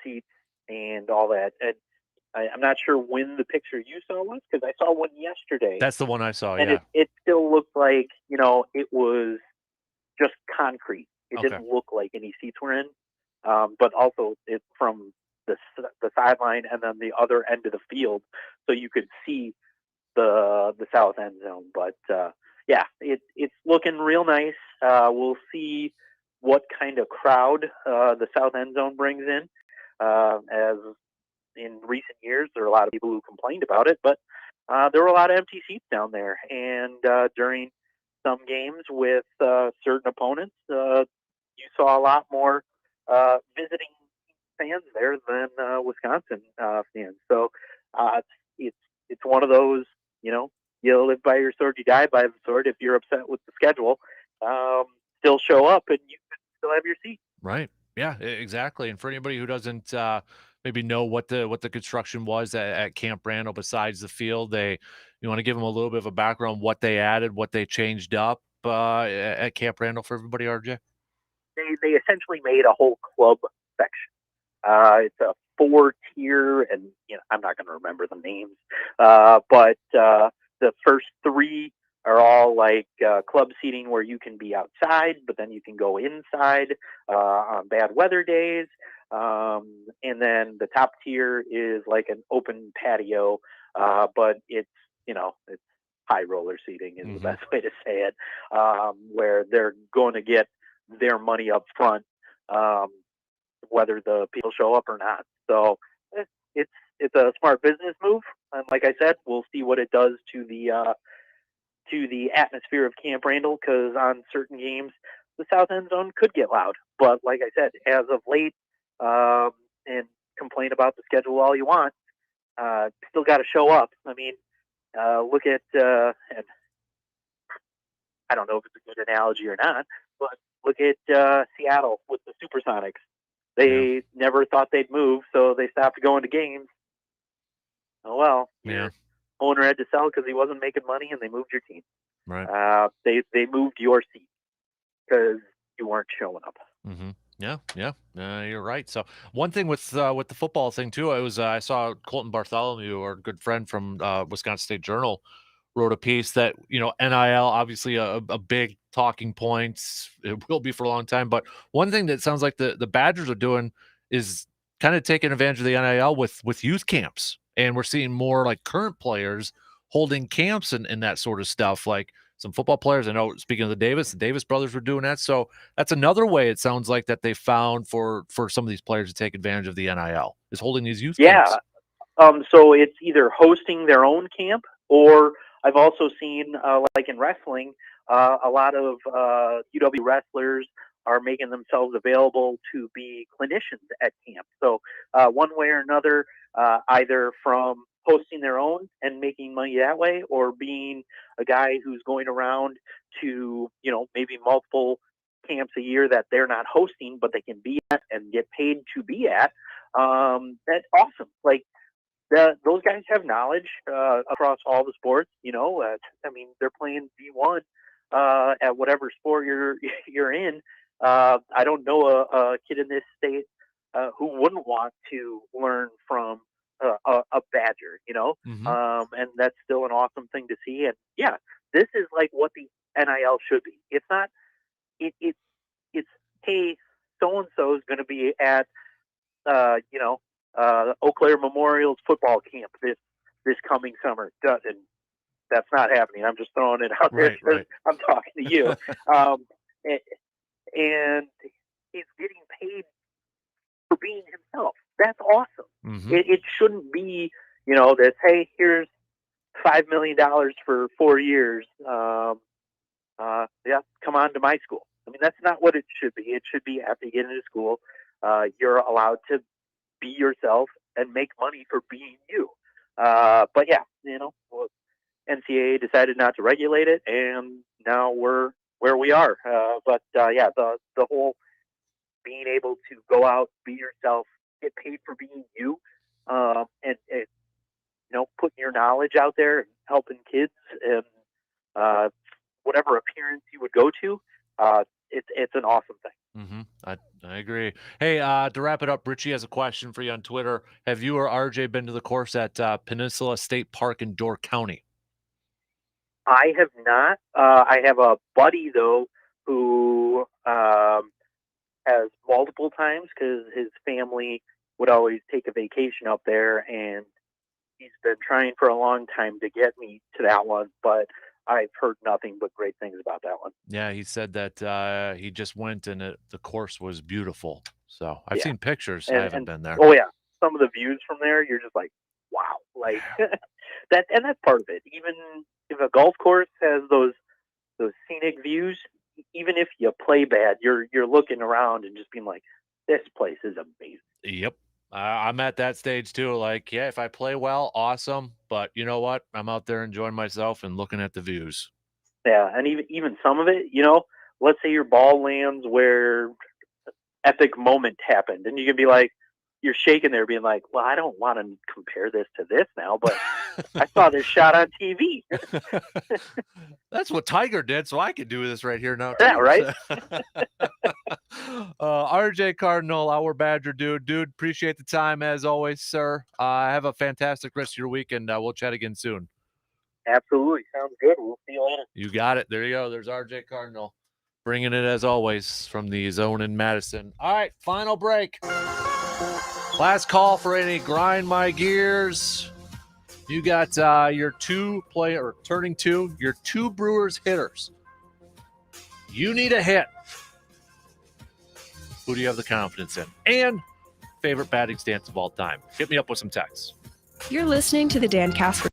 seats and all that. And I'm not sure when the picture you saw was, because I saw one yesterday. That's the one I saw, and yeah. it still looked like, it was just concrete. It Okay. didn't look like any seats were in. But also it's from the sideline and then the other end of the field, so you could see the south end zone. But yeah, it's looking real nice. We'll see what kind of crowd the south end zone brings in. As in recent years, there are a lot of people who complained about it, but there were a lot of empty seats down there. And during some games with certain opponents, you saw a lot more visiting fans there than Wisconsin fans. So it's one of those, you live by your sword, you die by the sword. If you're upset with the schedule, still show up and you can still have your seat. Right. Yeah, exactly. And for anybody who doesn't maybe know what the construction was at Camp Randall besides the field, you want to give them a little bit of a background, what they added, what they changed up at Camp Randall for everybody, RJ? They essentially made a whole club section. It's a 4-tier, and I'm not going to remember the names, but the first 3 are all like club seating where you can be outside, but then you can go inside on bad weather days. And then the top tier is like an open patio, but it's high roller seating is the best way to say it, where they're going to get their money up front, whether the people show up or not. So it's a smart business move, and like I said, we'll see what it does to the atmosphere of Camp Randall, because on certain games the south end zone could get loud. But like I said, as of late, and complain about the schedule all you want, still got to show up. I mean, look at and I don't know if it's a good analogy or not, but look at Seattle with the Supersonics. They never thought they'd move, so they stopped going to games. Oh well, your owner had to sell because he wasn't making money, and they moved your team. Right. They moved your seat because you weren't showing up. Mm-hmm. Yeah, you're right. So one thing with the football thing too, I saw Colton Bartholomew, our good friend from Wisconsin State Journal, wrote a piece that NIL obviously a big talking point. It will be for a long time. But one thing that sounds like the Badgers are doing is kind of taking advantage of the NIL with youth camps, and we're seeing more like current players holding camps and that sort of stuff. Like some football players, I know, speaking of the Davis brothers were doing that. So that's another way it sounds like that they found for some of these players to take advantage of the NIL is holding these youth camps. So it's either hosting their own camp, or I've also seen, like in wrestling, a lot of UW wrestlers are making themselves available to be clinicians at camp. So one way or another, either from hosting their own and making money that way, or being a guy who's going around to, maybe multiple camps a year that they're not hosting, but they can be at and get paid to be at. That's awesome. Like, those guys have knowledge across all the sports. I mean, they're playing D1 at whatever sport you're in. I don't know a kid in this state who wouldn't want to learn from a Badger, and that's still an awesome thing to see. And yeah, this is like what the NIL should be. It's not. It's hey, so and so is going to be at Eau Claire Memorial's football camp this coming summer. And that's not happening. I'm just throwing it out there because I'm talking to you. And he's getting paid for being himself. That's awesome. Mm-hmm. It shouldn't be, that, hey, here's $5 million for 4 years. Come on to my school. I mean, that's not what it should be. It should be after you get into school, you're allowed to be yourself and make money for being you. But yeah, NCAA decided not to regulate it, and now we're where we are. But the whole being able to go out, be yourself, get paid for being you, and putting your knowledge out there and helping kids and whatever appearance you would go to, it's an awesome thing. I agree. Hey, to wrap it up, Richie has a question for you on Twitter. Have you or RJ been to the course at Peninsula State Park in Door County? I have not. I have a buddy though who has multiple times because his family would always take a vacation up there, and he's been trying for a long time to get me to that one, but I've heard nothing but great things about that one. Yeah, he said that he just went and the course was beautiful. So I've seen pictures. I haven't been there. Oh yeah, some of the views from there, you're just like, wow, like that's part of it. Even if a golf course has those scenic views, even if you play bad, you're looking around and just being like, this place is amazing. Yep. I'm at that stage too. Like, yeah, if I play well, awesome. But you know what? I'm out there enjoying myself and looking at the views. Yeah, and even some of it, let's say your ball lands where epic moment happened, and you can be like, you're shaking there being like, well, I don't want to compare this to this now, but I saw this shot on TV. That's what Tiger did, so I can do this right here now too. Yeah, right? RJ Cardinal, our Badger dude, appreciate the time as always, sir. Have a fantastic rest of your week, and we'll chat again soon. Absolutely. Sounds good. We'll see you later. You got it. There you go. There's RJ Cardinal bringing it as always from the zone in Madison. All right, final break. Last call for any grind my gears. You got your turning two, your two Brewers hitters. You need a hit. Who do you have the confidence in? And favorite batting stance of all time. Hit me up with some texts. You're listening to the Dan Kasper.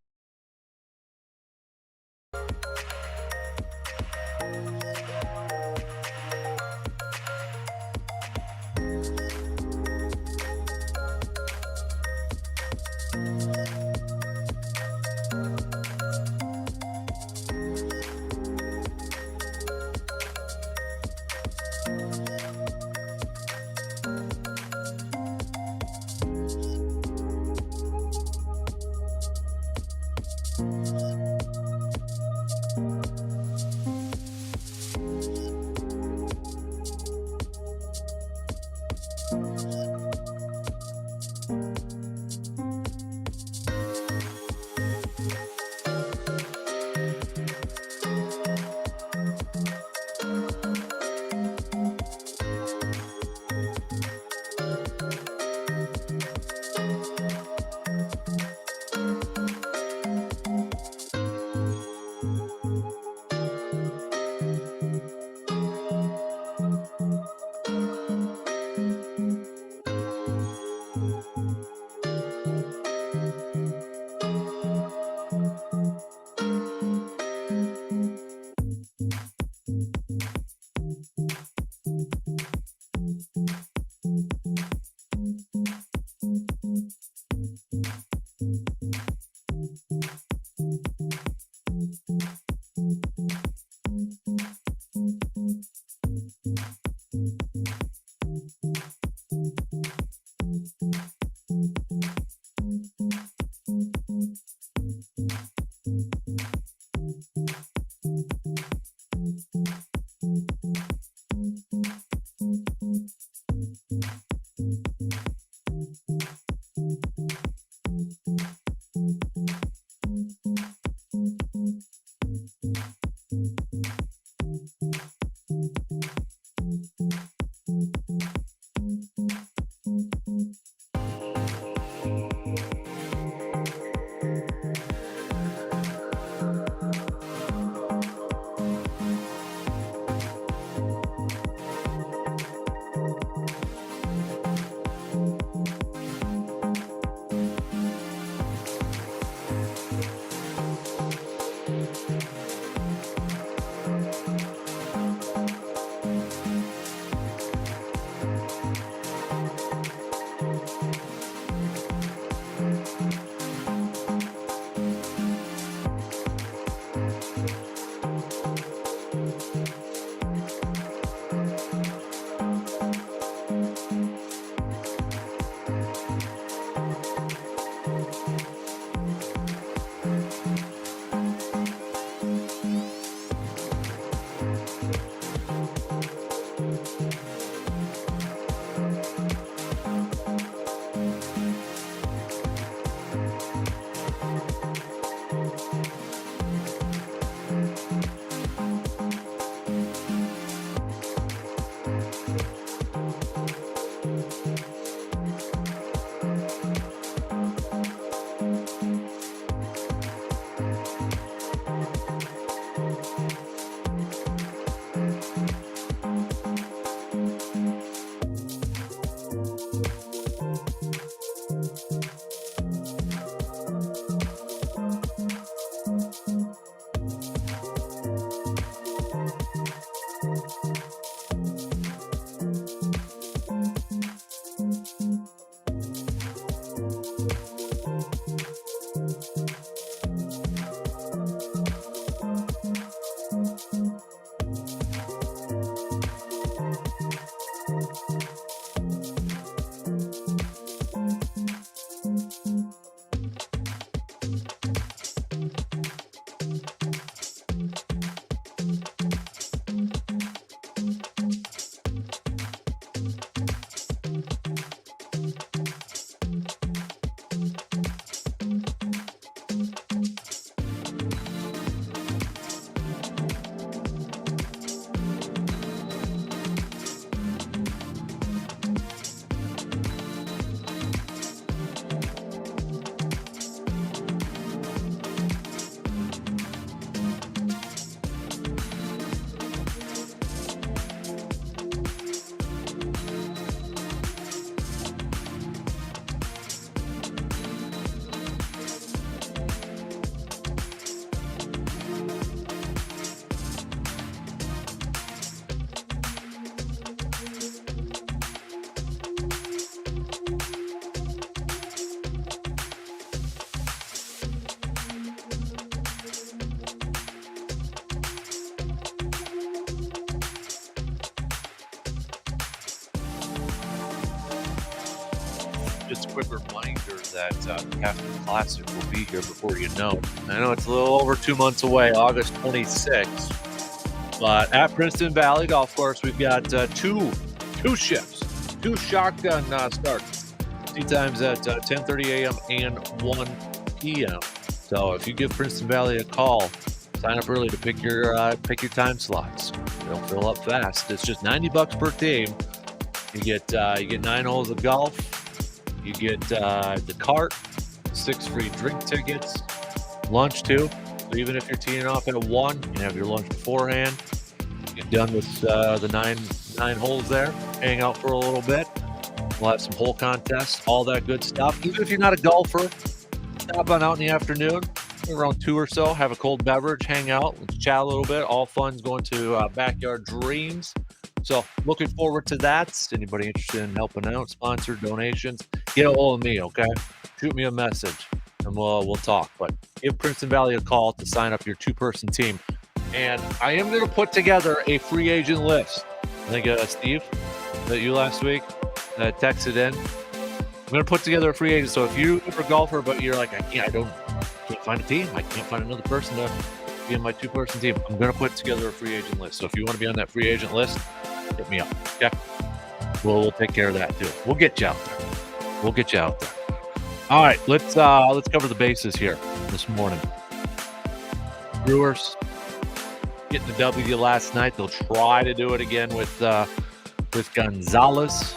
Just a quick reminder that Casper Classic will be here before you know it. I know it's a little over 2 months away, August 26th. But at Princeton Valley Golf Course, we've got two shifts, two shotgun starts. Tee times at 10:30 a.m. and 1 p.m. So if you give Princeton Valley a call, sign up early to pick your time slots. They'll fill up fast. It's just $90 per team. You get 9 holes of golf. You get the cart, 6 free drink tickets, lunch too. So even if you're teeing off at 1, you can have your lunch beforehand. Get done with the nine holes there. Hang out for a little bit. We'll have some hole contests, all that good stuff. Even if you're not a golfer, stop on out in the afternoon, around 2 or so, have a cold beverage, hang out, let's chat a little bit. All fun's going to Backyard Dreams. So looking forward to that. Anybody interested in helping out, sponsor, donations, get a hold of me, okay? Shoot me a message and we'll talk. But give Princeton Valley a call to sign up your 2-person team. And I am going to put together a free agent list. I think Steve, that you last week texted in. I'm going to put together a free agent. So if you're a golfer, but you're like, I can't find a team. I can't find another person to be in my 2-person team. I'm going to put together a free agent list. So if you want to be on that free agent list, hit me up. Okay. We'll take care of that too. We'll get you out there. All right, let's cover the bases here this morning. Brewers getting the W last night. They'll try to do it again with Gonzalez.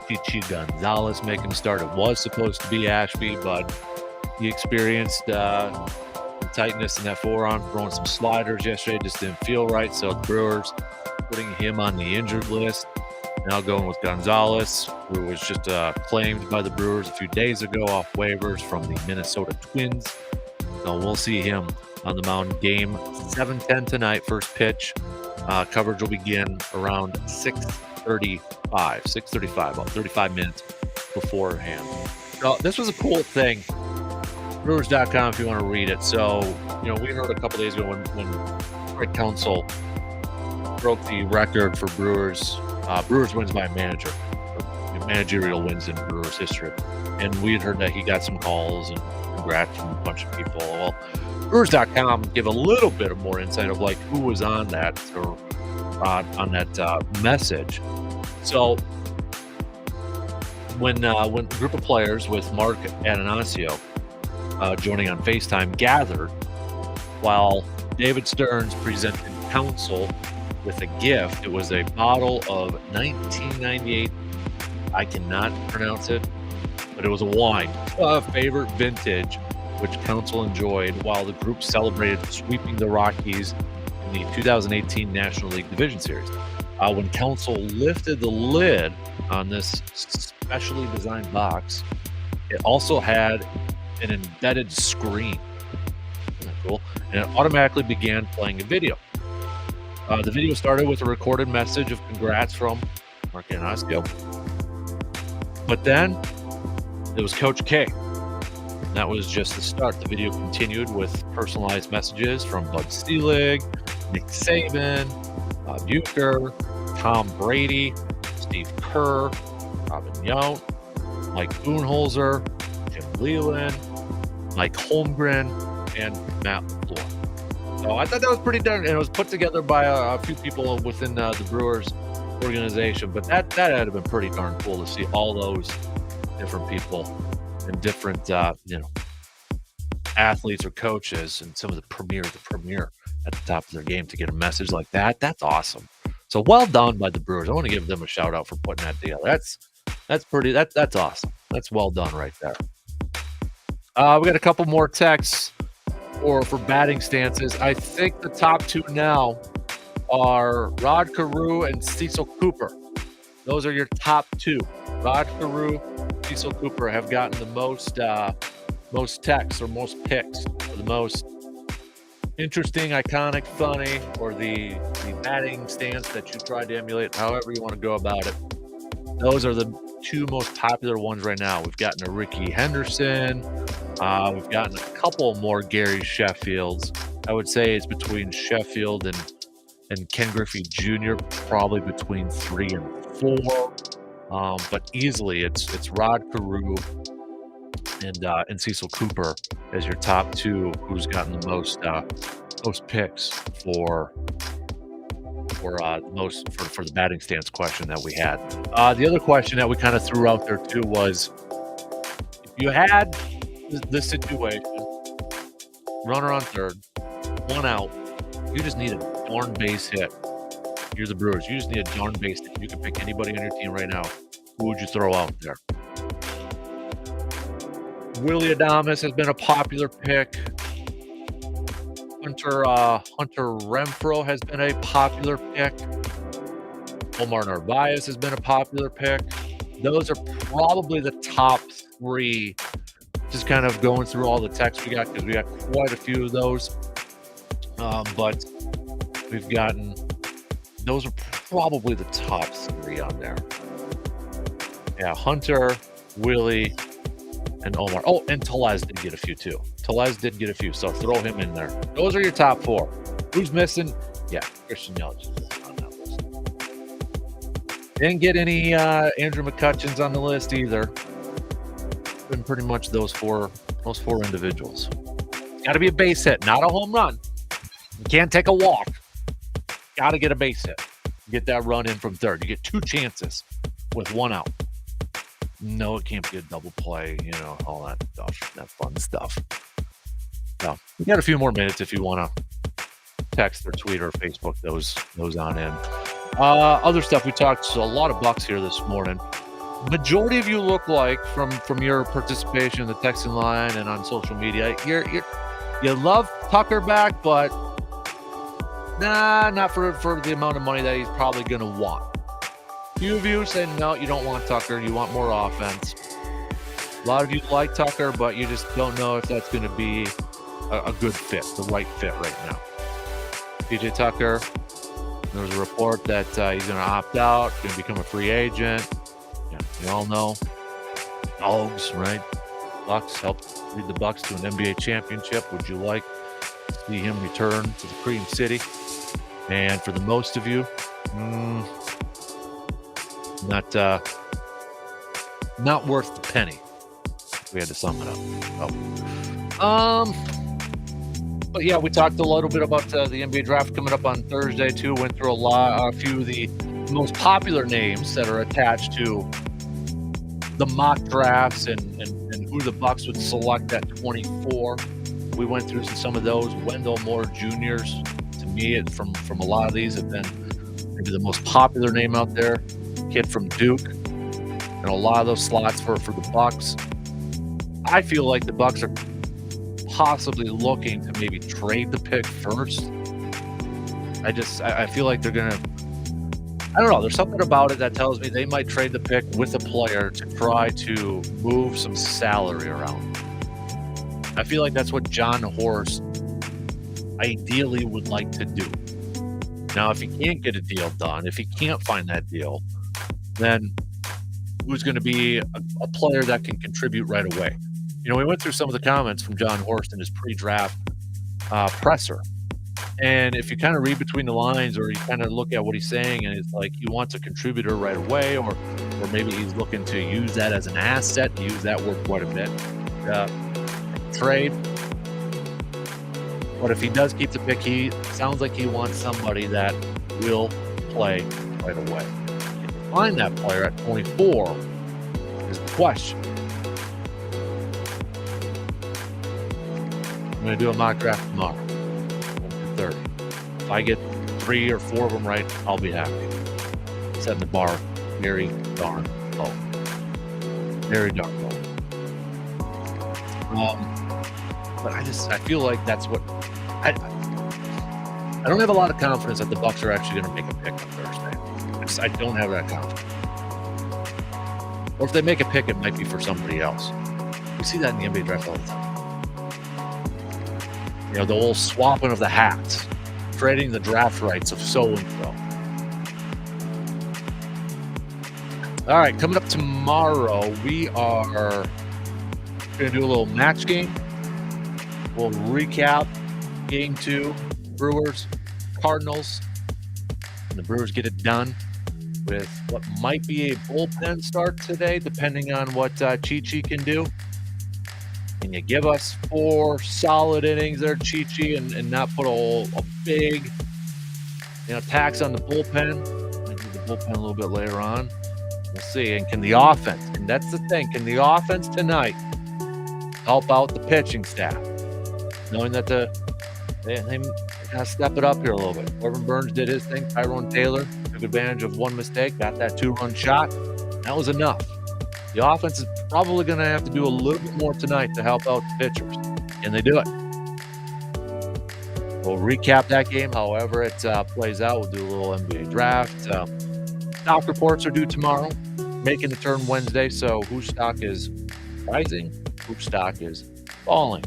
Chichi Gonzalez making the start. It was supposed to be Ashby, but he experienced tightness in that forearm, throwing some sliders yesterday. Just didn't feel right. So the Brewers putting him on the injured list. Now going with Gonzalez, who was just claimed by the Brewers a few days ago off waivers from the Minnesota Twins. So we'll see him on the mound. Game 7:10 tonight, first pitch. Coverage will begin around 6:35, about 35 minutes beforehand. So this was a cool thing. Brewers.com if you want to read it. So, we heard a couple days ago when Rick Council broke the record for Brewers. Brewers wins by a manager. Managerial wins in Brewers history. And we had heard that he got some calls and congrats from a bunch of people. Well, Brewers.com give a little bit of more insight of like who was on that or on that message. So when a group of players with Mark Atanasio joining on FaceTime, gathered while David Stearns presented Counsell with a gift. It was a bottle of 1998. I cannot pronounce it, but it was a wine, a favorite vintage, which Counsell enjoyed while the group celebrated sweeping the Rockies in the 2018 National League Division Series. When Counsell lifted the lid on this specially designed box, it also had an embedded screen. Isn't that cool? And it automatically began playing a video. The video started with a recorded message of congrats from Mark Anasco. But then it was Coach K. That was just the start. The video continued with personalized messages from Bud Selig, Nick Saban, Bob Uecker, Tom Brady, Steve Kerr, Robin Yount, Mike Budenholzer, Jim Leland, Mike Holmgren, and Matt LaFleur. So I thought that was pretty darn, and it was put together by a few people within the Brewers organization. But that had been pretty darn cool to see all those different people and different athletes or coaches and some of the premier at the top of their game to get a message like that. That's awesome. So well done by the Brewers. I want to give them a shout out for putting that together. That's awesome. That's well done right there. We got a couple more texts for batting stances. I think the top two now are Rod Carew and Cecil Cooper. Those are your top two. Rod Carew, Cecil Cooper have gotten the most texts or most picks, or the most interesting, iconic, funny, or the batting stance that you tried to emulate, however you want to go about it. Those are the two most popular ones right now. We've gotten a Ricky Henderson. We've gotten a couple more Gary Sheffields. I would say it's between Sheffield and Ken Griffey Jr., probably between 3 and 4. But easily it's Rod Carew and Cecil Cooper as your top two, who's gotten the most picks for the batting stance question that we had. The other question that we kind of threw out there too was, if you had this situation, runner on third, 1 out, you just need a darn base hit. You're the Brewers. You just need a darn base hit. You can pick anybody on your team right now. Who would you throw out there? Willie Adames has been a popular pick. Hunter Renfroe has been a popular pick. Omar Narvaez has been a popular pick. Those are probably the top 3. Just kind of going through all the texts we got, because we got quite a few of those. But we've gotten, those are probably the top 3 on there. Yeah, Hunter, Willie, and Omar. Oh, and Tellez did get a few too. So throw him in there. Those are your top 4. Who's missing? Yeah, Christian Yelich is on that list. Didn't get any Andrew McCutcheons on the list either. Been pretty much those four individuals. Got to be a base hit, not a home run. You can't take a walk. Got to get a base hit. Get that run in from third. You get 2 chances with 1 out. No, it can't be a double play, all that stuff, that fun stuff. So we got a few more minutes if you want to text or tweet or Facebook those on in. Other stuff, we talked a lot of Bucks here this morning. Majority of you look like from your participation in the texting line and on social media, you love Tucker back, but not for the amount of money that he's probably going to want. Few of you say no, you don't want Tucker, you want more offense. A lot of you like Tucker, but you just don't know if that's going to be a good fit, the right fit right now. PJ Tucker, there's a report that he's going to opt out, going to become a free agent. Yeah, we all know Dogs, right? Bucks helped lead the Bucks to an NBA championship. Would you like to see him return to the Cream City? And for the most of you, not worth the penny. We had to sum it up. But yeah, we talked a little bit about the NBA draft coming up on Thursday too. Went through a few of the most popular names that are attached to the mock drafts and who the Bucks would select at 24. We went through some of those. Wendell Moore Jr.'s, to me, from a lot of these, have been maybe the most popular name out there. Kid from Duke. And a lot of those slots for the Bucks. I feel like the Bucks are possibly looking to maybe trade the pick first. I feel like they're gonna. I don't know. There's something about it that tells me they might trade the pick with a player to try to move some salary around. I feel like that's what John Horst ideally would like to do. Now, if he can't get a deal done, if he can't find that deal, then who's going to be a player that can contribute right away? You know, we went through some of the comments from John Horst in his pre-draft presser. And if you kind of read between the lines or you kind of look at what he's saying, and it's like he wants a contributor right away, or maybe he's looking to use that as an asset, use that word quite a bit, trade. But if he does keep the pick, he sounds like he wants somebody that will play right away. Can you find that player at 24 is the question. I'm going to do a mock draft tomorrow. 30. If I get 3 or 4 of them right, I'll be happy. Setting the bar very darn low. Very darn low. But I feel like that's what I don't have a lot of confidence that the Bucks are actually going to make a pick on Thursday. I don't have that confidence. Or if they make a pick, it might be for somebody else. We see that in the NBA draft all the time. You know, the old swapping of the hats, trading the draft rights of so-and-so. All right, coming up tomorrow, we are going to do a little match game. We'll recap Game 2, Brewers, Cardinals. And the Brewers get it done with what might be a bullpen start today, depending on what Chi-Chi can do. Can you give us 4 solid innings there, Chi-Chi, and not put a big, tax on the bullpen? Maybe the bullpen a little bit later on. We'll see. And can the offense, and that's the thing, can the offense tonight help out the pitching staff? Knowing that they got to step it up here a little bit. Corbin Burns did his thing. Tyrone Taylor took advantage of one mistake, got that 2-run shot. That was enough. The offense is probably going to have to do a little bit more tonight to help out the pitchers. Can they do it? We'll recap that game, however it plays out. We'll do a little NBA draft. Stock reports are due tomorrow, making the turn Wednesday. So whose stock is rising? Whose stock is falling?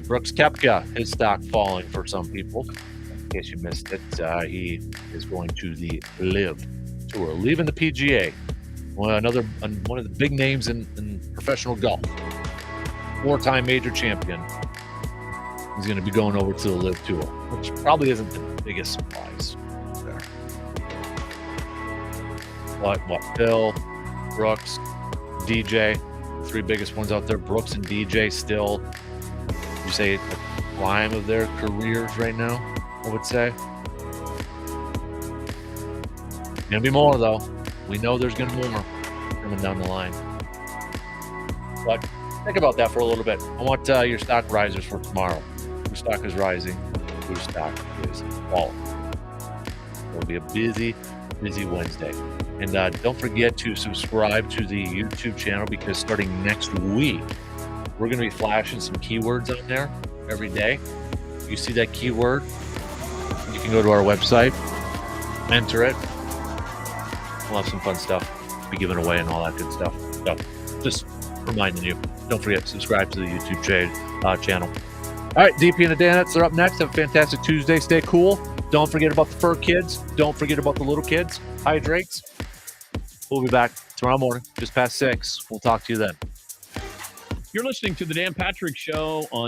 Brooks Koepka, his stock falling for some people. In case you missed it, he is going to the LIV Tour, leaving the PGA. One of the big names in professional golf. 4-time major champion. He's going to be going over to the LIV Tour, which probably isn't the biggest surprise there. What? Phil, Brooks, DJ, 3 biggest ones out there. Brooks and DJ still, you say, the prime of their careers right now, I would say. Gonna be more, though. We know there's going to be more coming down the line. But think about that for a little bit. I want your stock risers for tomorrow. Whose stock is rising? Whose stock is falling? It'll be a busy Wednesday. And don't forget to subscribe to the YouTube channel, because starting next week, we're going to be flashing some keywords on there every day. If you see that keyword, you can go to our website, enter it. We'll have some fun stuff to be given away and all that good stuff. So just reminding you, don't forget to subscribe to the YouTube channel. All right, DP and the Danettes are up next. Have a fantastic Tuesday. Stay cool. Don't forget about the fur kids. Don't forget about the little kids. Hydrates. We'll be back tomorrow morning, just past 6. We'll talk to you then. You're listening to the Dan Patrick Show on